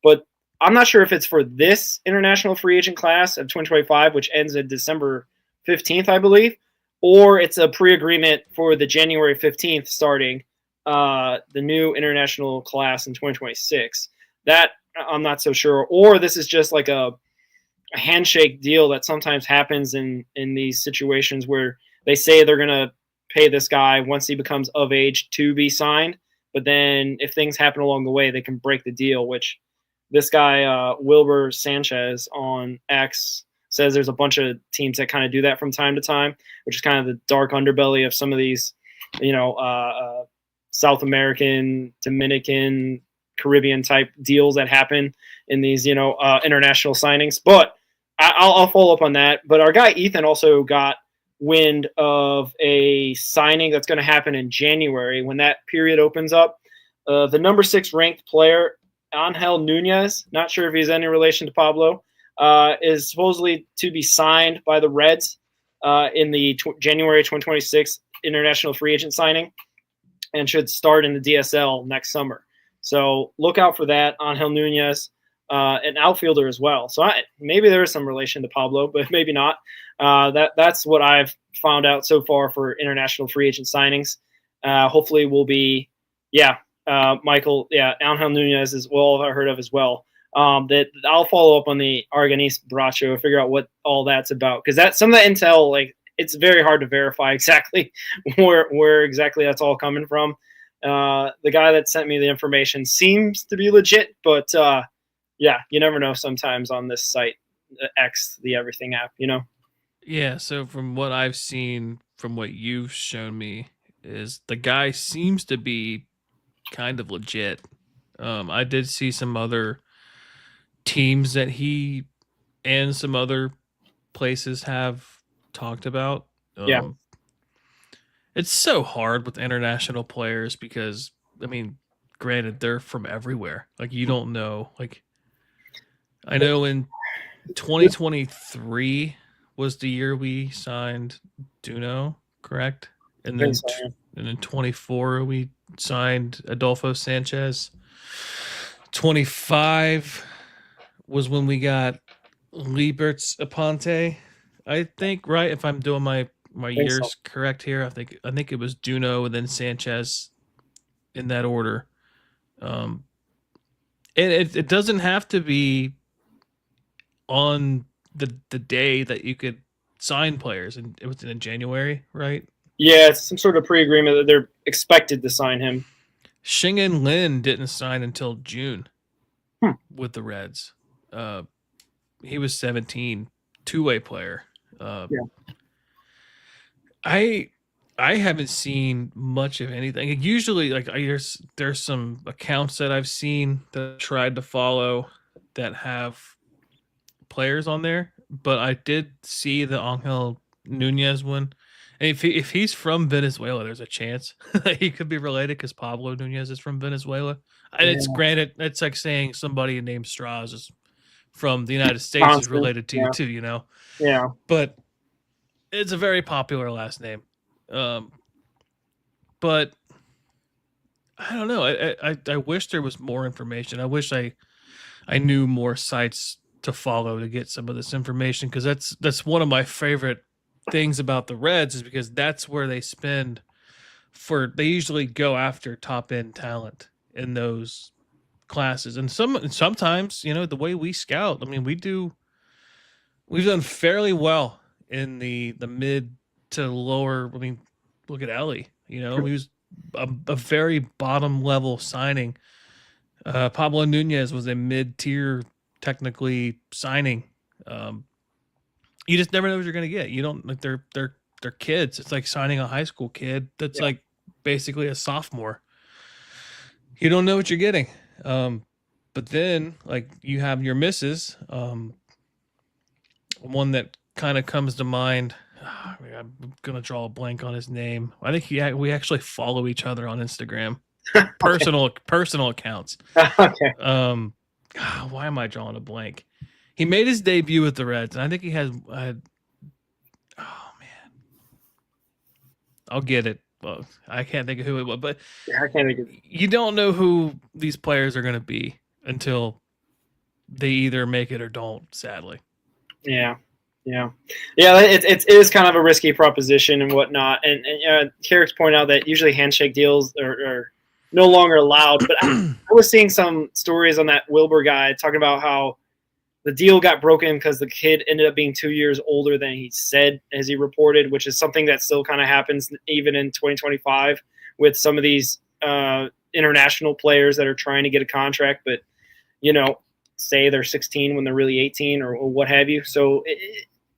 But I'm not sure if it's for this international free agent class of 2025, which ends in December 15th, I believe, or it's a pre-agreement for the January 15th starting the new international class in 2026. That I'm not so sure. Or this is just like a handshake deal that sometimes happens in these situations where they say they're going to pay this guy once he becomes of age to be signed. But then if things happen along the way, they can break the deal, which this guy, Wilbur Sanchez on X, says there's a bunch of teams that kind of do that from time to time, which is kind of the dark underbelly of some of these, South American, Dominican, Caribbean type deals that happen in these, international signings. But I'll follow up on that. But our guy Ethan also got wind of a signing that's going to happen in January when that period opens up. The number 6 ranked player, Angel Nunez, not sure if he's any relation to Pablo, is supposedly to be signed by the Reds in the January 2026 international free agent signing and should start in the DSL next summer. So look out for that. Angel Nunez, an outfielder as well. So maybe there is some relation to Pablo, but maybe not. That's what I've found out so far for international free agent signings. Hopefully we'll be, Michael, Angel Nunez is well I heard of as well. That I'll follow up on the Arganis Bracho, figure out what all that's about, because that some of that intel, like, it's very hard to verify exactly where exactly that's all coming from. The guy that sent me the information seems to be legit, but you never know sometimes on this site, X, the Everything app, Yeah, so from what I've seen, from what you've shown me, is the guy seems to be kind of legit. I did see some other teams that he and some other places have talked about. It's so hard with international players because, I mean, granted, they're from everywhere. Like, you don't know. Like, I know in 2023 was the year we signed Duno, correct? And then in 24 we signed Adolfo Sanchez. 25 was when we got Liberts Aponte, I think, right? If I'm doing my years correct here, I think it was Duno and then Sanchez in that order. And it doesn't have to be on the day that you could sign players, and it was in January, right? Yeah, it's some sort of pre-agreement that they're expected to sign him. Shingen Lin didn't sign until June with the Reds. He was 17, two-way player. I haven't seen much of anything. Usually, like, there's some accounts that I've seen that I tried to follow that have players on there, but I did see the Angel Nunez one. And if he's from Venezuela, there's a chance that he could be related because Pablo Nunez is from Venezuela. And it's granted, it's like saying somebody named Strauss is from the United States is related to you too, Yeah. But it's a very popular last name. But I don't know. I wish there was more information. I wish I knew more sites to follow to get some of this information, because that's one of my favorite things about the Reds, is because that's where they spend they usually go after top end talent in those classes. And sometimes, the way we scout, I mean, we've done fairly well in the mid to lower. I mean, look at Ellie, he was a very bottom level signing. Pablo Nunez was a mid tier technically signing. You just never know what you're going to get. You don't, like, they're kids. It's like signing a high school kid that's like basically a sophomore. You don't know what you're getting. But then, like, you have your misses. One that kind of comes to mind. I'm gonna draw a blank on his name. I think we actually follow each other on Instagram, personal accounts. Okay. Why am I drawing a blank? He made his debut with the Reds, and I think he has. Oh man, I'll get it. Well, I can't think of who it was, but I can't think of. You don't know who these players are going to be until they either make it or don't. Sadly. Yeah. It is kind of a risky proposition and whatnot. And Carrick's pointed out that usually handshake deals are no longer allowed. But I was seeing some stories on that Wilbur guy talking about how the deal got broken because the kid ended up being 2 years older than he said, as he reported, which is something that still kind of happens even in 2025 with some of these international players that are trying to get a contract, but, say they're 16 when they're really 18 or what have you. So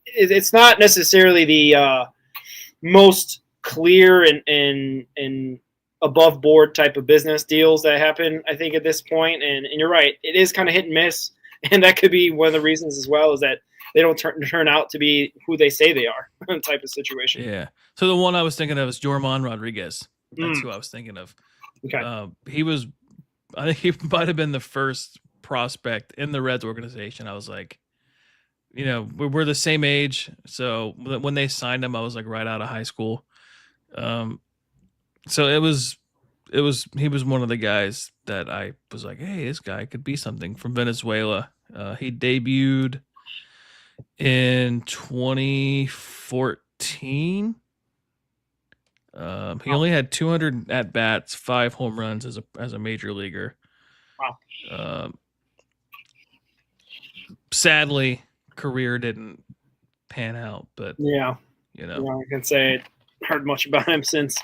it's not necessarily the most clear and above board type of business deals that happen, I think, at this point. And you're right, it is kind of hit and miss. And that could be one of the reasons as well, is that they don't turn out to be who they say they are type of situation. Yeah. So the one I was thinking of is Jorman Rodriguez. That's who I was thinking of. Okay. I think he might have been the first prospect in the Reds organization. I was like, we're the same age. So when they signed him, I was like right out of high school. So he was one of the guys that I was like, hey, this guy could be something, from Venezuela. He debuted in 2014. He only had 200 at bats, 5 home runs as a major leaguer. Wow. Sadly, career didn't pan out, but I can say I heard much about him since.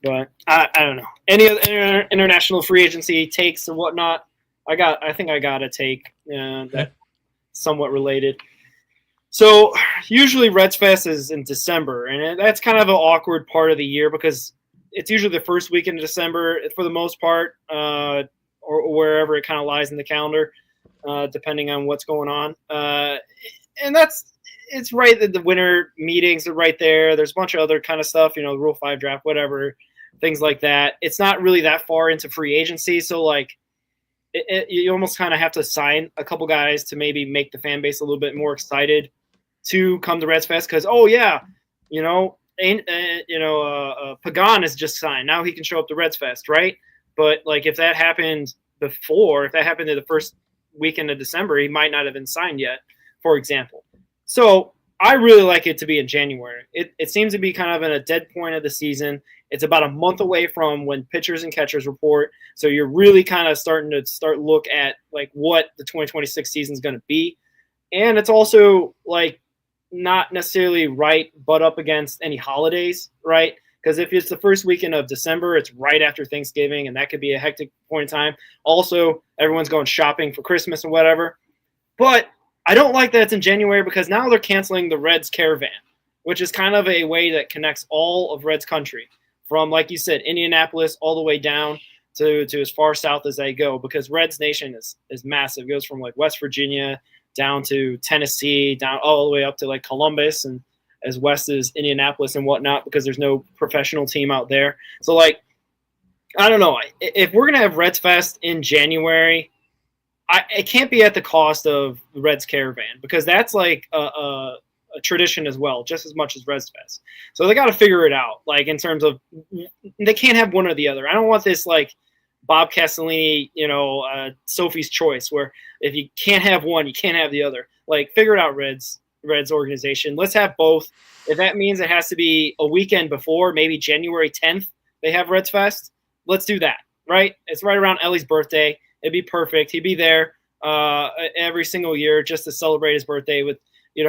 But I don't know. Any other international free agency takes or whatnot? I think I got a take that somewhat related. So usually Reds Fest is in December, and that's kind of an awkward part of the year because it's usually the first weekend of December for the most part, or wherever it kind of lies in the calendar, depending on what's going on. And it's right that the winter meetings are right there. There's a bunch of other kind of stuff, Rule 5 draft, whatever, things like that. It's not really that far into free agency. So, like, you almost kind of have to sign a couple guys to maybe make the fan base a little bit more excited to come to Reds Fest. Because, Pagan is just signed. Now he can show up to Reds Fest, right? But, like, if that happened in the first weekend of December, he might not have been signed yet, for example. So I really like it to be in January. It seems to be kind of in a dead point of the season. It's about a month away from when pitchers and catchers report. So you're really kind of starting to look at like what the 2026 season is going to be. And it's also like not necessarily right, but up against any holidays, right? Because if it's the first weekend of December, it's right after Thanksgiving, and that could be a hectic point in time. Also, everyone's going shopping for Christmas and whatever. But I don't like that it's in January because now they're canceling the Reds Caravan, which is kind of a way that connects all of Reds country from, like you said, Indianapolis all the way down to as far south as they go, because Reds Nation is massive. It goes from like West Virginia down to Tennessee, down all the way up to like Columbus and as west as Indianapolis and whatnot, because there's no professional team out there. So, like, I don't know. If we're going to have Reds Fest in January, it can't be at the cost of the Reds Caravan, because that's like a a tradition as well, just as much as Reds Fest. So they got to figure it out, like in terms of they can't have one or the other. I don't want this like Bob Castellini, Sophie's Choice, where if you can't have one, you can't have the other. Like figure it out, Reds organization. Let's have both. If that means it has to be a weekend before, maybe January 10th, they have Reds Fest. Let's do that, right? It's right around Ellie's birthday. It'd be perfect. He'd be there every single year just to celebrate his birthday with,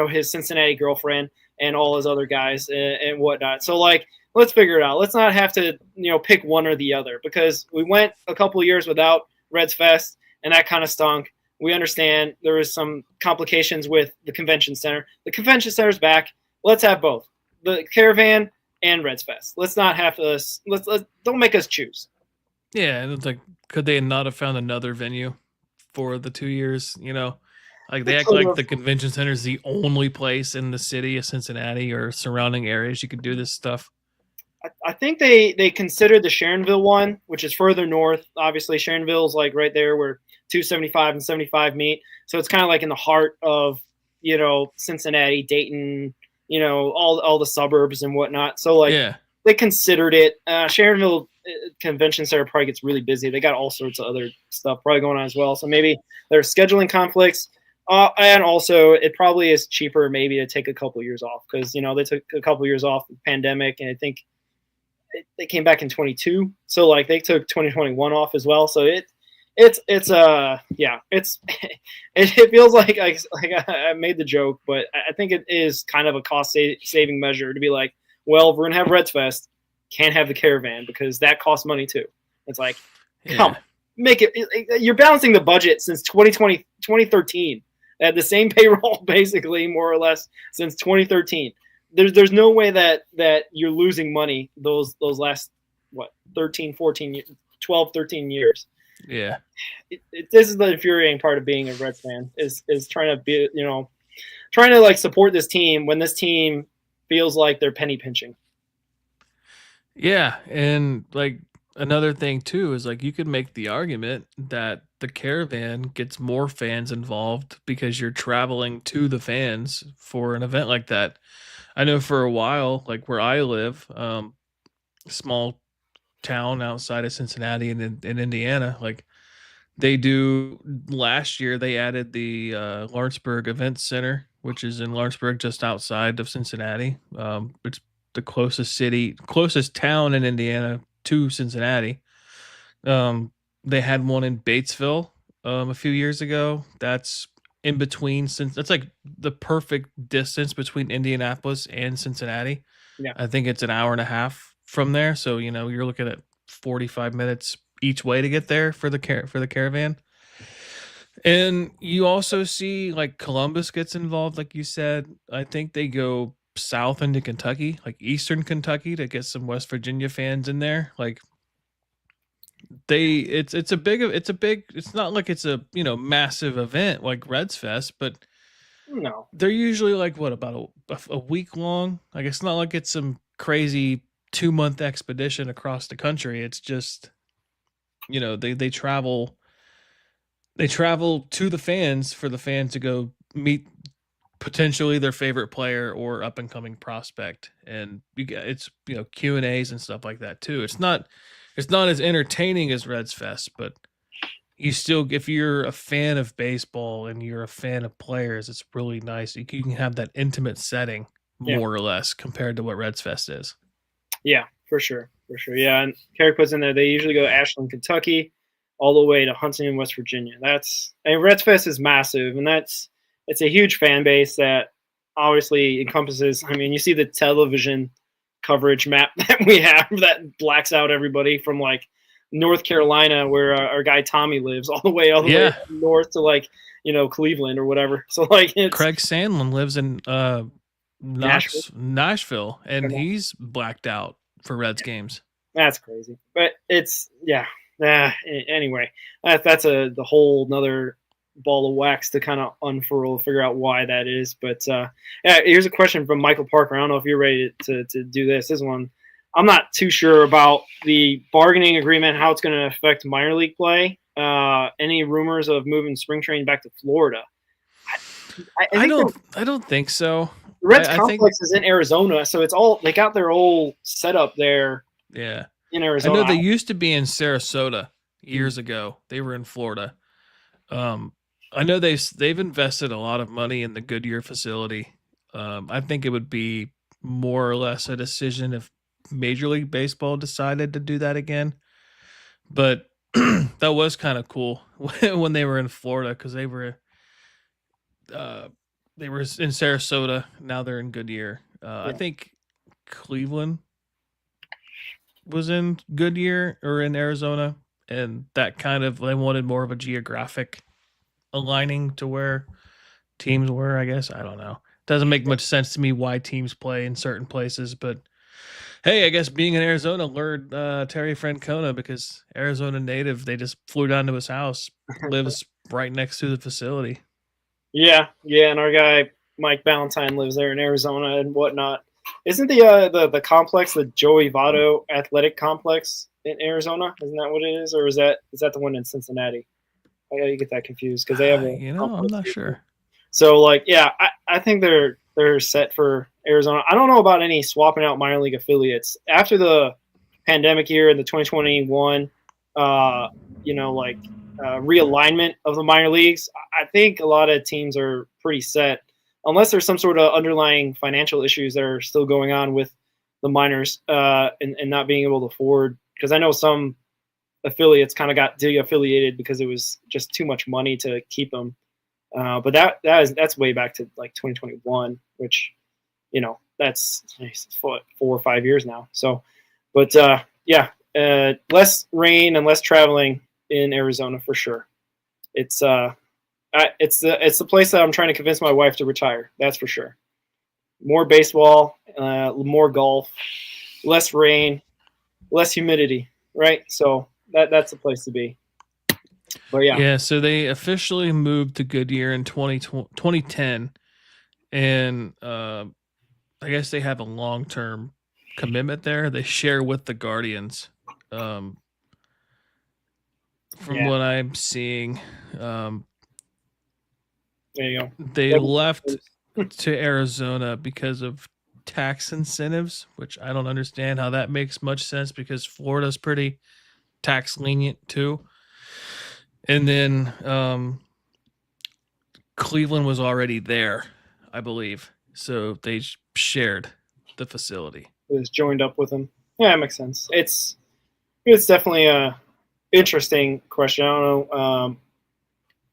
his Cincinnati girlfriend and all his other guys and whatnot. So, like, let's figure it out. Let's not have to, pick one or the other, because we went a couple of years without Reds Fest, and that kind of stunk. We understand there was some complications with the convention center. The convention center's back. Let's have both, the Caravan and Reds Fest. Let's not have us. Let's don't make us choose. Yeah, and it's like, could they not have found another venue for the 2 years? Like they act like the convention center is the only place in the city of Cincinnati or surrounding areas you could do this stuff. I think they considered the Sharonville one, which is further north. Obviously, Sharonville's like right there where 275 and 75 meet. So it's kind of like in the heart of, Cincinnati, Dayton, all the suburbs and whatnot. So they considered it. Sharonville Convention Center probably gets really busy. They got all sorts of other stuff probably going on as well. So maybe there's scheduling conflicts. And also it probably is cheaper maybe to take a couple of years off, because, they took a couple of years off with the pandemic, and I think they came back in 22. So like they took 2021 off as well. So it feels like I made the joke, but I think it is kind of a cost saving measure to be like, well, if we're gonna have Reds Fest, can't have the Caravan because that costs money too. It's like, come make it. You're balancing the budget since 2013 at the same payroll, basically more or less since 2013. There's no way that you're losing money those last 13 years. Yeah. This is the infuriating part of being a Reds fan is trying to be, trying to like support this team when this team feels like they're penny pinching. Yeah, and like another thing too is like you could make the argument that the Caravan gets more fans involved because you're traveling to the fans for an event like that. I know for a while, like where I live, small town outside of Cincinnati in Indiana, like last year they added the Lawrenceburg Event Center, which is in Lawrenceburg just outside of Cincinnati. It's the closest town in Indiana to Cincinnati. They had one in Batesville a few years ago. That's in between, since that's like the perfect distance between Indianapolis and Cincinnati. Yeah. I think it's an hour and a half from there. So, you're looking at 45 minutes each way to get there for the Caravan. And you also see like Columbus gets involved, like you said. I think they go south into Kentucky, like eastern Kentucky, to get some West Virginia fans in there. Like it's not like it's a massive event like Reds Fest, but no, they're usually like about a week long. Like it's not like it's some crazy 2-month expedition across the country. It's just they travel to the fans for the fans to go meet potentially their favorite player or up and coming prospect, and it's Q&As and stuff like that too. It's not as entertaining as Reds Fest, but you still, if you're a fan of baseball and you're a fan of players, it's really nice. You can have that intimate setting more or less compared to what Reds Fest is. Yeah, for sure. Yeah, and Carrick puts in there, they usually go to Ashland, Kentucky, all the way to Huntington, West Virginia. Reds Fest is massive, and it's a huge fan base that obviously encompasses. I mean, you see the television coverage map that we have that blacks out everybody from like North Carolina, where our guy Tommy lives, all the way north to like Cleveland or whatever. So like Craig Sandlin lives in Nashville, and he's blacked out for Reds games. That's crazy, but it's anyway, that's the whole another ball of wax to kind of unfurl, figure out why that is. But here's a question from Michael Parker. I don't know if you're ready to do this. This one, I'm not too sure about the bargaining agreement, how it's going to affect minor league play. Any rumors of moving spring training back to Florida? I don't think so. The Reds I think, complex is in Arizona, so it's all they got their whole setup there yeah. in I Arizona. know they used to be in Sarasota years ago. They were in Florida. I know they've invested a lot of money in the Goodyear facility. I think it would be more or less a decision if Major League Baseball decided to do that again. But that was kind of cool when they were in Florida because they were in Sarasota. Now they're in Goodyear. I think Cleveland was in Goodyear or in Arizona, and that kind of they wanted more of a geographic aligning to where teams were. I guess I don't know. Doesn't make much sense to me why teams play in certain places, but hey, I guess being in Arizona lured Terry Francona because Arizona native. They just flew down to his house, lives right next to the facility. Yeah, and our guy Mike Ballantyne lives there in Arizona and whatnot. Isn't the complex the Joey Votto Athletic Complex in Arizona? Isn't that what it is, or is that the one in Cincinnati? I gotta get that confused because they have a. I'm not sure. So like, yeah, I think they're set for Arizona. I don't know about any swapping out minor league affiliates after the pandemic year and the 2021. Realignment of the minor leagues. I think a lot of teams are pretty set, unless there's some sort of underlying financial issues that are still going on with the minors and not being able to afford. Because I know some affiliates kind of got de-affiliated because it was just too much money to keep them. But that's way back to like 2021, which that's 4 or 5 years now. So, but less rain and less traveling in Arizona for sure. It's the place that I'm trying to convince my wife to retire. That's for sure. More baseball, more golf, less rain, less humidity. Right. So that's the place to be. But yeah. So they officially moved to Goodyear in 2010, and I guess they have a long-term commitment there. They share with the Guardians. From what I'm seeing, there you go. They left to Arizona because of tax incentives, which I don't understand how that makes much sense because Florida's pretty tax lenient too. And then Cleveland was already there, I believe. So they shared the facility. It was joined up with them. Yeah, it makes sense. It's definitely a interesting question. I don't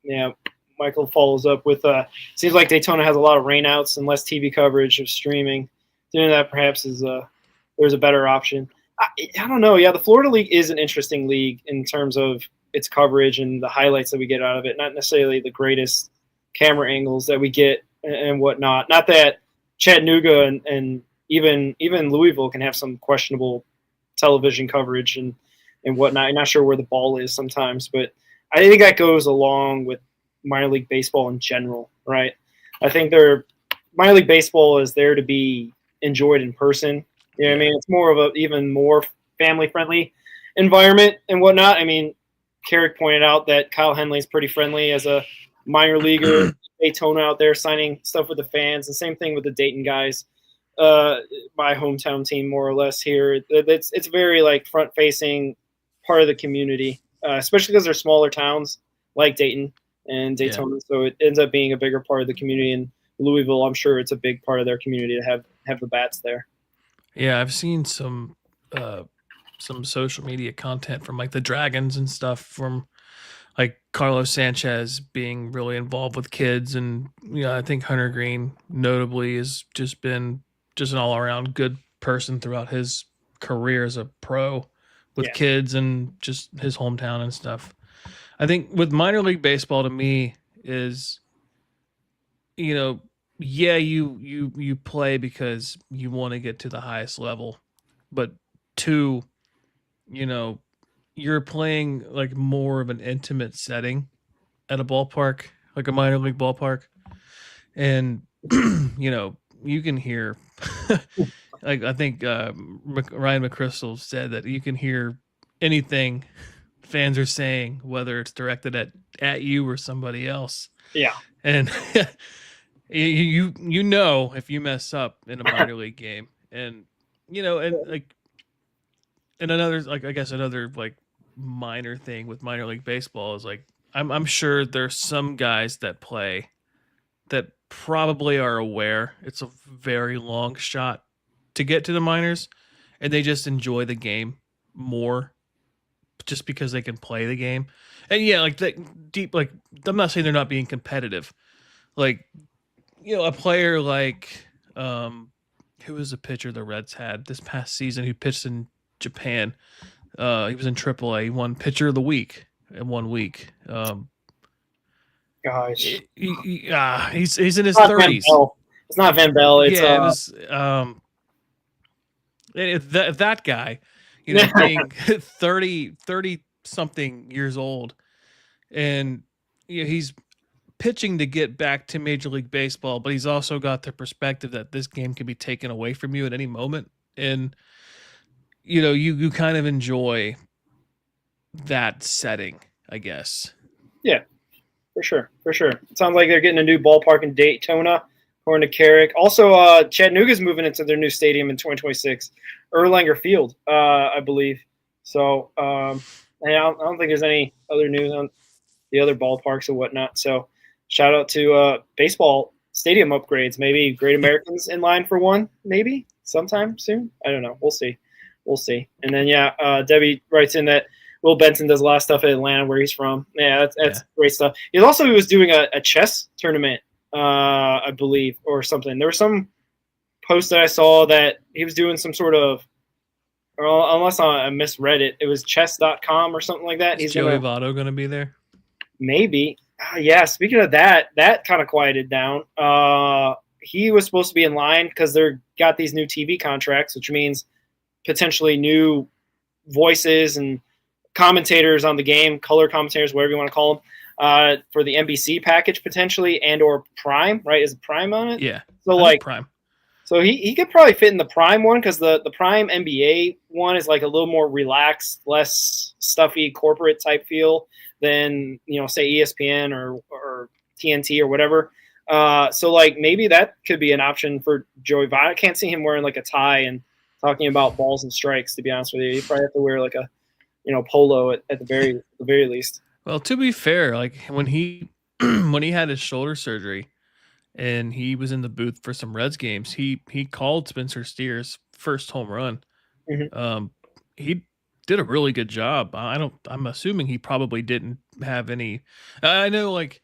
know. Michael follows up with seems like Daytona has a lot of rainouts and less TV coverage of streaming. Doing that perhaps there's a better option. I don't know. Yeah, the Florida League is an interesting league in terms of its coverage and the highlights that we get out of it. Not necessarily the greatest camera angles that we get and whatnot. Not that Chattanooga and even Louisville can have some questionable television coverage and whatnot. I'm not sure where the ball is sometimes, but I think that goes along with minor league baseball in general, right? I think minor league baseball is there to be enjoyed in person. You know what I mean? It's more of a even more family friendly environment and whatnot. I mean, Carrick pointed out that Kyle Henley's pretty friendly as a minor leaguer, Daytona out there signing stuff with the fans. The same thing with the Dayton guys. My hometown team, more or less here. It's very like front facing part of the community, especially because they're smaller towns like Dayton and Daytona. So it ends up being a bigger part of the community. In Louisville, I'm sure it's a big part of their community to have the bats there. Yeah, I've seen some social media content from like the Dragons and stuff from like Carlos Sanchez being really involved with kids. And, I think Hunter Green notably has just been just an all around good person throughout his career as a pro with kids and just his hometown and stuff. I think with minor league baseball to me is, you play because you want to get to the highest level, but two, you're playing like more of an intimate setting at a ballpark, like a minor league ballpark. And, you can hear, like, I think Ryan McChrystal said that you can hear anything fans are saying, whether it's directed at you or somebody else. Yeah. And You know if you mess up in a minor league game, and and another, like, I guess another, like, minor thing with minor league baseball is, like, I'm sure there's some guys that play that probably are aware it's a very long shot to get to the minors, and they just enjoy the game more just because they can play the game. And yeah, like that deep, like, I'm not saying they're not being competitive. Like, a player like who was the pitcher the Reds had this past season who pitched in Japan? He was in AAA. He won Pitcher of the Week in 1 week. Gosh, He's in his it's not Van 30s. Bell. It's not Van Bell. It's Yeah, it was that guy, being 30 something years old, and he's pitching to get back to Major League Baseball, but he's also got the perspective that this game can be taken away from you at any moment, and you kind of enjoy that setting, I guess. Yeah, for sure. It sounds like they're getting a new ballpark in Daytona, according to Carrick. Also, Chattanooga's moving into their new stadium in 2026, Erlanger Field, I believe. So, I don't think there's any other news on the other ballparks or whatnot. So, shout out to baseball stadium upgrades. Maybe Great Americans in line for one, maybe sometime soon. I don't know. We'll see. And then, Debbie writes in that Will Benson does a lot of stuff at Atlanta, where he's from. Yeah, that's great stuff. He was doing a chess tournament, I believe, or something. There was some post that I saw that he was doing some sort of, or unless I misread it, it was chess.com or something like that. Is Joey Votto going to be there? Maybe. Yeah, speaking of that kind of quieted down. He was supposed to be in line because they're got these new TV contracts, which means potentially new voices and commentators on the game, color commentators, whatever you want to call them, for the NBC package potentially, and or Prime, right? Is Prime on it? Yeah. So like Prime. So he could probably fit in the Prime one, because the Prime NBA one is like a little more relaxed, less stuffy corporate type feel than, say ESPN or TNT or whatever. So like maybe that could be an option for Joey Votto. I can't see him wearing like a tie and talking about balls and strikes, to be honest with you. You probably have to wear like a polo at the very least. Well, to be fair, like when he when he had his shoulder surgery and he was in the booth for some Reds games, he called Spencer Steer's first home run. Mm-hmm. He did a really good job. I'm assuming he probably didn't have any. I know, like,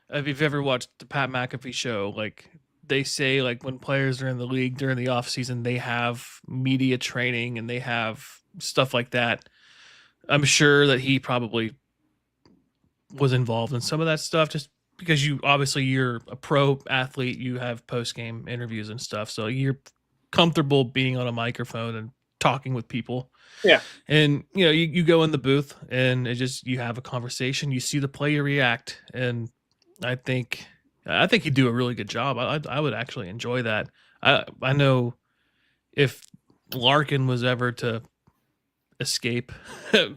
if you've ever watched the Pat McAfee show, like, they say, like, when players are in the league during the off season, they have media training and they have stuff like that. I'm sure that he probably was involved in some of that stuff, just because you're a pro athlete, you have post-game interviews and stuff, so you're comfortable being on a microphone and talking with people. Yeah. And you go in the booth and you have a conversation, you see the player react, and I think he'd do a really good job. I would actually enjoy that. I know if Larkin was ever to escape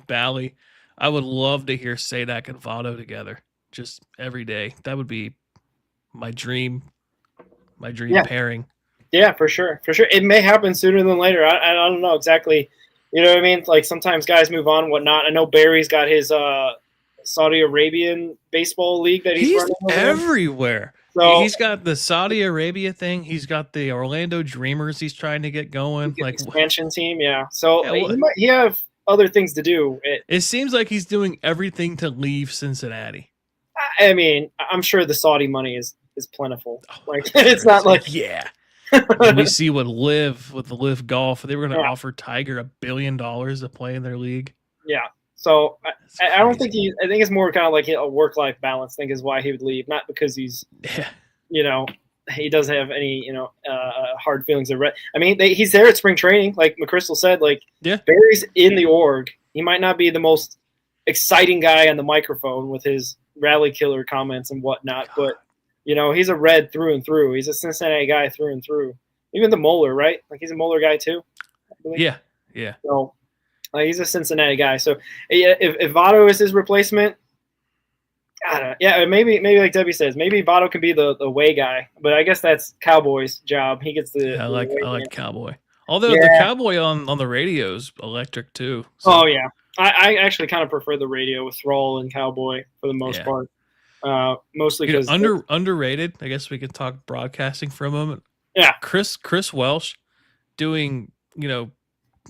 Bally, I would love to hear Sadak and Votto together just every day. That would be my dream pairing. Yeah, for sure. It may happen sooner than later. I don't know exactly. You know what I mean? Like, sometimes guys move on and whatnot. I know Barry's got his Saudi Arabian baseball league that he's running everywhere. So he's got the Saudi Arabia thing. He's got the Orlando Dreamers he's trying to get going. Like expansion team, yeah. So he have other things to do. It seems like he's doing everything to leave Cincinnati. I mean, I'm sure the Saudi money is plentiful. Like, it's not like we see with the Live Golf, they were going to offer Tiger $1 billion to play in their league. Yeah. So I don't think I think it's more kind of like a work-life balance thing is why he would leave, not because he's, he doesn't have any, hard feelings. I mean, he's there at spring training, like McChrystal said. Like, Barry's in the org. He might not be the most exciting guy on the microphone with his rally killer comments and whatnot, but he's a Red through and through. He's a Cincinnati guy through and through. Even the Moeller, right? Like, he's a Moeller guy too. Yeah. So he's a Cincinnati guy. So if Votto is his replacement, Yeah, maybe like Debbie says, maybe Votto could be the way guy, but I guess that's Cowboy's job. He gets the I the like way I like man. Cowboy. Although the Yeah. Cowboy on the radio is electric too. So Oh yeah, I actually kind of prefer the radio with Thrall and Cowboy for the most yeah. part. Mostly You know, because underrated. I guess we could talk broadcasting for a moment. yeah, Chris Welsh doing,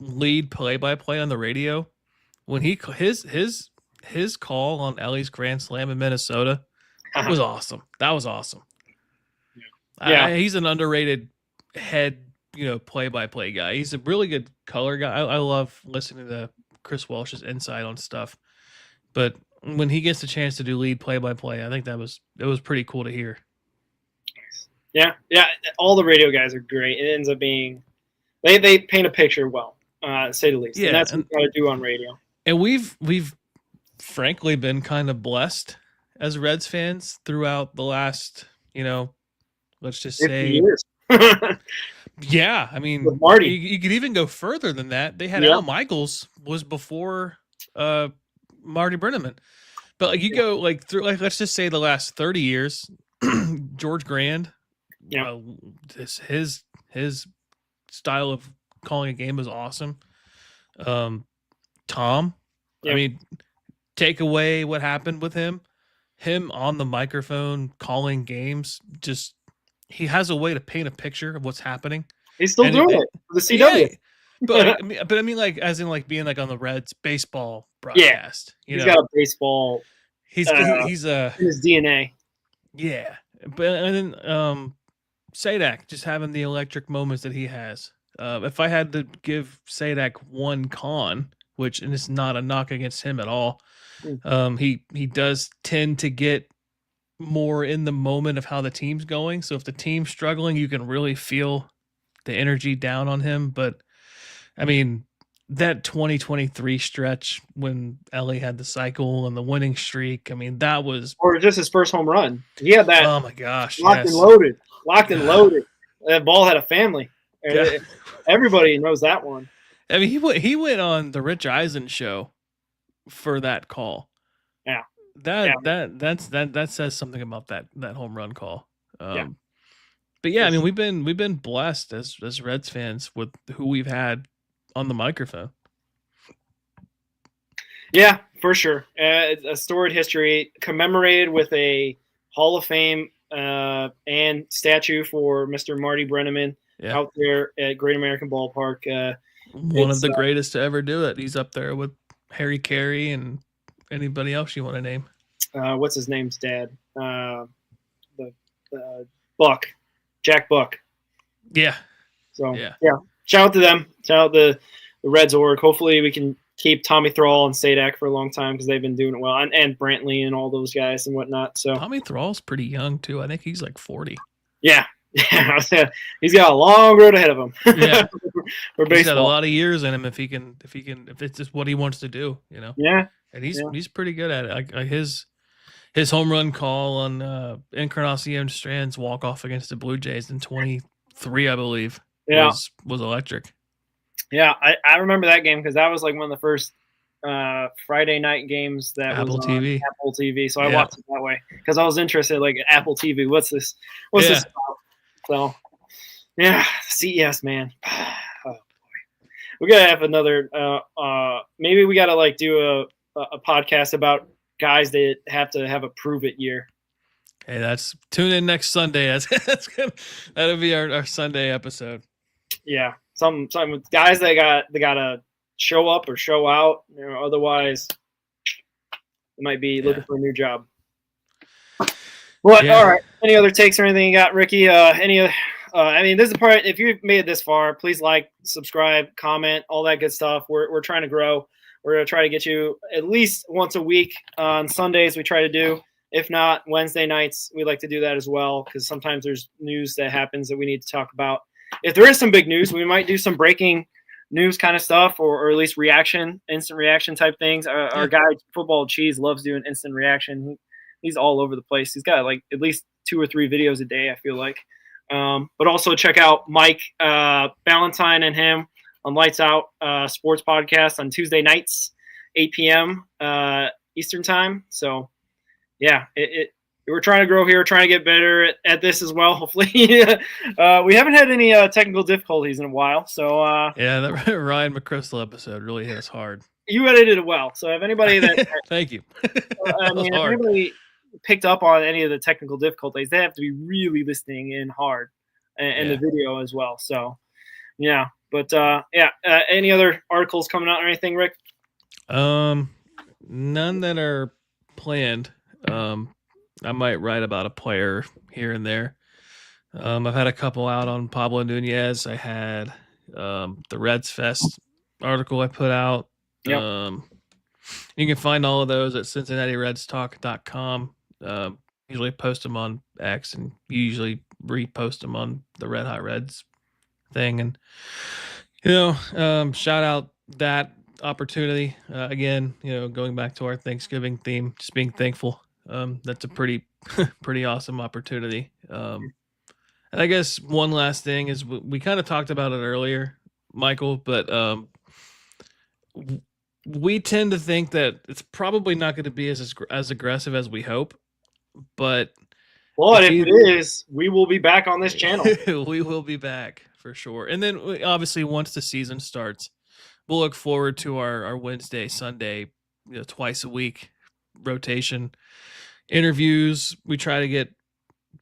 lead play-by-play on the radio when his call on Ellie's Grand Slam in Minnesota was awesome. That was awesome. Yeah. He's an underrated head, play-by-play guy. He's a really good color guy. I love listening to Chris Welsh's insight on stuff. But when he gets the chance to do lead play-by-play, I think it was pretty cool to hear. Yeah. All the radio guys are great. It ends up being they paint a picture well, to say the least. Yeah, and that's what you got to do on radio. And we've frankly been kind of blessed as Reds fans throughout the last, let's just 50 say years. Yeah, I mean, With Marty. you could even go further than that. They had Yeah. Al Michaels was before Marty Brenneman. But like you go like through let's just say the last 30 years, George Grand, Yeah. his style of calling a game was awesome. Tom, Yeah. I mean, take away what happened with him on the microphone calling games, just he has a way to paint a picture of what's happening. He's still And doing it for the CW. Yeah, but I mean, like as in like being like on the Reds baseball broadcast. He's got a baseball he's in his DNA. Yeah, but and then Sadak just having the electric moments that he has. If I had to give Sadak one con, which and it's not a knock against him at all, he does tend to get more in the moment of how the team's going. So if the team's struggling, you can really feel the energy down on him. But I mean, that 2023 stretch when Ellie had the cycle and the winning streak, I mean, that was Or just his first home run. He had that oh my gosh, locked yes. and loaded. Locked and loaded. That ball had a family. Yeah. Everybody knows that one. I mean, he went on the Rich Eisen show for that call. Yeah. That says something about that home run call. Yeah. But yeah, I mean, we've been blessed as Reds fans with who we've had on the microphone. Yeah, for sure. It's a storied history commemorated with a Hall of Fame and statue for Mr. Marty Brenneman out there at Great American Ballpark. One of the greatest to ever do it. He's up there with Harry Carey and anybody else you want to name. What's his name's dad? The Buck, Jack Buck. Yeah. So yeah, shout out to them. Shout out the Reds org. Hopefully we can keep Tommy Thrall and Sadak for a long time because they've been doing it well, and Brantley and all those guys and whatnot. So Tommy Thrall's pretty young too. I think he's like 40. Yeah. He's got a long road ahead of him. Yeah, for baseball. He's got a lot of years in him if it's just what he wants to do, Yeah, and he's pretty good at it. Like his home run call on Encarnacion Strand's walk off against the Blue Jays in 23, I believe. Yeah, was electric. Yeah, I remember that game because that was like one of the first Friday night games that Apple was TV. on Apple TV. So I watched it that way because I was interested. Like Apple TV, what's this? What's this about? So yeah, CES, man. Oh, boy. We gotta have another. Maybe we gotta like do a podcast about guys that have to have a prove it year. Hey, tune in next Sunday. That's good. That'll be our Sunday episode. Yeah, some guys they gotta show up or show out. Otherwise, they might be looking for a new job. What? All right. Any other takes or anything you got, Ricky? Any other? I mean, this is the part. If you've made it this far, please like, subscribe, comment, all that good stuff. We're trying to grow. We're gonna try to get you at least once a week on Sundays. We try to do. If not, Wednesday nights, we like to do that as well because sometimes there's news that happens that we need to talk about. If there is some big news, we might do some breaking news kind of stuff or at least instant reaction type things. Our guy, Football Cheese, loves doing instant reaction. He's all over the place. He's got like at least 2 or 3 videos a day, I feel like. But also check out Mike Valentine and him on Lights Out Sports Podcast on Tuesday nights, 8 p.m. Eastern time. So yeah, we're trying to grow here, trying to get better at this as well. Hopefully, we haven't had any technical difficulties in a while. So Yeah, that Ryan McChrystal episode really hit us hard. you edited it well. So if anybody that Thank you. I That was mean, if hard. anybody picked up on any of the technical difficulties, they have to be really listening in hard, and the Yeah. video as well. So yeah, but any other articles coming out or anything, Rick? None that are planned. I might write about a player here and there. I've had a couple out on Pablo Nunez. I had the Reds Fest article I put out. Yep. You can find all of those at CincinnatiRedsTalk.com. Usually post them on X, and usually repost them on the Red Hot Reds thing. And shout out that opportunity again. Going back to our Thanksgiving theme, just being thankful. That's a pretty pretty awesome opportunity. And I guess one last thing is we kind of talked about it earlier, Michael, but we tend to think that it's probably not going to be as aggressive as we hope. But if it is, we will be back on this channel. We will be back for sure. And then obviously once the season starts, we'll look forward to our Wednesday, Sunday, twice a week rotation interviews. We try to get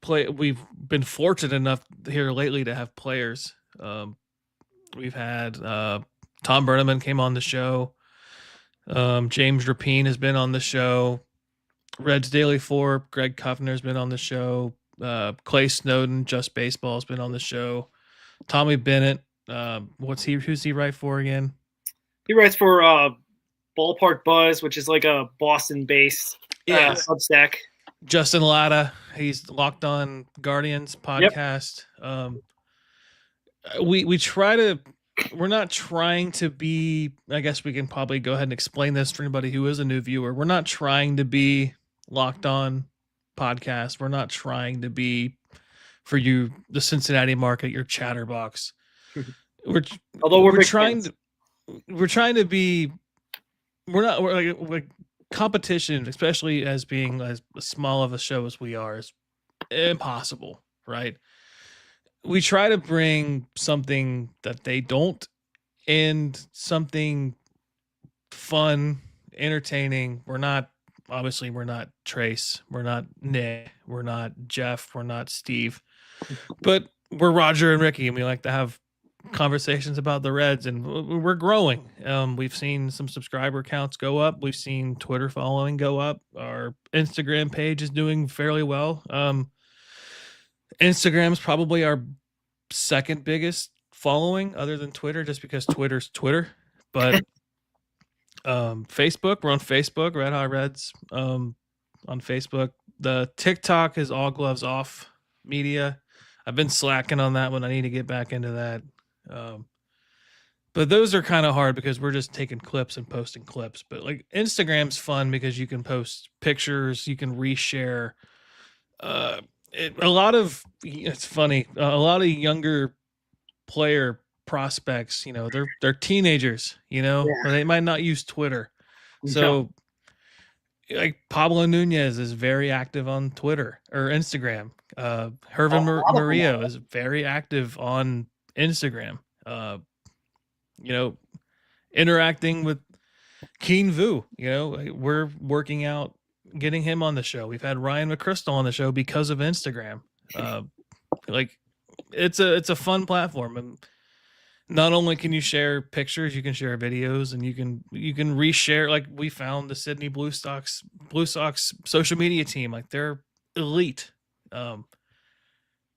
we've been fortunate enough here lately to have players. We've had Tom Berneman came on the show. James Rapine has been on the show. Reds Daily 4, Greg Kuffner's been on the show. Clay Snowden, Just Baseball, has been on the show. Tommy Bennett, who's he write for again? He writes for Ballpark Buzz, which is like a Boston-based Substack. Justin Latta, he's Locked On Guardians podcast. Yep. We're not trying to be, I guess we can probably go ahead and explain this for anybody who is a new viewer. We're not trying to be Locked On podcast. We're not trying to be, for you, the Cincinnati market, your chatterbox. We're trying to be, we're like competition, especially as being as small of a show as we are, is impossible, right? We try to bring something that they don't, and something fun, entertaining. We're not Trace, we're not Nick, we're not Jeff, we're not Steve, but we're Roger and Ricky, and we like to have conversations about the Reds, and we're growing. We've seen some subscriber counts go up. We've seen Twitter following go up. Our Instagram page is doing fairly well. Instagram's probably our second biggest following other than Twitter, just because Twitter's Twitter. But Facebook, we're on Facebook, Red Hot Reds on Facebook. The TikTok is All Gloves Off Media. I've been slacking on that one. I need to get back into that. But those are kind of hard because we're just taking clips and posting clips. But like Instagram's fun because you can post pictures, you can reshare. It's funny. A lot of younger player prospects, they're teenagers, or they might not use Twitter. So like Pablo Nunez is very active on Twitter or Instagram. Hervin Murillo is very active on Instagram. Interacting with Keen Vu, we're working out getting him on the show. We've had Ryan McChrystal on the show because of Instagram. It's a fun platform, and not only can you share pictures, you can share videos, and you can reshare. Like we found the Sydney Blue Sox social media team, like they're elite.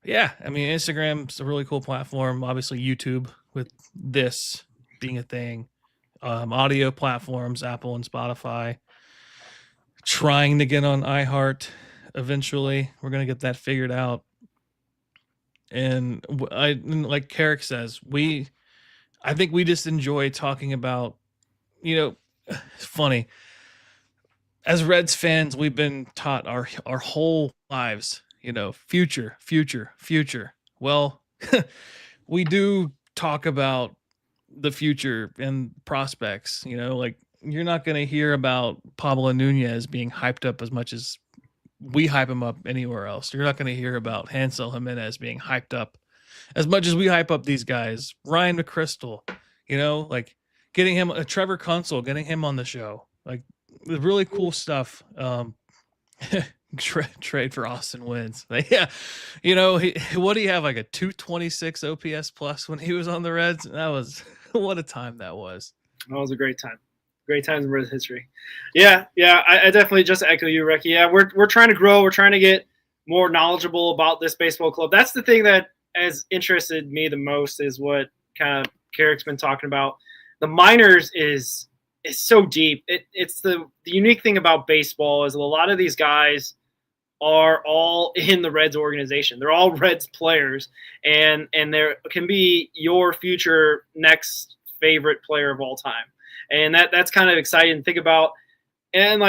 Instagram's a really cool platform. Obviously YouTube with this being a thing. Audio platforms, Apple and Spotify. Trying to get on iHeart eventually. We're going to get that figured out. And like Carrick says, I think we just enjoy talking about, it's funny. As Reds fans, we've been taught our whole lives, future. Well, we do talk about the future and prospects, like you're not going to hear about Pablo Nunez being hyped up as much as we hype him up anywhere else. You're not going to hear about Hansel Jimenez being hyped up as much as we hype up these guys. Ryan McChrystal, like getting him, Trevor Kunsel, getting him on the show, like the really cool stuff. Trade for Austin Wins. Yeah, what do you have, like a 226 OPS plus when he was on the Reds? That was what a time that was. That was a great time. Great times in Reds history. Yeah. I definitely just echo you, Ricky. Yeah, we're trying to grow. We're trying to get more knowledgeable about this baseball club. That's the thing that has interested me the most, is what kind of Carrick's been talking about. The minors is so deep. It's the unique thing about baseball is a lot of these guys are all in the Reds organization. They're all Reds players, and there can be your future next favorite player of all time. And that's kind of exciting to think about. And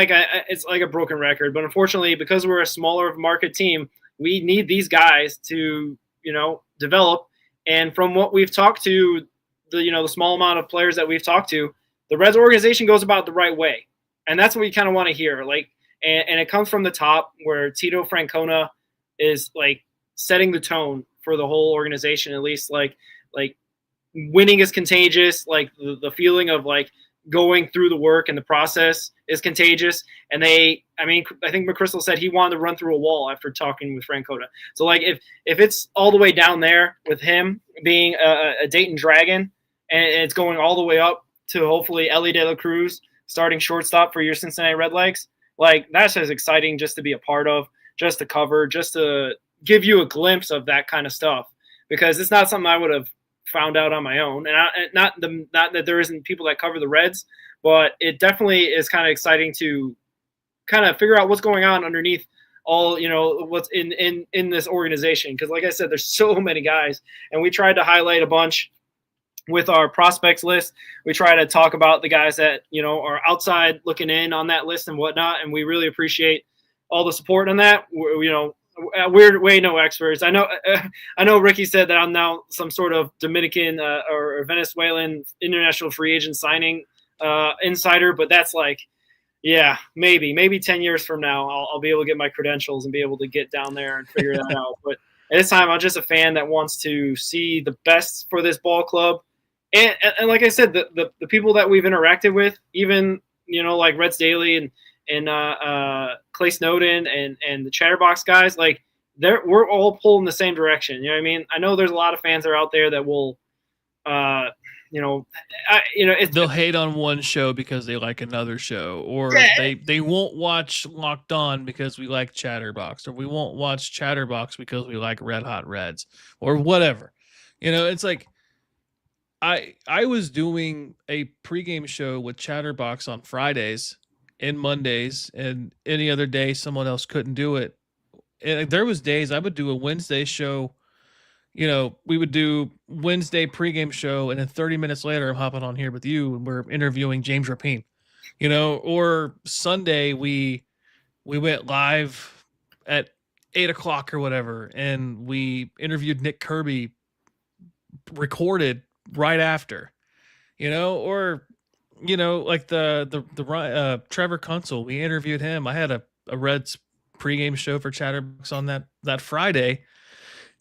it's like a broken record, but unfortunately, because we're a smaller market team, we need these guys to, develop. And from what we've talked to, the small amount of players that we've talked to, the Reds organization goes about the right way. And that's what we kind of want to hear. And it comes from the top, where Tito Francona is setting the tone for the whole organization. At least like winning is contagious. The feeling of going through the work and the process is contagious. And I think McChrystal said he wanted to run through a wall after talking with Francona. So if it's all the way down there with him being a Dayton Dragon, and it's going all the way up to hopefully Ellie De La Cruz starting shortstop for your Cincinnati Redlegs, that's just exciting just to be a part of, just to cover, just to give you a glimpse of that kind of stuff, because it's not something I would have found out on my own. And not that there isn't people that cover the Reds, but it definitely is kind of exciting to kind of figure out what's going on underneath all, what's in this organization. Because like I said, there's so many guys, and we tried to highlight a bunch with our prospects list. We try to talk about the guys that, are outside looking in on that list and whatnot. And we really appreciate all the support on that. We're way no experts. I know Ricky said that I'm now some sort of Dominican or Venezuelan international free agent signing insider, but that's maybe 10 years from now, I'll be able to get my credentials and be able to get down there and figure that out. But at this time, I'm just a fan that wants to see the best for this ball club. And like I said, the people that we've interacted with, even, like Reds Daily and Clay Snowden and the Chatterbox guys, we're all pulling the same direction. You know what I mean? I know there's a lot of fans that are out there that will, they'll hate on one show because they like another show, or they won't watch Locked On because we like Chatterbox, or we won't watch Chatterbox because we like Red Hot Reds, or whatever. It's like I was doing a pregame show with Chatterbox on Fridays and Mondays, and any other day someone else couldn't do it. And there was days I would do a Wednesday show. We would do Wednesday pregame show, and then 30 minutes later, I'm hopping on here with you, and we're interviewing James Rapine. Or Sunday we went live at 8:00 or whatever, and we interviewed Nick Kirby, recorded right after. Or like the Trevor Kunsel, we interviewed him. I had a Reds pregame show for Chatterbox on that Friday.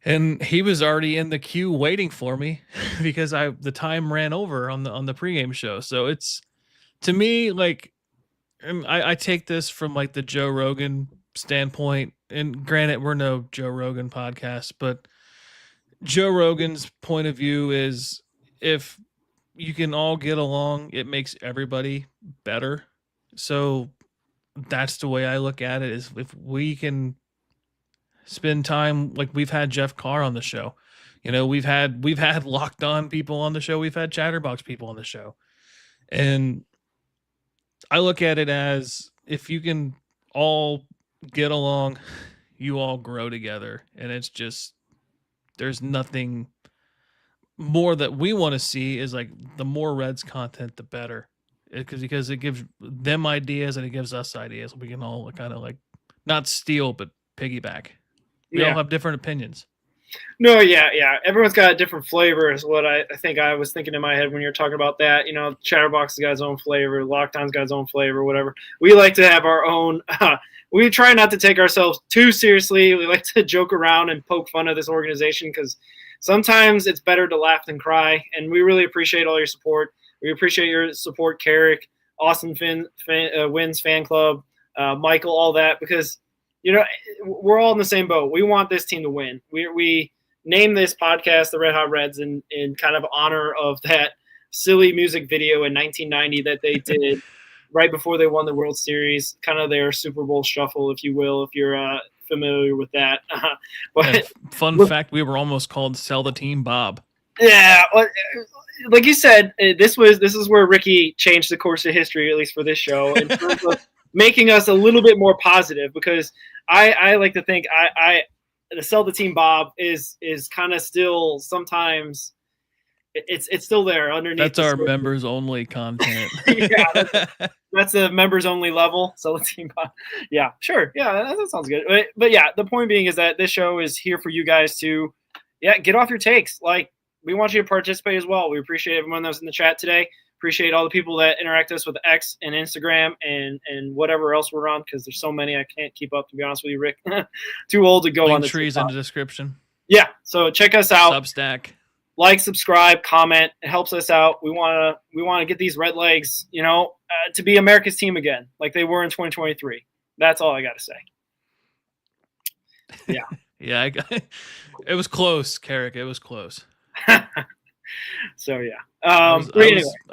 And he was already in the queue waiting for me because the time ran over on the pregame show. So it's, to me, I take this from the Joe Rogan standpoint. And granted, we're no Joe Rogan podcast, but Joe Rogan's point of view is, if you can all get along, it makes everybody better. So that's the way I look at it, is if we can spend time, like we've had Jeff Carr on the show. We've had Locked On people on the show. We've had Chatterbox people on the show. And I look at it as, if you can all get along, you all grow together. And it's just, there's nothing more that we want to see, is the more Reds content, the better. Because it gives them ideas and it gives us ideas. We can all kind of not steal, but piggyback. We all have different opinions. No, yeah. Everyone's got a different flavor is what I think I was thinking in my head when you're talking about that. Chatterbox has got his own flavor. Lockdown's got his own flavor, whatever. We like to have our own. We try not to take ourselves too seriously. We like to joke around and poke fun at this organization because sometimes it's better to laugh than cry. And we really appreciate all your support. We appreciate your support, Carrick, Austin Wins Fan Club, Michael, all that, because we're all in the same boat. We want this team to win. We named this podcast the Red Hot Reds in kind of honor of that silly music video in 1990 that they did right before they won the World Series, kind of their Super Bowl shuffle, if you will, if you're familiar with that. But fun fact, we were almost called Sell the Team Bob. Yeah, like you said, this is where Ricky changed the course of history, at least for this show, in terms of making us a little bit more positive. Because I like to think the Sell the Team Bob is kind of still sometimes it's still there underneath. That's our members only content. Yeah, that's the members only level. Sell the Team Bob. Yeah, sure. Yeah, that sounds good. But yeah, the point being is that this show is here for you guys to get off your takes. Like, we want you to participate as well. We appreciate everyone that was in the chat today. Appreciate all the people that interact us with X and Instagram and whatever else we're on, because there's so many I can't keep up, to be honest with you, Rick. Too old to go Link on the trees TikTok. in the description. Yeah, so check us out. Substack. Like, subscribe, comment. It helps us out. We want to get these Red Legs, to be America's team again, like they were in 2023. That's all I got to say. Yeah. Yeah, it was close, Carrick. It was close. So yeah. I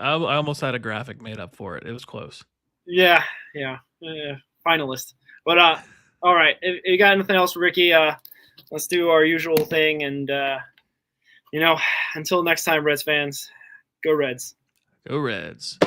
almost had a graphic made up for it. It was close. Yeah. Finalist. But all right. If you got anything else for Ricky, let's do our usual thing. And until next time, Reds fans, go Reds. Go Reds.